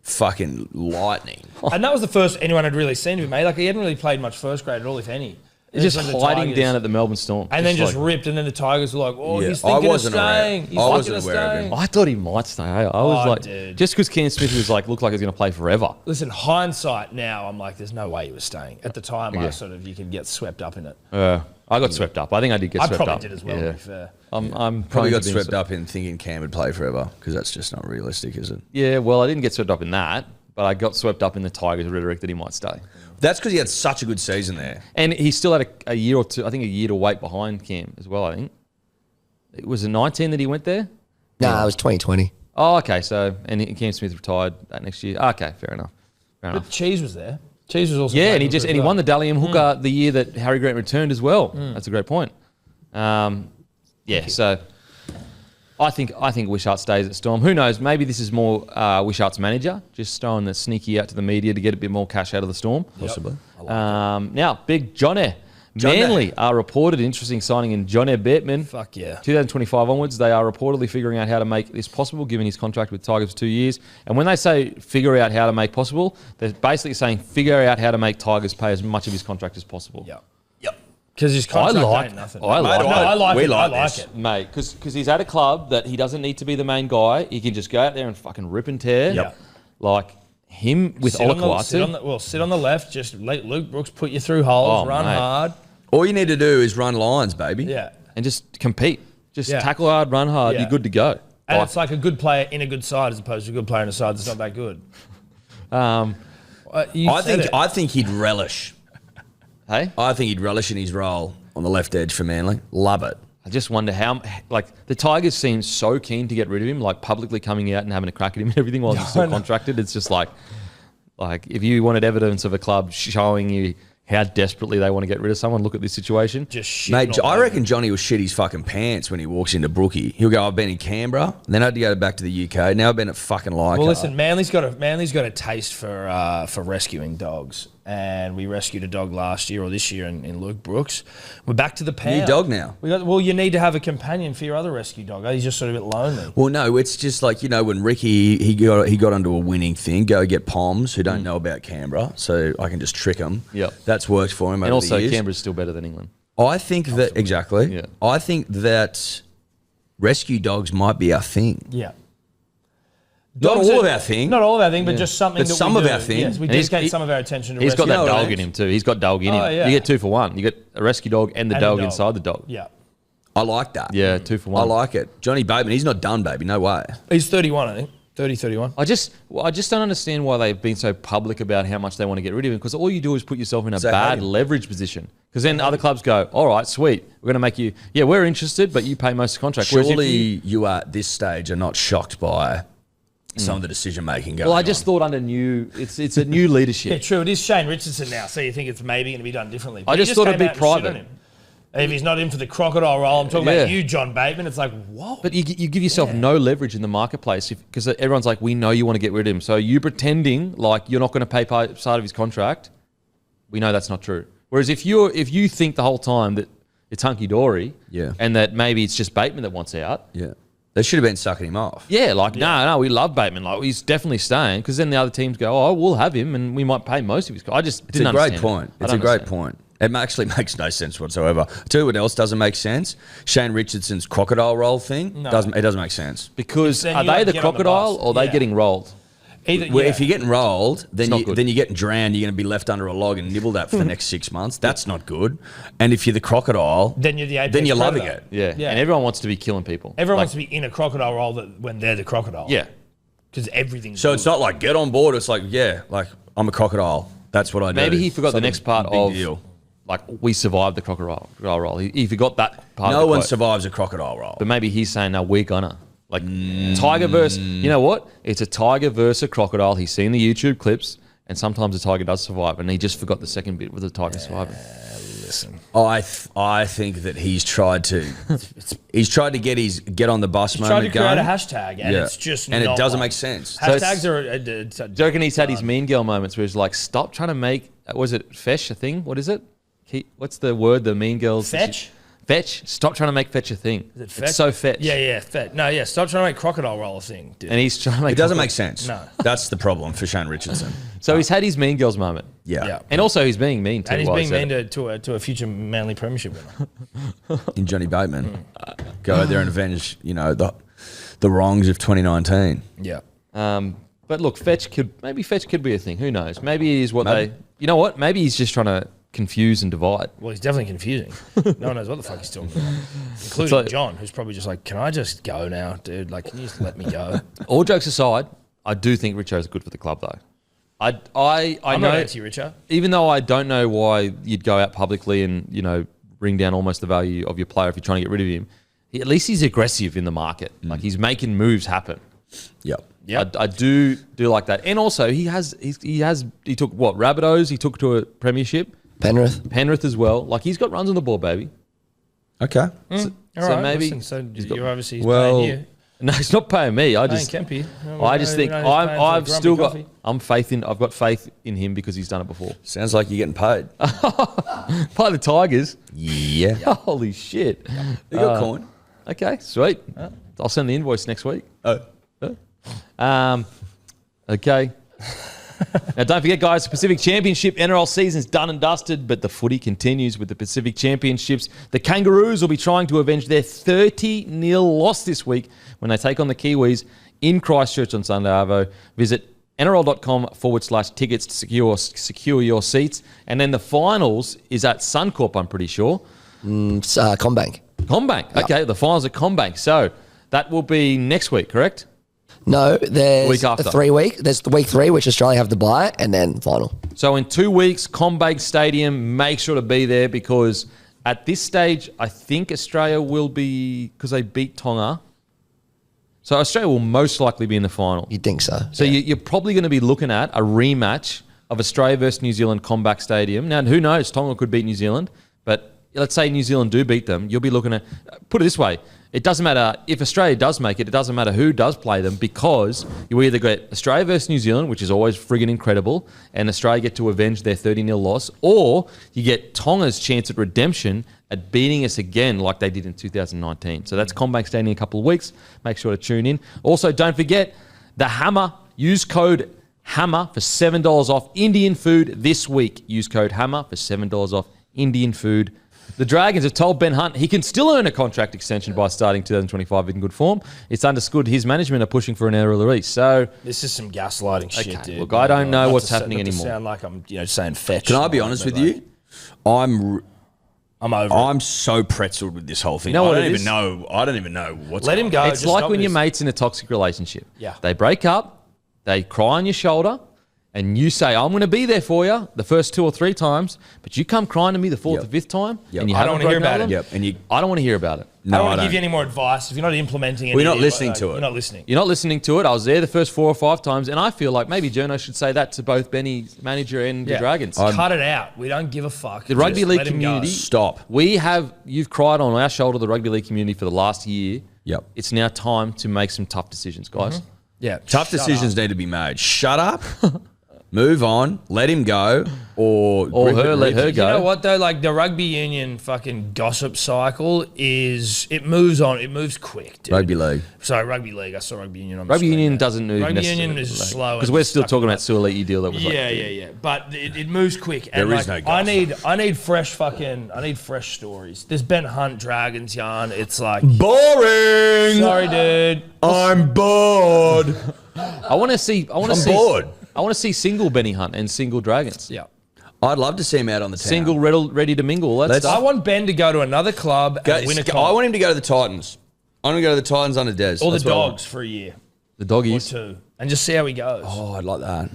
[SPEAKER 1] fucking lightning.
[SPEAKER 3] And that was the first anyone had really seen of him, mate. Like, he hadn't really played much first grade at all, if any.
[SPEAKER 5] He's just
[SPEAKER 3] Went to the
[SPEAKER 5] hiding
[SPEAKER 3] Tigers.
[SPEAKER 5] down at the Melbourne Storm.
[SPEAKER 3] And then just
[SPEAKER 5] like-
[SPEAKER 3] ripped, and then the Tigers were like, "Oh,
[SPEAKER 1] Yeah,
[SPEAKER 3] he's
[SPEAKER 1] I
[SPEAKER 3] thinking of
[SPEAKER 1] wasn't aware.
[SPEAKER 3] staying. He's
[SPEAKER 1] I
[SPEAKER 3] thinking
[SPEAKER 1] wasn't
[SPEAKER 3] of
[SPEAKER 1] aware of him.
[SPEAKER 3] staying."
[SPEAKER 5] I thought he might stay. I was
[SPEAKER 3] Oh,
[SPEAKER 5] like,
[SPEAKER 3] dude.
[SPEAKER 5] just because Cam Smith was like, looked like he was going to play forever.
[SPEAKER 3] Listen, hindsight now, I'm like, there's no way he was staying. At the time,
[SPEAKER 5] Yeah.
[SPEAKER 3] you can get swept up in it.
[SPEAKER 5] I got swept up. I think I did get
[SPEAKER 3] I
[SPEAKER 5] swept
[SPEAKER 3] probably
[SPEAKER 5] up.
[SPEAKER 3] did as well,
[SPEAKER 5] Yeah.
[SPEAKER 3] to be fair.
[SPEAKER 5] I'm
[SPEAKER 1] Probably
[SPEAKER 5] prone
[SPEAKER 1] got
[SPEAKER 5] to being
[SPEAKER 1] swept up in thinking Cam would play forever because that's just not realistic, is it?
[SPEAKER 5] Yeah, well, I didn't get swept up in that, but I got swept up in the Tigers rhetoric that he might stay.
[SPEAKER 1] That's because he had such a good season there.
[SPEAKER 5] And he still had a year or two, I think a year to wait behind Cam as well, I think. It was it 19 that he went there?
[SPEAKER 6] Nah, it was 2020.
[SPEAKER 5] Oh, okay. So, and Cam Smith retired that next year. Okay, fair enough.
[SPEAKER 3] But Cheese was there. Cheese was also
[SPEAKER 5] Yeah,
[SPEAKER 3] playing
[SPEAKER 5] and he
[SPEAKER 3] good
[SPEAKER 5] just
[SPEAKER 3] as
[SPEAKER 5] and he
[SPEAKER 3] well.
[SPEAKER 5] won the Dalian hooker the year that Harry Grant returned as well. That's a great point. Yeah, so I think Wishart stays at Storm. Who knows? Maybe this is more Wishart's manager just throwing the sneaky out to the media to get a bit more cash out of the Storm.
[SPEAKER 1] Possibly.
[SPEAKER 5] Now, big Johnny. Manly are reported interesting signing in John Bateman.
[SPEAKER 3] Fuck yeah.
[SPEAKER 5] 2025 onwards, they are reportedly figuring out how to make this possible, given his contract with Tigers for 2 years. And when they say figure out how to make possible, they're basically saying figure out how to make Tigers pay as much of his contract as possible.
[SPEAKER 3] Yeah. Because his contract ain't nothing.
[SPEAKER 5] I like
[SPEAKER 3] No,
[SPEAKER 5] it.
[SPEAKER 3] I like
[SPEAKER 1] We
[SPEAKER 3] it.
[SPEAKER 1] like
[SPEAKER 3] I like
[SPEAKER 1] this.
[SPEAKER 3] it.
[SPEAKER 5] Mate, because he's at a club that he doesn't need to be the main guy. He can just go out there and fucking rip and tear.
[SPEAKER 3] Yep.
[SPEAKER 5] Like him with
[SPEAKER 3] Sit on
[SPEAKER 5] Olakwatu.
[SPEAKER 3] sit on the left. Just let Luke Brooks put you through holes.
[SPEAKER 5] Oh,
[SPEAKER 3] run
[SPEAKER 5] mate.
[SPEAKER 3] hard.
[SPEAKER 1] All you need to do is run lines, baby.
[SPEAKER 3] Yeah.
[SPEAKER 5] And just compete. Just
[SPEAKER 3] Yeah.
[SPEAKER 5] tackle hard, run hard.
[SPEAKER 3] Yeah.
[SPEAKER 5] You're good to go.
[SPEAKER 3] And
[SPEAKER 5] Like,
[SPEAKER 3] it's like a good player in a good side as opposed to a good player in a side that's not that good. You
[SPEAKER 1] I
[SPEAKER 3] said it.
[SPEAKER 1] think he'd relish.
[SPEAKER 5] hey?
[SPEAKER 1] I think he'd relish in his role on the left edge for Manly. Love it.
[SPEAKER 5] I just wonder how, like, the Tigers seem so keen to get rid of him, like publicly coming out and having a crack at him and everything while he's still contracted. It's just like if you wanted evidence of a club showing you how desperately they want to get rid of someone, look at this situation.
[SPEAKER 3] just shit.
[SPEAKER 1] Mate, I reckon Johnny will shit his fucking pants when he walks into Brookie. He'll go, I've been in Canberra, and then I had to go back to the UK. Now I've been at fucking Leica.
[SPEAKER 3] Well, listen, Manly's got a taste for rescuing dogs, and we rescued a dog last year or this year in Luke Brooks. We're back to the pound.
[SPEAKER 1] New dog now.
[SPEAKER 3] Well, you need to have a companion for your other rescue dog. He's just sort of a bit lonely.
[SPEAKER 1] Well, no, it's just like, you know, when Ricky, he got onto a winning thing, go get Poms who don't know about Canberra, so I can just trick them.
[SPEAKER 5] Yep.
[SPEAKER 1] That's worked for him
[SPEAKER 5] And
[SPEAKER 1] over
[SPEAKER 5] also,
[SPEAKER 1] the years.
[SPEAKER 5] Canberra's still better than England.
[SPEAKER 1] I think that, exactly.
[SPEAKER 5] Yeah.
[SPEAKER 1] I think that rescue dogs might be our thing.
[SPEAKER 3] Yeah.
[SPEAKER 1] Not
[SPEAKER 3] Dogs
[SPEAKER 1] all of
[SPEAKER 3] are-
[SPEAKER 1] our thing.
[SPEAKER 3] Not all of our thing, but just something
[SPEAKER 1] But
[SPEAKER 3] that
[SPEAKER 1] some
[SPEAKER 3] we
[SPEAKER 1] of
[SPEAKER 3] do.
[SPEAKER 1] our thing.
[SPEAKER 3] Yes, we
[SPEAKER 5] And he's-
[SPEAKER 3] dedicate
[SPEAKER 5] he-
[SPEAKER 3] some of our attention to
[SPEAKER 5] He's got
[SPEAKER 3] rescue.
[SPEAKER 5] that
[SPEAKER 1] know what I
[SPEAKER 5] dog
[SPEAKER 1] mean?
[SPEAKER 5] in him too. He's got dog in him.
[SPEAKER 3] Oh, yeah.
[SPEAKER 5] You get 2 for 1. You get a rescue dog and the
[SPEAKER 3] And a
[SPEAKER 5] dog
[SPEAKER 3] dog.
[SPEAKER 5] inside the dog.
[SPEAKER 3] Yeah.
[SPEAKER 1] I like that.
[SPEAKER 5] Yeah, 2 for 1.
[SPEAKER 1] I like it. Johnny Bateman, he's not done, baby. No way.
[SPEAKER 3] He's 31, I think. 30, 31.
[SPEAKER 5] I just don't understand why they've been so public about how much they want to get rid of him, because all you do is put yourself in a
[SPEAKER 1] So
[SPEAKER 5] bad
[SPEAKER 1] hate him.
[SPEAKER 5] leverage position. Because then other clubs go, all right, sweet, we're going to make you, yeah, we're interested, but you pay most of the contract. Whereas if
[SPEAKER 1] Surely you are at this stage are not shocked by some of the decision making going
[SPEAKER 5] well, I just
[SPEAKER 1] on.
[SPEAKER 5] thought under new, it's a new
[SPEAKER 3] Yeah,
[SPEAKER 5] leadership.
[SPEAKER 3] true. It is Shane Richardson now, so you think it's maybe going to be done differently.
[SPEAKER 5] I
[SPEAKER 3] But he
[SPEAKER 5] just thought it'd
[SPEAKER 3] came
[SPEAKER 5] be
[SPEAKER 3] out and shit on
[SPEAKER 5] private.
[SPEAKER 3] him. If he's not in for the crocodile role, I'm talking
[SPEAKER 5] Yeah.
[SPEAKER 3] about you, John Bateman. It's like, whoa.
[SPEAKER 5] But you give yourself no leverage in the marketplace because everyone's like, we know you want to get rid of him. So you pretending like you're not going to pay part of his contract, we know that's not true. Whereas if you think the whole time that it's hunky dory,
[SPEAKER 1] Yeah.
[SPEAKER 5] and that maybe it's just Bateman that wants out,
[SPEAKER 1] Yeah. They should have been sucking him off.
[SPEAKER 5] yeah, like no, we love Bateman, like he's definitely staying. Because then the other teams go, oh, we'll have him, and we might pay most of his. I just
[SPEAKER 1] It's
[SPEAKER 5] didn't
[SPEAKER 1] a great
[SPEAKER 5] understand
[SPEAKER 1] point.
[SPEAKER 5] it. I
[SPEAKER 1] It's a
[SPEAKER 5] don't
[SPEAKER 1] great
[SPEAKER 5] understand.
[SPEAKER 1] point. It actually makes no sense whatsoever. I'll tell you what else doesn't make sense. Shane Richardson's crocodile roll thing
[SPEAKER 3] No.
[SPEAKER 1] doesn't make sense.
[SPEAKER 5] Because
[SPEAKER 3] Then
[SPEAKER 5] are
[SPEAKER 3] you
[SPEAKER 5] they
[SPEAKER 3] don't
[SPEAKER 5] the
[SPEAKER 3] get on the
[SPEAKER 5] crocodile
[SPEAKER 3] bus.
[SPEAKER 5] or are they
[SPEAKER 3] Yeah.
[SPEAKER 5] getting rolled?
[SPEAKER 3] Either,
[SPEAKER 1] Well,
[SPEAKER 3] yeah.
[SPEAKER 1] if you're getting rolled, then
[SPEAKER 5] not good.
[SPEAKER 1] you're getting drowned. You're going to be left under a log and nibbled at for the next 6 months. That's not good. And if you're the crocodile,
[SPEAKER 3] then you're the apex
[SPEAKER 1] then you're loving
[SPEAKER 3] predator.
[SPEAKER 1] it.
[SPEAKER 5] Yeah. And everyone wants to be killing people.
[SPEAKER 3] Everyone
[SPEAKER 5] Like,
[SPEAKER 3] wants to be in a crocodile role when they're the crocodile.
[SPEAKER 5] yeah.
[SPEAKER 3] Because everything's
[SPEAKER 1] So
[SPEAKER 3] good.
[SPEAKER 1] it's not like get on board. It's like, yeah, like I'm a crocodile. That's what I do.
[SPEAKER 5] Maybe he forgot the
[SPEAKER 1] Something
[SPEAKER 5] next part
[SPEAKER 1] big
[SPEAKER 5] of
[SPEAKER 1] deal.
[SPEAKER 5] like we survived the crocodile role. He forgot that part.
[SPEAKER 1] No
[SPEAKER 5] of the
[SPEAKER 1] one
[SPEAKER 5] quote.
[SPEAKER 1] survives a crocodile roll.
[SPEAKER 5] But maybe he's saying, no, we're gonna. Like tiger versus, you know what? It's a tiger versus a crocodile. He's seen the YouTube clips, and sometimes a tiger does survive, and he just forgot the second bit with the tiger surviving.
[SPEAKER 3] Listen.
[SPEAKER 1] I think that he's tried to get on the bus
[SPEAKER 3] Tried to
[SPEAKER 1] moment
[SPEAKER 3] create a
[SPEAKER 1] going.
[SPEAKER 3] hashtag, and it's just
[SPEAKER 1] and
[SPEAKER 3] not
[SPEAKER 1] it doesn't
[SPEAKER 3] like-
[SPEAKER 1] make sense.
[SPEAKER 3] Hashtags are.
[SPEAKER 5] Do you reckon he's had his mean girl moments where he's like, stop trying to make, was it fesh a thing? What is it? What's the word the mean girls?
[SPEAKER 3] Fetch?
[SPEAKER 5] Fetch. Stop trying to make fetch a thing.
[SPEAKER 3] Is it fetch?
[SPEAKER 5] It's so fetch.
[SPEAKER 3] Yeah, fetch. No, yeah. Stop trying to make crocodile roll a thing, dude.
[SPEAKER 5] And he's trying to make
[SPEAKER 1] It doesn't make sense.
[SPEAKER 3] No.
[SPEAKER 1] That's the problem for Shane Richardson.
[SPEAKER 5] So he's had his mean girls moment.
[SPEAKER 1] Yeah.
[SPEAKER 5] And also he's being mean too.
[SPEAKER 3] And he's
[SPEAKER 5] while
[SPEAKER 3] being
[SPEAKER 5] he said
[SPEAKER 3] mean
[SPEAKER 5] it.
[SPEAKER 3] to a future Manly premiership winner.
[SPEAKER 1] In Johnny Bateman. Go out there and avenge, the wrongs of 2019.
[SPEAKER 3] Yeah.
[SPEAKER 5] But look, Fetch could be a thing. Who knows? Maybe it is what they. You know what? Maybe he's just trying to confuse and divide.
[SPEAKER 3] Well, he's definitely confusing. No one knows what the fuck he's talking about, including
[SPEAKER 5] like-
[SPEAKER 3] John, who's probably just like, "Can I just go now, dude? Like, can you just let me go?"
[SPEAKER 5] All jokes aside, I do think Richo's good for the club though. I
[SPEAKER 3] I'm
[SPEAKER 5] know,
[SPEAKER 3] not anti-Richo.
[SPEAKER 5] even though I don't know why you'd go out publicly and bring down almost the value of your player if you're trying to get rid of him. At least he's aggressive in the market. Like he's making moves happen.
[SPEAKER 1] Yep.
[SPEAKER 3] Yep.
[SPEAKER 5] I do like that. And also he took what, Rabbitohs, he took to a premiership. Penrith as well. Like he's got runs on the ball, baby.
[SPEAKER 1] Okay.
[SPEAKER 3] All
[SPEAKER 5] So
[SPEAKER 3] right,
[SPEAKER 5] maybe
[SPEAKER 3] listen, so
[SPEAKER 5] he's got-
[SPEAKER 3] you're obviously
[SPEAKER 1] Well,
[SPEAKER 3] paying you.
[SPEAKER 5] No, he's not paying me. I
[SPEAKER 3] Paying
[SPEAKER 5] just
[SPEAKER 3] Kempy.
[SPEAKER 5] I've still got I've got faith in him because he's done it before.
[SPEAKER 1] Sounds like you're getting paid.
[SPEAKER 5] By the Tigers.
[SPEAKER 1] Yeah.
[SPEAKER 5] Holy shit.
[SPEAKER 1] You got coin.
[SPEAKER 5] Okay, sweet. I'll send the invoice next week.
[SPEAKER 1] Oh.
[SPEAKER 5] Okay. Now, don't forget, guys, the Pacific Championship NRL season's done and dusted, but the footy continues with the Pacific Championships. The Kangaroos will be trying to avenge their 30-0 loss this week when they take on the Kiwis in Christchurch on Sunday, Arvo. Visit nrl.com/tickets to secure your seats. And then the finals is at Suncorp, I'm pretty sure.
[SPEAKER 6] Combank.
[SPEAKER 5] Combank. Okay, the finals at Combank. So that will be next week, correct?
[SPEAKER 6] No, there's
[SPEAKER 5] Week after.
[SPEAKER 6] a 3 week. There's the week 3, which Australia have to buy, and then final.
[SPEAKER 5] So in 2 weeks, Combank Stadium, make sure to be there because at this stage, I think Australia will be, because they beat Tonga. So Australia will most likely be in the final.
[SPEAKER 6] You'd think so.
[SPEAKER 5] So you're probably going to be looking at a rematch of Australia versus New Zealand Combank Stadium. Now, who knows? Tonga could beat New Zealand, but let's say New Zealand do beat them. You'll be looking at, put it this way, it doesn't matter if Australia does make it, it doesn't matter who does play them because you either get Australia versus New Zealand, which is always friggin' incredible, and Australia get to avenge their 30-0 loss, or you get Tonga's chance at redemption at beating us again like they did in 2019. So that's Combank Stadium in a couple of weeks. Make sure to tune in. Also, don't forget the Hammer. Use code HAMMER for $7 off Indian food this week. Use code HAMMER for $7 off Indian food. The Dragons have told Ben Hunt he can still earn a contract extension by starting 2025 in good form. It's understood his management are pushing for an early release. So
[SPEAKER 3] This is some gaslighting shit, dude.
[SPEAKER 5] look, I don't know
[SPEAKER 3] Not
[SPEAKER 5] what's
[SPEAKER 3] to
[SPEAKER 5] happening
[SPEAKER 3] not to
[SPEAKER 5] anymore.
[SPEAKER 3] Sound like I'm, saying fetch.
[SPEAKER 1] Can I be honest with you? I'm
[SPEAKER 3] over. it.
[SPEAKER 1] I'm so pretzeled with this whole thing.
[SPEAKER 5] You know what
[SPEAKER 1] I
[SPEAKER 5] it
[SPEAKER 1] don't
[SPEAKER 5] is?
[SPEAKER 1] even know. I don't even know what's.
[SPEAKER 3] Let him
[SPEAKER 1] going on.
[SPEAKER 3] go.
[SPEAKER 5] it's
[SPEAKER 3] just
[SPEAKER 5] like
[SPEAKER 3] stop
[SPEAKER 5] when your
[SPEAKER 3] this.
[SPEAKER 5] mate's in a toxic relationship.
[SPEAKER 3] Yeah.
[SPEAKER 5] They break up, they cry on your shoulder, and you say, I'm going to be there for you the first 2 or 3 times, but you come crying to me the 4th
[SPEAKER 1] Yep.
[SPEAKER 5] or 5th time,
[SPEAKER 1] Yep.
[SPEAKER 5] and you
[SPEAKER 3] I don't
[SPEAKER 5] haven't
[SPEAKER 3] wanna hear
[SPEAKER 5] broken up
[SPEAKER 3] about
[SPEAKER 5] with
[SPEAKER 3] it.
[SPEAKER 5] them.
[SPEAKER 1] Yep, and you.
[SPEAKER 5] I don't want to hear about it.
[SPEAKER 3] I
[SPEAKER 1] No,
[SPEAKER 3] don't
[SPEAKER 1] I
[SPEAKER 3] want to
[SPEAKER 1] don't.
[SPEAKER 3] give you any more advice. If you're not implementing it,
[SPEAKER 1] We're not listening to it.
[SPEAKER 3] You're not listening.
[SPEAKER 5] You're not listening to it. I was there the first 4 or 5 times, and I feel like maybe Jono should say that to both Benny's manager and the Dragons.
[SPEAKER 3] Cut it out. We don't give a fuck.
[SPEAKER 5] The rugby
[SPEAKER 3] Just
[SPEAKER 5] league
[SPEAKER 3] let him go.
[SPEAKER 5] community.
[SPEAKER 1] Stop.
[SPEAKER 5] You've cried on our shoulder, the rugby league community, for the last year.
[SPEAKER 1] Yep.
[SPEAKER 5] It's now time to make some tough decisions, guys.
[SPEAKER 3] Yeah.
[SPEAKER 1] Tough
[SPEAKER 3] shut
[SPEAKER 1] decisions
[SPEAKER 3] up.
[SPEAKER 1] need to be made. Shut up. Move on. Let him go. Or
[SPEAKER 5] let her
[SPEAKER 3] You
[SPEAKER 5] go.
[SPEAKER 3] know what though? Like the rugby union fucking gossip cycle it moves on. It moves quick, dude.
[SPEAKER 1] Rugby league.
[SPEAKER 3] Sorry, rugby league. I saw rugby union on the
[SPEAKER 5] Rugby
[SPEAKER 3] screen
[SPEAKER 5] union
[SPEAKER 3] there.
[SPEAKER 5] doesn't move
[SPEAKER 3] Rugby
[SPEAKER 5] necessarily.
[SPEAKER 3] union is slow
[SPEAKER 5] because
[SPEAKER 3] and
[SPEAKER 5] we're still
[SPEAKER 3] stuck
[SPEAKER 5] talking
[SPEAKER 3] in
[SPEAKER 5] about Sua'ali'i deal that was like.
[SPEAKER 3] Yeah. But it moves quick. And
[SPEAKER 1] There is
[SPEAKER 3] like,
[SPEAKER 1] no gossip.
[SPEAKER 3] I need fresh stories. There's Ben Hunt Dragons yarn. It's like
[SPEAKER 1] Boring.
[SPEAKER 3] sorry, dude.
[SPEAKER 1] I'm bored.
[SPEAKER 5] I want to see.
[SPEAKER 1] I'm bored.
[SPEAKER 5] I want to see single Benny Hunt and single Dragons.
[SPEAKER 3] Yeah.
[SPEAKER 1] I'd love to see him out on the town.
[SPEAKER 5] Single ready to mingle. That's
[SPEAKER 3] I want Ben to go to another club and win a
[SPEAKER 1] I
[SPEAKER 3] comp.
[SPEAKER 1] want him to go to the Titans. I want him to go to the Titans under Des.
[SPEAKER 3] Or the
[SPEAKER 1] That's what I want.
[SPEAKER 3] Dogs for a year
[SPEAKER 5] the
[SPEAKER 3] or
[SPEAKER 5] doggies.
[SPEAKER 3] 2, and just see how he goes.
[SPEAKER 1] Oh, I'd like that.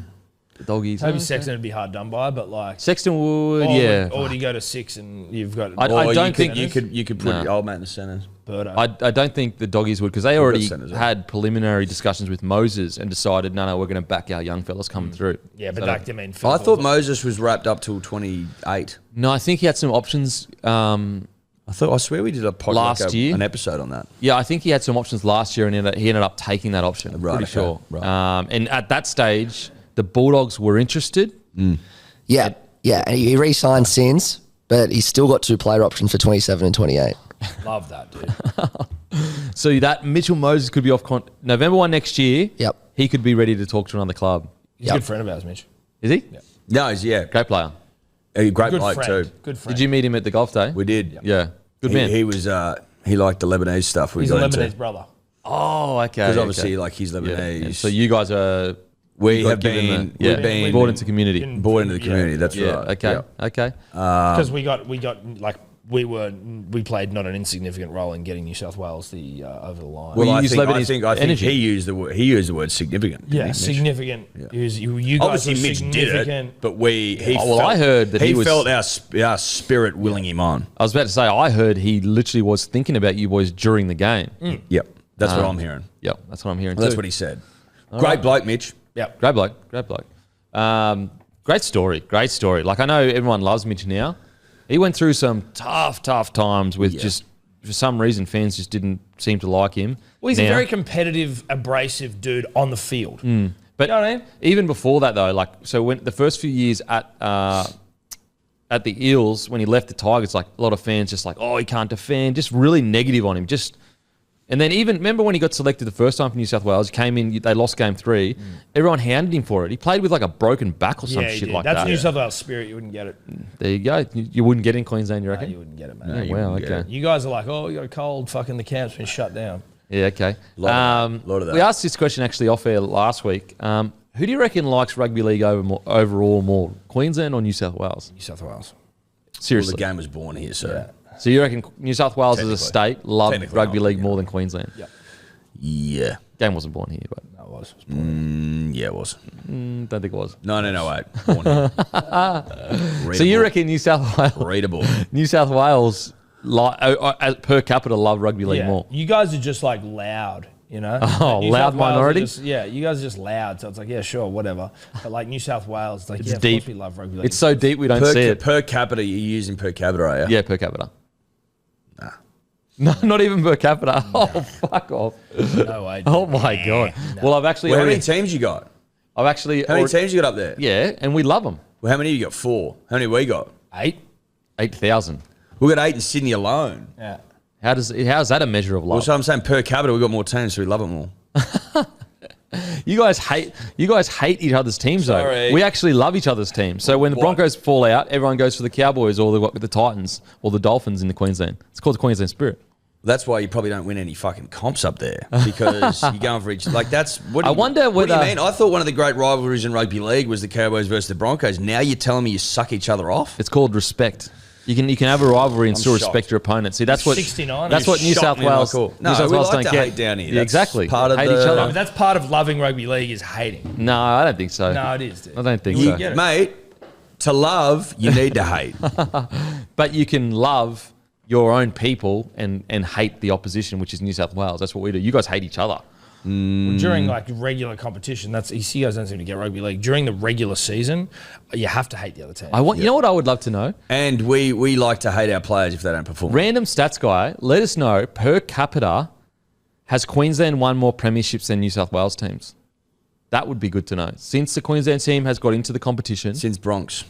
[SPEAKER 5] The doggies.
[SPEAKER 3] Maybe Sexton would be hard done by, but like,
[SPEAKER 5] Sexton would.
[SPEAKER 3] or
[SPEAKER 5] Yeah.
[SPEAKER 3] would he go to 6 and you've got?
[SPEAKER 5] I
[SPEAKER 1] Or
[SPEAKER 5] don't think
[SPEAKER 1] you could put
[SPEAKER 5] No.
[SPEAKER 1] the old mate in the centre.
[SPEAKER 3] Birdo.
[SPEAKER 5] I don't think the doggies would because they already
[SPEAKER 1] centres, yeah.
[SPEAKER 5] had preliminary discussions with Moses and decided no, we're going to back our young fellas coming through.
[SPEAKER 3] yeah, but
[SPEAKER 5] So
[SPEAKER 3] like, I mean,
[SPEAKER 1] I thought Moses was wrapped up till 28.
[SPEAKER 5] no, I think he had some options.
[SPEAKER 1] I swear we did a podcast
[SPEAKER 5] Last year?
[SPEAKER 1] an episode on that.
[SPEAKER 5] Yeah, I think he had some options last year, and he ended up taking that option. I'm
[SPEAKER 1] Right,
[SPEAKER 5] pretty
[SPEAKER 1] okay,
[SPEAKER 5] sure.
[SPEAKER 1] right.
[SPEAKER 5] And at that stage, the Bulldogs were interested.
[SPEAKER 6] Yeah. And he re-signed Sins, but he's still got 2 player options for 27 and 28.
[SPEAKER 3] love that, dude.
[SPEAKER 5] So that Mitchell Moses could be off November 1 next year.
[SPEAKER 6] Yep.
[SPEAKER 5] He could be ready to talk to another club.
[SPEAKER 3] He's a good friend of ours, Mitch.
[SPEAKER 5] Is he?
[SPEAKER 1] No, he's
[SPEAKER 5] Great player.
[SPEAKER 1] a great
[SPEAKER 3] Good
[SPEAKER 1] bloke
[SPEAKER 3] friend.
[SPEAKER 1] too.
[SPEAKER 3] Good friend.
[SPEAKER 5] Did you meet him at the golf day?
[SPEAKER 1] We did.
[SPEAKER 5] Yeah. Good man.
[SPEAKER 1] He was. He liked the Lebanese stuff. We
[SPEAKER 3] He's a
[SPEAKER 1] got
[SPEAKER 3] Lebanese
[SPEAKER 1] into.
[SPEAKER 3] brother.
[SPEAKER 5] Oh, okay.
[SPEAKER 1] Because obviously,
[SPEAKER 5] okay.
[SPEAKER 1] like he's
[SPEAKER 5] Yeah.
[SPEAKER 1] Lebanese.
[SPEAKER 5] And so you guys are
[SPEAKER 1] we
[SPEAKER 5] got
[SPEAKER 1] have
[SPEAKER 5] given
[SPEAKER 1] been.
[SPEAKER 5] the- yeah,
[SPEAKER 1] We've been
[SPEAKER 5] brought into community.
[SPEAKER 1] brought into the community. That's
[SPEAKER 5] Yeah.
[SPEAKER 1] right.
[SPEAKER 5] Okay.
[SPEAKER 1] Yeah.
[SPEAKER 5] Okay.
[SPEAKER 3] Because we got like we played not an insignificant role in getting New South Wales over the line.
[SPEAKER 5] Well,
[SPEAKER 1] Well, I
[SPEAKER 5] use
[SPEAKER 1] think,
[SPEAKER 5] Lebanese
[SPEAKER 1] I think
[SPEAKER 5] energy.
[SPEAKER 1] he used the word significant. didn't
[SPEAKER 3] yeah,
[SPEAKER 1] he, Mitch?
[SPEAKER 3] significant. You guys
[SPEAKER 1] Obviously,
[SPEAKER 3] were
[SPEAKER 1] Mitch did
[SPEAKER 3] significant.
[SPEAKER 1] it, but he.
[SPEAKER 5] Oh, well,
[SPEAKER 1] felt,
[SPEAKER 5] I heard that he was-
[SPEAKER 1] felt our spirit willing him on.
[SPEAKER 5] I was about to say, I heard he literally was thinking about you boys during the game.
[SPEAKER 1] Yep, that's what I'm hearing.
[SPEAKER 5] Yep, that's what I'm hearing
[SPEAKER 1] Well, that's
[SPEAKER 5] too.
[SPEAKER 1] what he said. Great bloke, Mitch.
[SPEAKER 3] Yep.
[SPEAKER 5] Great bloke. Great bloke. Great story. Great story. Like, I know everyone loves Mitch now. He went through some tough times with just, for some reason, fans just didn't seem to like him.
[SPEAKER 3] Well, he's
[SPEAKER 5] now.
[SPEAKER 3] a very competitive, abrasive dude on the field.
[SPEAKER 5] But
[SPEAKER 3] You know what I mean?
[SPEAKER 5] even before that, though, like, so when the first few years at the Eels, when he left the Tigers, like, a lot of fans just like, oh, he can't defend, just really negative on him. And then even, remember when he got selected the first time for New South Wales, he came in, they lost game 3, everyone hounded him for it. He played with like a broken back or some
[SPEAKER 3] Yeah, he
[SPEAKER 5] shit
[SPEAKER 3] did.
[SPEAKER 5] like
[SPEAKER 3] That's
[SPEAKER 5] that.
[SPEAKER 3] New South Wales spirit. You wouldn't get it.
[SPEAKER 5] There you go. You wouldn't get in Queensland, you
[SPEAKER 3] No,
[SPEAKER 5] reckon?
[SPEAKER 3] you wouldn't get it, man.
[SPEAKER 5] Oh,
[SPEAKER 1] you
[SPEAKER 5] wow,
[SPEAKER 1] wouldn't get
[SPEAKER 5] okay.
[SPEAKER 3] You guys are like, oh, you got a cold. Fucking the camp's been shut down.
[SPEAKER 5] Yeah, okay.
[SPEAKER 1] Lot of that.
[SPEAKER 5] We asked this question actually off air last week. Who do you reckon likes rugby league overall more, Queensland or New South Wales?
[SPEAKER 3] New South Wales.
[SPEAKER 1] Well,
[SPEAKER 5] Seriously.
[SPEAKER 1] the game was born here, so
[SPEAKER 5] So you reckon New South Wales as a
[SPEAKER 1] Technically.
[SPEAKER 5] state loved
[SPEAKER 1] Technically
[SPEAKER 5] rugby
[SPEAKER 1] not,
[SPEAKER 5] league
[SPEAKER 1] yeah.
[SPEAKER 5] more than Queensland?
[SPEAKER 1] yeah,
[SPEAKER 5] Game wasn't born here, but
[SPEAKER 3] No, it was.
[SPEAKER 1] yeah, it was
[SPEAKER 5] don't think it was.
[SPEAKER 1] 1908. Born here.
[SPEAKER 5] So you reckon New South Wales,
[SPEAKER 1] Readable.
[SPEAKER 5] New South Wales per capita love rugby league more?
[SPEAKER 3] You guys are just like loud, you know?
[SPEAKER 5] Oh,
[SPEAKER 3] New
[SPEAKER 5] loud
[SPEAKER 3] South Wales are
[SPEAKER 5] minority?
[SPEAKER 3] just- yeah, you guys are just loud. So it's like, yeah, sure, whatever. But like New South Wales, it's like,
[SPEAKER 5] It's
[SPEAKER 3] yeah,
[SPEAKER 5] deep.
[SPEAKER 3] of course we love rugby league.
[SPEAKER 5] It's so deep we don't see it.
[SPEAKER 1] Per capita, you're using per capita, are you?
[SPEAKER 5] Yeah, per capita. No, not even per capita. Oh, fuck off.
[SPEAKER 3] no way.
[SPEAKER 5] Oh my god. Well, I've actually
[SPEAKER 1] Well, how many
[SPEAKER 5] already,
[SPEAKER 1] teams you got?
[SPEAKER 5] I've actually
[SPEAKER 1] How many
[SPEAKER 5] already-
[SPEAKER 1] teams you got up there?
[SPEAKER 5] Yeah, and we love them.
[SPEAKER 1] Well, how many you got? 4. How many we got?
[SPEAKER 3] 8?
[SPEAKER 5] 8,000.
[SPEAKER 1] We got 8 in Sydney alone.
[SPEAKER 3] Yeah.
[SPEAKER 5] How's that a measure of
[SPEAKER 1] Well,
[SPEAKER 5] love?
[SPEAKER 1] so I'm saying per capita, we got more teams, so we love it more.
[SPEAKER 5] You guys hate each other's teams
[SPEAKER 1] Sorry.
[SPEAKER 5] though. We actually love each other's teams. So when the Broncos fall out, everyone goes for the Cowboys or the Titans or the Dolphins in the Queensland. It's called the Queensland Spirit.
[SPEAKER 1] That's why you probably don't win any fucking comps up there because you're going for each. Like that's what.
[SPEAKER 5] I wonder
[SPEAKER 1] What do you
[SPEAKER 5] whether-
[SPEAKER 1] mean? I thought one of the great rivalries in rugby league was the Cowboys versus the Broncos. Now you're telling me you suck each other off?
[SPEAKER 5] It's called respect. You can have a rivalry and still
[SPEAKER 1] shocked.
[SPEAKER 5] respect your opponent. See, that's what
[SPEAKER 3] 69.
[SPEAKER 5] That's
[SPEAKER 3] You
[SPEAKER 5] what New
[SPEAKER 1] shocked
[SPEAKER 5] South
[SPEAKER 1] me,
[SPEAKER 5] Wales.
[SPEAKER 1] Michael. No,
[SPEAKER 5] New South
[SPEAKER 1] we
[SPEAKER 5] Wales
[SPEAKER 1] like
[SPEAKER 5] don't
[SPEAKER 1] to
[SPEAKER 5] get
[SPEAKER 1] hate down here.
[SPEAKER 5] Yeah,
[SPEAKER 1] That's
[SPEAKER 5] exactly.
[SPEAKER 1] part of
[SPEAKER 5] hate
[SPEAKER 1] the-
[SPEAKER 5] each
[SPEAKER 3] No,
[SPEAKER 5] other.
[SPEAKER 3] but that's part of loving rugby league is hating.
[SPEAKER 5] No, I don't think so.
[SPEAKER 3] No, it is, dude.
[SPEAKER 5] I don't think
[SPEAKER 3] You
[SPEAKER 5] so.
[SPEAKER 3] get it.
[SPEAKER 1] Mate, to love, you need to hate.
[SPEAKER 5] But you can love your own people and hate the opposition, which is New South Wales. That's what we do. You guys hate each other.
[SPEAKER 3] During like regular competition, you guys don't seem to get rugby league. During the regular season, you have to hate the other team.
[SPEAKER 5] You know what I would love to know?
[SPEAKER 1] And we like to hate our players if they don't perform.
[SPEAKER 5] Random stats guy, let us know, per capita, has Queensland won more premierships than New South Wales teams? That would be good to know. Since the Queensland team has got into the competition,
[SPEAKER 1] Since Bronx.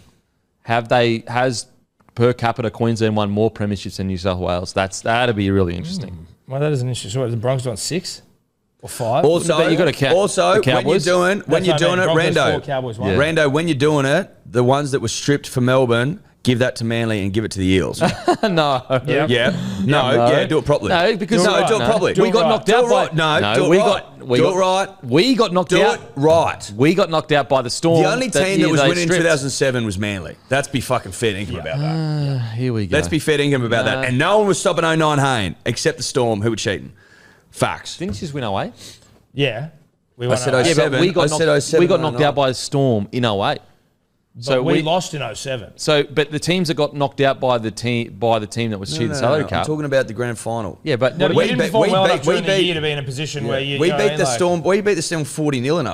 [SPEAKER 5] has per capita Queensland won more premierships than New South Wales? That'd be really interesting.
[SPEAKER 3] Well, that is an interesting. So what, the Broncos won 6 or 5?
[SPEAKER 1] Also,
[SPEAKER 5] you gotta count
[SPEAKER 1] also
[SPEAKER 5] the
[SPEAKER 1] when you're
[SPEAKER 5] Cowboys.
[SPEAKER 1] doing
[SPEAKER 3] That's what I mean.
[SPEAKER 1] it,
[SPEAKER 3] Broncos
[SPEAKER 1] Rando,
[SPEAKER 3] 4, Cowboys 1.
[SPEAKER 5] Yeah.
[SPEAKER 1] Rando, when you're doing it, the ones that were stripped for Melbourne, give that to Manly and give it to the Eels.
[SPEAKER 5] No.
[SPEAKER 3] Yeah.
[SPEAKER 1] Yeah, no, do it properly.
[SPEAKER 5] No, because
[SPEAKER 1] do it properly.
[SPEAKER 5] We got knocked out by
[SPEAKER 1] do it right.
[SPEAKER 5] We got knocked
[SPEAKER 1] Do
[SPEAKER 5] out.
[SPEAKER 1] it right.
[SPEAKER 5] We got knocked out by the Storm.
[SPEAKER 1] The only team that was
[SPEAKER 5] they
[SPEAKER 1] winning in
[SPEAKER 5] stripped.
[SPEAKER 1] 2007 was Manly. Let's be fucking fair dinkum about that.
[SPEAKER 5] Here we go.
[SPEAKER 1] Let's be fair dinkum about that. And no one was stopping 09 Hayne except the Storm, who were cheating. Facts.
[SPEAKER 5] Didn't you just win away?
[SPEAKER 3] Yeah. We
[SPEAKER 1] I
[SPEAKER 3] won
[SPEAKER 1] said
[SPEAKER 3] 08.
[SPEAKER 5] Yeah, but
[SPEAKER 1] 07.
[SPEAKER 5] we got
[SPEAKER 1] I
[SPEAKER 5] knocked,
[SPEAKER 1] said 07,
[SPEAKER 5] we got knocked
[SPEAKER 1] 09.
[SPEAKER 5] out by the Storm in 08.
[SPEAKER 3] So we lost in 07.
[SPEAKER 5] So, but the teams that got knocked out by the team that was cheating the salary cap.
[SPEAKER 1] I'm talking about the grand final.
[SPEAKER 5] Yeah, but
[SPEAKER 3] No, but
[SPEAKER 1] We
[SPEAKER 3] you didn't
[SPEAKER 1] beat-
[SPEAKER 3] perform
[SPEAKER 1] we
[SPEAKER 3] well
[SPEAKER 1] beat-
[SPEAKER 3] enough during
[SPEAKER 1] we
[SPEAKER 3] the
[SPEAKER 1] beat-
[SPEAKER 3] year to be in a position where you.
[SPEAKER 1] We
[SPEAKER 3] you know
[SPEAKER 1] beat
[SPEAKER 3] what I
[SPEAKER 1] the
[SPEAKER 3] mean?
[SPEAKER 1] Storm. We beat the Storm 40-0 in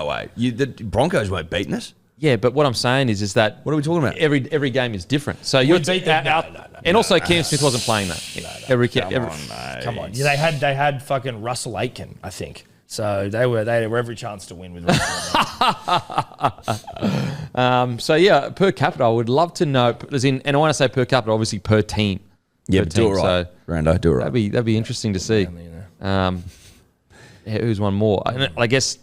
[SPEAKER 1] 08. The Broncos weren't beating us.
[SPEAKER 5] yeah, but what I'm saying is that
[SPEAKER 1] What are we talking about?
[SPEAKER 5] Every game is different. So you're
[SPEAKER 3] beat them- no,
[SPEAKER 5] and also Cam Smith wasn't playing that.
[SPEAKER 3] Come on. Yeah, they had fucking Russell Aitken, I think. So they were every chance to win with Russell.
[SPEAKER 5] So yeah, per capita, I would love to know. As in, and I want to say per capita, obviously per team.
[SPEAKER 1] Yeah,
[SPEAKER 5] Per
[SPEAKER 1] but do it
[SPEAKER 5] team,
[SPEAKER 1] right.
[SPEAKER 5] So
[SPEAKER 1] Rando, do it right.
[SPEAKER 5] that'd be interesting to see. Who's one more? I guess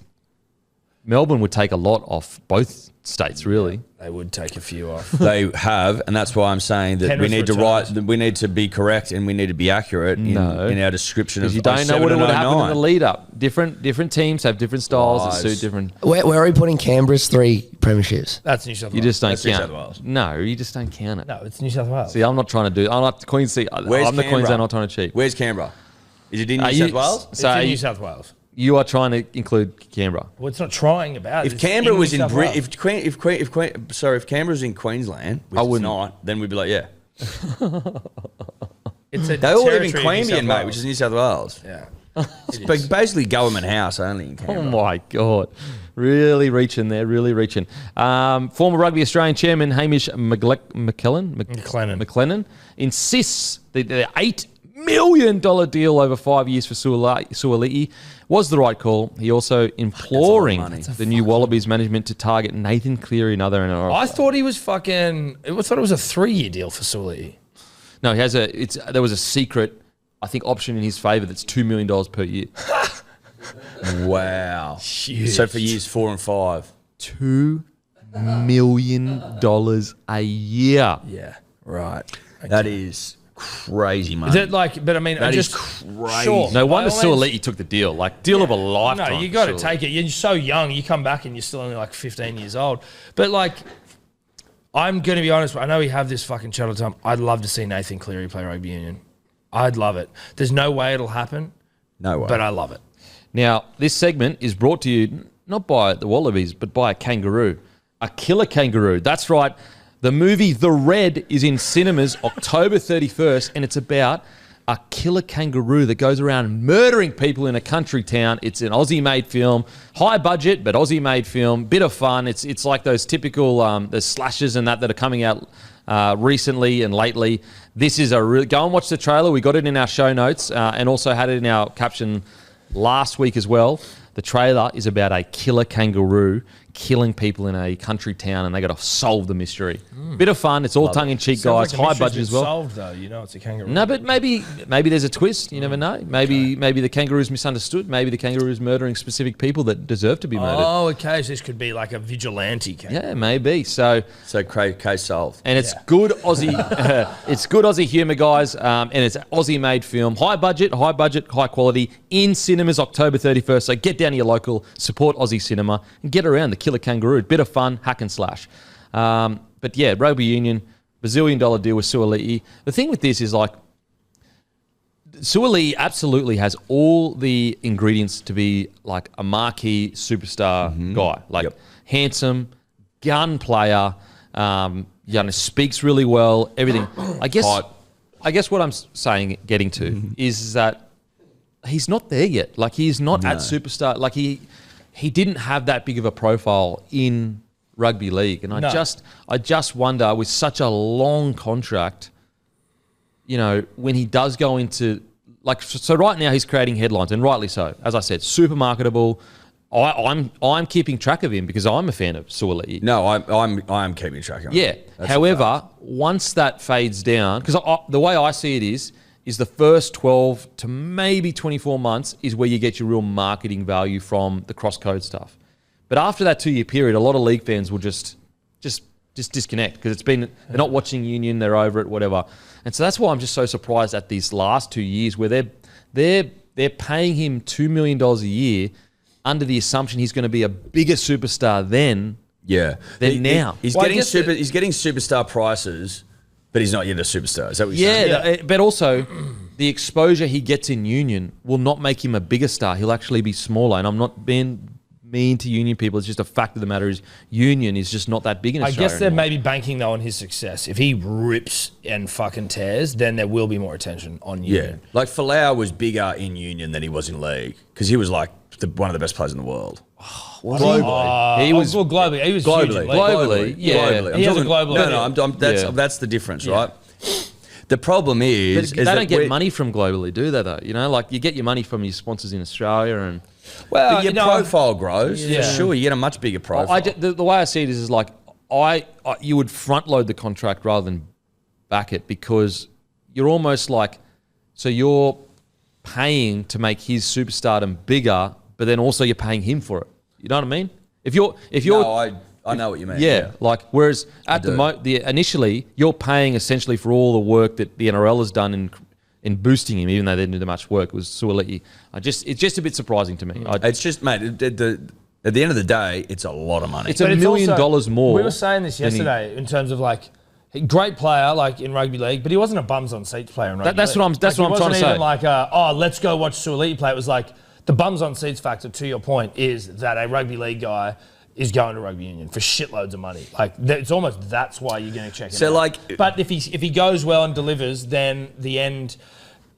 [SPEAKER 5] Melbourne would take a lot off both states, really.
[SPEAKER 3] They would take a few off.
[SPEAKER 1] They have, and that's why I'm saying that we
[SPEAKER 3] Penrith
[SPEAKER 1] need
[SPEAKER 3] returns.
[SPEAKER 1] to we need to be correct and we need to be accurate in our description of
[SPEAKER 5] Because you don't know what
[SPEAKER 1] 07
[SPEAKER 5] would
[SPEAKER 1] and
[SPEAKER 5] happen in
[SPEAKER 1] 09.
[SPEAKER 5] the lead up. Different teams have different styles that
[SPEAKER 1] Lies.
[SPEAKER 5] suit different.
[SPEAKER 6] Where are we putting Canberra's 3 premierships?
[SPEAKER 3] That's New South Wales.
[SPEAKER 5] You just don't
[SPEAKER 1] That's New
[SPEAKER 5] count.
[SPEAKER 1] South Wales.
[SPEAKER 5] No, you just don't count it.
[SPEAKER 3] No, it's New South Wales.
[SPEAKER 5] See, I'm not trying to do. I'm not Queensland.
[SPEAKER 1] Where's
[SPEAKER 5] I'm the
[SPEAKER 1] Canberra?
[SPEAKER 5] Queensland. Not trying to cheat.
[SPEAKER 1] Where's Canberra? Is it in New
[SPEAKER 5] Are
[SPEAKER 1] South
[SPEAKER 5] you-
[SPEAKER 1] Wales?
[SPEAKER 3] It's
[SPEAKER 5] So
[SPEAKER 3] in
[SPEAKER 5] are
[SPEAKER 3] New
[SPEAKER 5] you,
[SPEAKER 3] South Wales.
[SPEAKER 5] you are trying to include Canberra.
[SPEAKER 3] Well, it's not trying about it.
[SPEAKER 1] If
[SPEAKER 3] It's
[SPEAKER 1] Canberra was
[SPEAKER 3] New
[SPEAKER 1] in
[SPEAKER 3] South Wales.
[SPEAKER 1] if Canberra was in Queensland, which
[SPEAKER 5] wouldn't.
[SPEAKER 1] it's not, then we'd be like, yeah.
[SPEAKER 3] It's a
[SPEAKER 1] They all live in
[SPEAKER 3] territory of New South
[SPEAKER 1] Queanbeyan, mate,
[SPEAKER 3] Wales.
[SPEAKER 1] which is New South Wales.
[SPEAKER 3] Yeah.
[SPEAKER 1] It's basically government house only in
[SPEAKER 5] Oh
[SPEAKER 1] Canberra.
[SPEAKER 5] my God. Really reaching there, really reaching. Former Rugby Australian chairman Hamish McLennan insists that the $8 million deal over 5 years for Sua'ali'i was the right call. He also imploring
[SPEAKER 1] money.
[SPEAKER 5] the new Wallabies management to target Nathan Cleary and other NRL.
[SPEAKER 3] I thought he was fucking. I thought it was a 3-year deal for Sua'ali'i.
[SPEAKER 5] No, he has there was a secret, I think, option in his favour that's $2 million per year.
[SPEAKER 1] Wow. So for years 4 and 5.
[SPEAKER 5] $2 million a year.
[SPEAKER 3] Yeah. Right.
[SPEAKER 1] That is crazy money.
[SPEAKER 3] Is it like? But I mean,
[SPEAKER 1] That is
[SPEAKER 3] just
[SPEAKER 1] crazy.
[SPEAKER 3] Sure.
[SPEAKER 5] No wonder
[SPEAKER 3] By all means-
[SPEAKER 5] Sua'ali'i took the deal. Like, deal of a lifetime.
[SPEAKER 3] No, you got to
[SPEAKER 5] Sua'ali'i.
[SPEAKER 3] take it. You're so young. You come back and you're still only like 15 years old. But like, I'm going to be honest. I know we have this fucking chat all the time. I'd love to see Nathan Cleary play rugby union. I'd love it. There's no way it'll happen,
[SPEAKER 1] No way.
[SPEAKER 3] but I love it.
[SPEAKER 5] Now, this segment is brought to you not by the Wallabies, but by a kangaroo. A killer kangaroo. That's right. The movie The Red is in cinemas October 31st, and it's about a killer kangaroo that goes around murdering people in a country town. It's an Aussie-made film. High budget, but Aussie-made film. Bit of fun. It's like those typical the slashers and that are coming out recently and lately. This is a real... Go and watch the trailer. We got it in our show notes and also had it in our caption last week as well. The trailer is about a killer kangaroo killing people in a country town, and they got to solve the mystery. Bit of fun. It's all tongue-in-cheek, guys. High budget as well.
[SPEAKER 3] Solved though, you know, it's a kangaroo.
[SPEAKER 5] No, but maybe there's a twist. You never know. Maybe the kangaroo's misunderstood. Maybe the kangaroo's murdering specific people that deserve to be murdered.
[SPEAKER 3] Oh, okay. So this could be like a vigilante kangaroo.
[SPEAKER 5] Yeah, maybe. So
[SPEAKER 1] case solved.
[SPEAKER 5] and it's good Aussie, it's good Aussie humour, guys, and it's an Aussie-made film, high budget, high quality, in cinemas October 31st. So get down to your local, support Aussie cinema, and get around the killer kangaroo. Bit of fun, hack and slash. But yeah, rugby union, bazillion dollar deal with Sua'ali'i. The thing with this is like, Sua'ali'i absolutely has all the ingredients to be like a marquee superstar guy, like handsome, gun player, speaks really well, everything. I guess what I'm saying, getting to, is that he's not there yet. Like, he's not at superstar. Like, he didn't have that big of a profile in rugby league, and I just wonder, with such a long contract, you know, when he does go into, like, so right now he's creating headlines, and rightly so. As I said, super marketable. I'm keeping track of him because I'm a fan of Sua'ali'i.
[SPEAKER 1] No, I'm keeping track of it.
[SPEAKER 5] Yeah.
[SPEAKER 1] That's a
[SPEAKER 5] However, once that fades down, because the way I see it is the first 12 to maybe 24 months is where you get your real marketing value from the cross-code stuff. But after that 2-year period, a lot of league fans will just disconnect because they're not watching Union, they're over it, whatever. And so that's why I'm just so surprised at these last 2 years where they're paying him $2 million a year under the assumption he's going to be a bigger superstar then now.
[SPEAKER 1] He's
[SPEAKER 3] Well,
[SPEAKER 1] he's getting superstar prices, but he's not yet a superstar. Is that what you're saying?
[SPEAKER 5] Yeah, but also the exposure he gets in Union will not make him a bigger star. He'll actually be smaller. And I'm not being mean to Union people. It's just a fact of the matter is Union is just not that big in
[SPEAKER 3] I
[SPEAKER 5] Australia
[SPEAKER 3] guess they're
[SPEAKER 5] anymore.
[SPEAKER 3] maybe banking though on his success. If he rips and fucking tears, then there will be more attention on
[SPEAKER 1] Yeah.
[SPEAKER 3] Union.
[SPEAKER 1] Like Folau was bigger in Union than he was in league because he was like one of the best players in the world.
[SPEAKER 3] Globally.
[SPEAKER 5] He was
[SPEAKER 3] well, globally. He was
[SPEAKER 1] Globally.
[SPEAKER 3] huge in league.
[SPEAKER 5] Globally, yeah.
[SPEAKER 1] Globally.
[SPEAKER 3] He has a global
[SPEAKER 1] No,
[SPEAKER 3] idea.
[SPEAKER 1] that's the difference, right? The problem is,
[SPEAKER 5] But
[SPEAKER 1] is
[SPEAKER 5] they
[SPEAKER 1] that
[SPEAKER 5] don't get
[SPEAKER 1] we're-
[SPEAKER 5] money from globally, do they, though? You know, like, you get your money from your sponsors in Australia and...
[SPEAKER 3] Well,
[SPEAKER 1] But your profile grows,
[SPEAKER 3] Yeah.
[SPEAKER 1] for sure. You get a much bigger profile.
[SPEAKER 5] The way I see it is like, you would front load the contract rather than back it because you're almost like... So you're paying to make his superstardom bigger, but then also you're paying him for it. You know what I mean? If you're
[SPEAKER 1] No, I know what you mean.
[SPEAKER 5] Yeah, like whereas at the initially you're paying essentially for all the work that the NRL has done in boosting him, even though they didn't do that much work. It was Sua'ali'i. It's just a bit surprising to me.
[SPEAKER 1] It's just, mate. At the end of the day, it's a lot of money.
[SPEAKER 5] It's $1 million more.
[SPEAKER 3] We were saying this yesterday in terms of like. Great player, like in rugby league, but he wasn't a bums on seats player in rugby league.
[SPEAKER 5] That's what I'm trying to say.
[SPEAKER 3] It wasn't even like, let's go watch Sua'ali'i play. It was like the bums on seats factor. To your point, is that a rugby league guy is going to rugby union for shitloads of money. Like it's almost that's why you're going to check him out.
[SPEAKER 1] So like,
[SPEAKER 3] but if he goes well and delivers, then the end.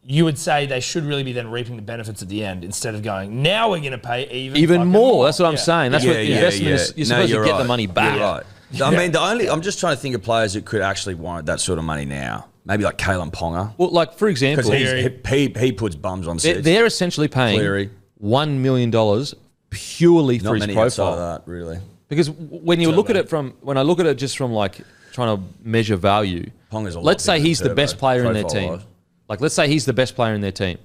[SPEAKER 3] You would say they should really be then reaping the benefits at the end instead of going, now we're going to pay even
[SPEAKER 5] more. That's what I'm saying. That's what investment is. You're supposed to get the money back.
[SPEAKER 1] You're right. I mean, I'm just trying to think of players that could actually warrant that sort of money now. Maybe like Kalen Ponga.
[SPEAKER 5] Well, like for example,
[SPEAKER 1] because he puts bums on seats.
[SPEAKER 5] They're essentially paying $1 million purely for his profile.
[SPEAKER 1] That, really.
[SPEAKER 5] Because when you look at it when I look at it just from like trying to measure value, let's say he's the best player in their team. Like let's say he's the best player in their team,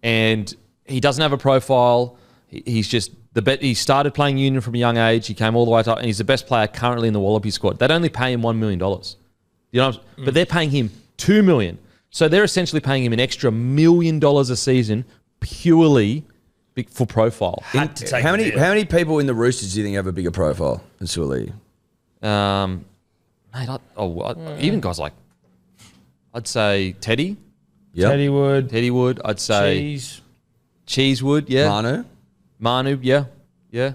[SPEAKER 5] and he doesn't have a profile. He's just he started playing union from a young age. He came all the way up, and he's the best player currently in the Wallaby squad. They'd only pay him $1 million, you know, but they're paying him $2 million. So they're essentially paying him an extra $1 million a season purely for profile.
[SPEAKER 1] How many people in the Roosters do you think have a bigger profile than Sua'ali'i?
[SPEAKER 5] Even guys like I'd say Teddy.
[SPEAKER 1] Yep.
[SPEAKER 5] Teddy Wood. I'd say Cheese Wood. Yeah. Manu. Yeah.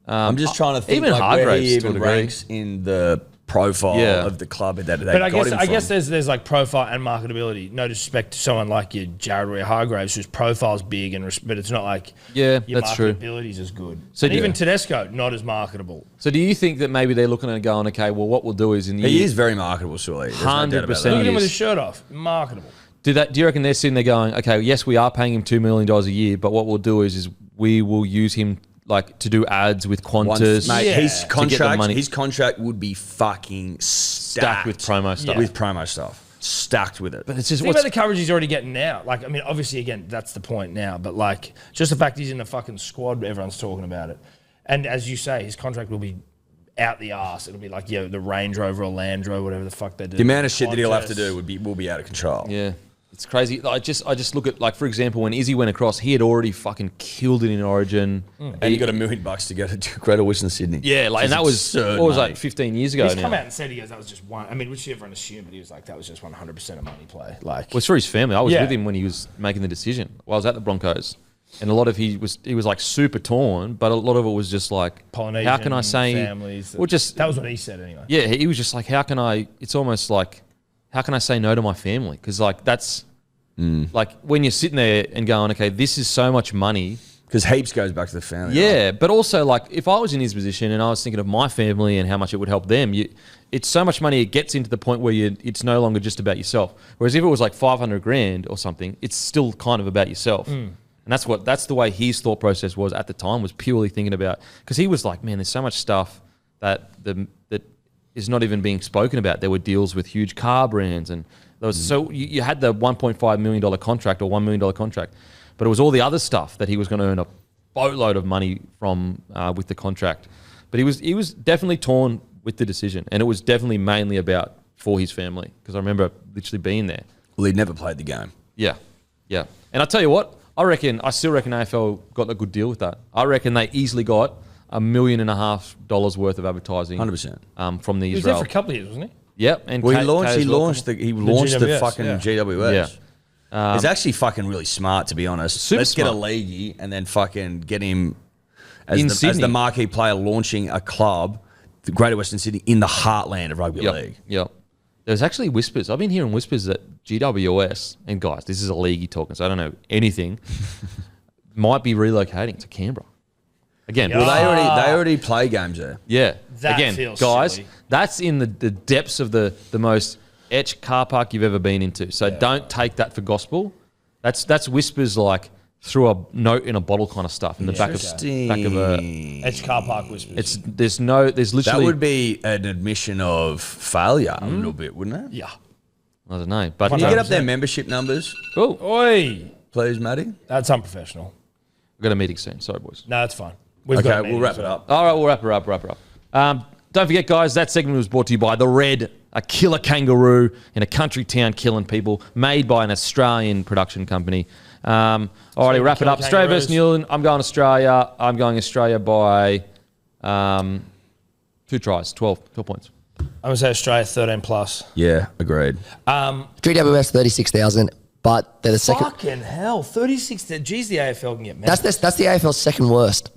[SPEAKER 1] I'm just trying to think
[SPEAKER 5] even
[SPEAKER 1] like
[SPEAKER 5] Hargraves
[SPEAKER 1] where he even
[SPEAKER 5] to a degree.
[SPEAKER 1] ranks in the profile of the club that they
[SPEAKER 3] but
[SPEAKER 1] got him
[SPEAKER 3] I
[SPEAKER 1] from.
[SPEAKER 3] guess there's like profile and marketability. No disrespect to someone like your Jared Roy Hargraves, whose profile's big, but it's not like your
[SPEAKER 5] that's true.
[SPEAKER 3] marketability's as good.
[SPEAKER 5] So
[SPEAKER 3] and even Tedesco, not as marketable.
[SPEAKER 5] So do you think that maybe they're looking and going, okay, well, what we'll do is
[SPEAKER 1] he is very marketable, Sua'ali'i.
[SPEAKER 5] 100%.
[SPEAKER 3] Look at him with his shirt off, marketable.
[SPEAKER 5] Do you reckon they're sitting there going, okay, yes, we are paying him $2 million a year, but what we'll do is we will use him like to do ads with Qantas.
[SPEAKER 1] Mate, his contract would be fucking stacked
[SPEAKER 5] with promo stuff.
[SPEAKER 1] With promo stuff. Stacked with it.
[SPEAKER 5] But it's just
[SPEAKER 3] think about the coverage he's already getting now. Like, I mean, obviously, again, that's the point now. But like, just the fact he's in the fucking squad, everyone's talking about it. And as you say, his contract will be out the arse. It'll be like, the Range Rover or Land Rover, whatever the fuck they do.
[SPEAKER 1] The amount of shit that he'll have to do will be out of control.
[SPEAKER 5] Yeah. It's crazy. I just look at, like, for example, when Izzy went across, he had already fucking killed it in Origin.
[SPEAKER 1] And he got $1 million to go to Greater Western Sydney.
[SPEAKER 5] Yeah, like, and that was
[SPEAKER 1] absurd,
[SPEAKER 5] what was like 15 years ago.
[SPEAKER 3] He's come out and said that was just one. I mean, which everyone assumed, but he was like, that was just 100% a money play. Like,
[SPEAKER 5] well, it's for his family. I was with him when he was making the decision. Well, I was at the Broncos, and a lot of he was like super torn, but a lot of it was just like,
[SPEAKER 3] Polynesian
[SPEAKER 5] how can I say
[SPEAKER 3] families?
[SPEAKER 5] Well, just
[SPEAKER 3] that was what he said anyway.
[SPEAKER 5] Yeah, he was just like, how can I? It's almost like, how can I say no to my family? Because like that's. Like when you're sitting there and going, okay, this is so much money.
[SPEAKER 1] Because heaps goes back to the family.
[SPEAKER 5] Yeah,
[SPEAKER 1] right?
[SPEAKER 5] but also like if I was in his position and I was thinking of my family and how much it would help them, it's so much money. It gets into the point where it's no longer just about yourself. Whereas if it was like 500 grand or something, it's still kind of about yourself. And that's the way his thought process was at the time, was purely thinking about, because he was like, man, there's so much stuff that is not even being spoken about. There were deals with huge car brands, and there was so you had the $1.5 million contract or $1 million contract, but it was all the other stuff that he was going to earn a boatload of money from with the contract. But he was definitely torn with the decision, and it was definitely mainly about for his family, because I remember literally being there.
[SPEAKER 1] Well, he'd never played the game.
[SPEAKER 5] Yeah. And I tell you what, I still reckon AFL got a good deal with that. I reckon they easily got $1.5 million worth of advertising.
[SPEAKER 1] 100%.
[SPEAKER 5] From the
[SPEAKER 3] He was
[SPEAKER 5] Israel.
[SPEAKER 3] there for a couple of years, wasn't he?
[SPEAKER 5] Yep. And
[SPEAKER 1] well, he launched the
[SPEAKER 3] GWS,
[SPEAKER 1] fucking GWS.
[SPEAKER 5] Yeah.
[SPEAKER 1] It's actually fucking really smart, to be honest. Let's get a leaguey and then fucking get him as the marquee player launching a club, the Greater Western Sydney, in the heartland of rugby league.
[SPEAKER 5] Yep. There's actually whispers. I've been hearing whispers that GWS, and guys, this is a leaguey talking, so I don't know anything, might be relocating to Canberra. Again,
[SPEAKER 1] well, they already play games there.
[SPEAKER 5] Yeah.
[SPEAKER 3] That
[SPEAKER 5] again,
[SPEAKER 3] feels
[SPEAKER 5] guys,
[SPEAKER 3] silly.
[SPEAKER 5] that's in the depths of the most etched car park you've ever been into. So don't take that for gospel. That's whispers like through a note in a bottle kind of stuff in the back of a
[SPEAKER 3] Edge car park whispers.
[SPEAKER 5] There's literally
[SPEAKER 1] that would be an admission of failure a little bit, wouldn't it?
[SPEAKER 3] Yeah.
[SPEAKER 5] I don't know. But
[SPEAKER 1] Can you get up their membership numbers,
[SPEAKER 5] cool.
[SPEAKER 3] Oi.
[SPEAKER 1] please, Matty?
[SPEAKER 3] That's unprofessional.
[SPEAKER 5] We've got a meeting soon. Sorry, boys.
[SPEAKER 3] No, that's fine.
[SPEAKER 1] Okay, we'll wrap it up.
[SPEAKER 5] All right, we'll wrap it up. Don't forget, guys, that segment was brought to you by The Red, a killer kangaroo in a country town killing people, made by an Australian production company. Alrighty, wrap it up. Australia versus New Zealand. I'm going Australia. I'm going Australia by 2 tries, 12 points.
[SPEAKER 3] I'm going to say Australia 13 plus.
[SPEAKER 1] Yeah, agreed.
[SPEAKER 6] GWS 36,000, but they're the second.
[SPEAKER 3] Fucking hell, 36. Geez, the AFL can get mad.
[SPEAKER 6] That's the AFL's second worst.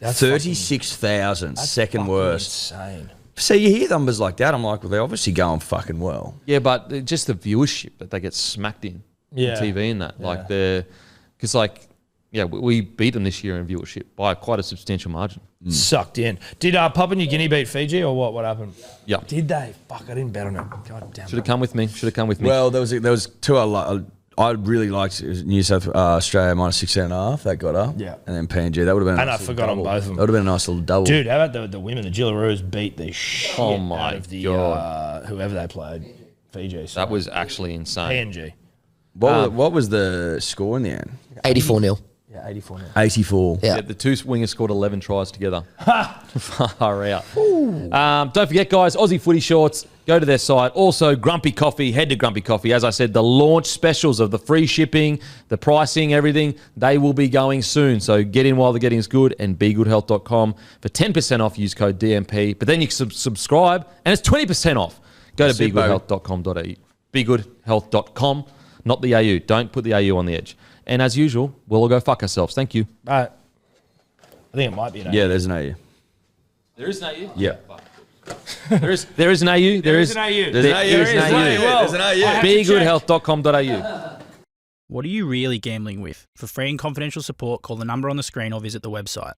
[SPEAKER 1] 36,000, second worst.
[SPEAKER 3] Insane.
[SPEAKER 1] So you hear numbers like that, I'm like, well, they're obviously going fucking well.
[SPEAKER 5] Yeah, but just the viewership that they get smacked in on TV and that. Like, because, like, yeah, we beat them this year in viewership by quite a substantial margin.
[SPEAKER 3] Sucked in. Did Papua New Guinea beat Fiji or what? What happened?
[SPEAKER 5] Yeah.
[SPEAKER 3] Did they? Fuck, I didn't bet on it. God damn.
[SPEAKER 5] Should have come with me.
[SPEAKER 1] Well, there was two I really liked. It was New South Australia minus 16.5. That got up.
[SPEAKER 3] Yeah.
[SPEAKER 1] And then PNG. That would have been.
[SPEAKER 3] And I forgot on both of them.
[SPEAKER 1] That would have been a nice little double.
[SPEAKER 3] Dude, how about the women? The Gillaroos beat the shit
[SPEAKER 5] my
[SPEAKER 3] out of the
[SPEAKER 5] God.
[SPEAKER 3] whoever they played. Fiji. So.
[SPEAKER 5] That was actually insane.
[SPEAKER 3] PNG.
[SPEAKER 1] What was the score in the end?
[SPEAKER 6] 84-0.
[SPEAKER 3] Yeah, 84 now.
[SPEAKER 1] 84.
[SPEAKER 6] Yeah.
[SPEAKER 5] Yeah, the two wingers scored 11 tries together. Far out. Don't forget, guys, Aussie Footy Shorts. Go to their site. Also, Grumpy Coffee. Head to Grumpy Coffee. As I said, the launch specials of the free shipping, the pricing, everything, they will be going soon. So get in while the getting's good, and begoodhealth.com for 10% off. Use code DMP. But then you can subscribe, and it's 20% off. Go to begoodhealth.com.au. Begoodhealth.com, not the AU. Don't put the AU on the edge. And as usual, we'll all go fuck ourselves. Thank you.
[SPEAKER 3] All right. I think it might be an
[SPEAKER 1] Yeah, there's an AU.
[SPEAKER 5] There is an AU?
[SPEAKER 1] Yeah.
[SPEAKER 5] There is an AU. There is
[SPEAKER 3] an AU.
[SPEAKER 1] There's an AU.
[SPEAKER 5] There is an AU.
[SPEAKER 1] There's an AU.
[SPEAKER 5] Begoodhealth.com.au.
[SPEAKER 7] What are you really gambling with? For free and confidential support, call the number on the screen or visit the website.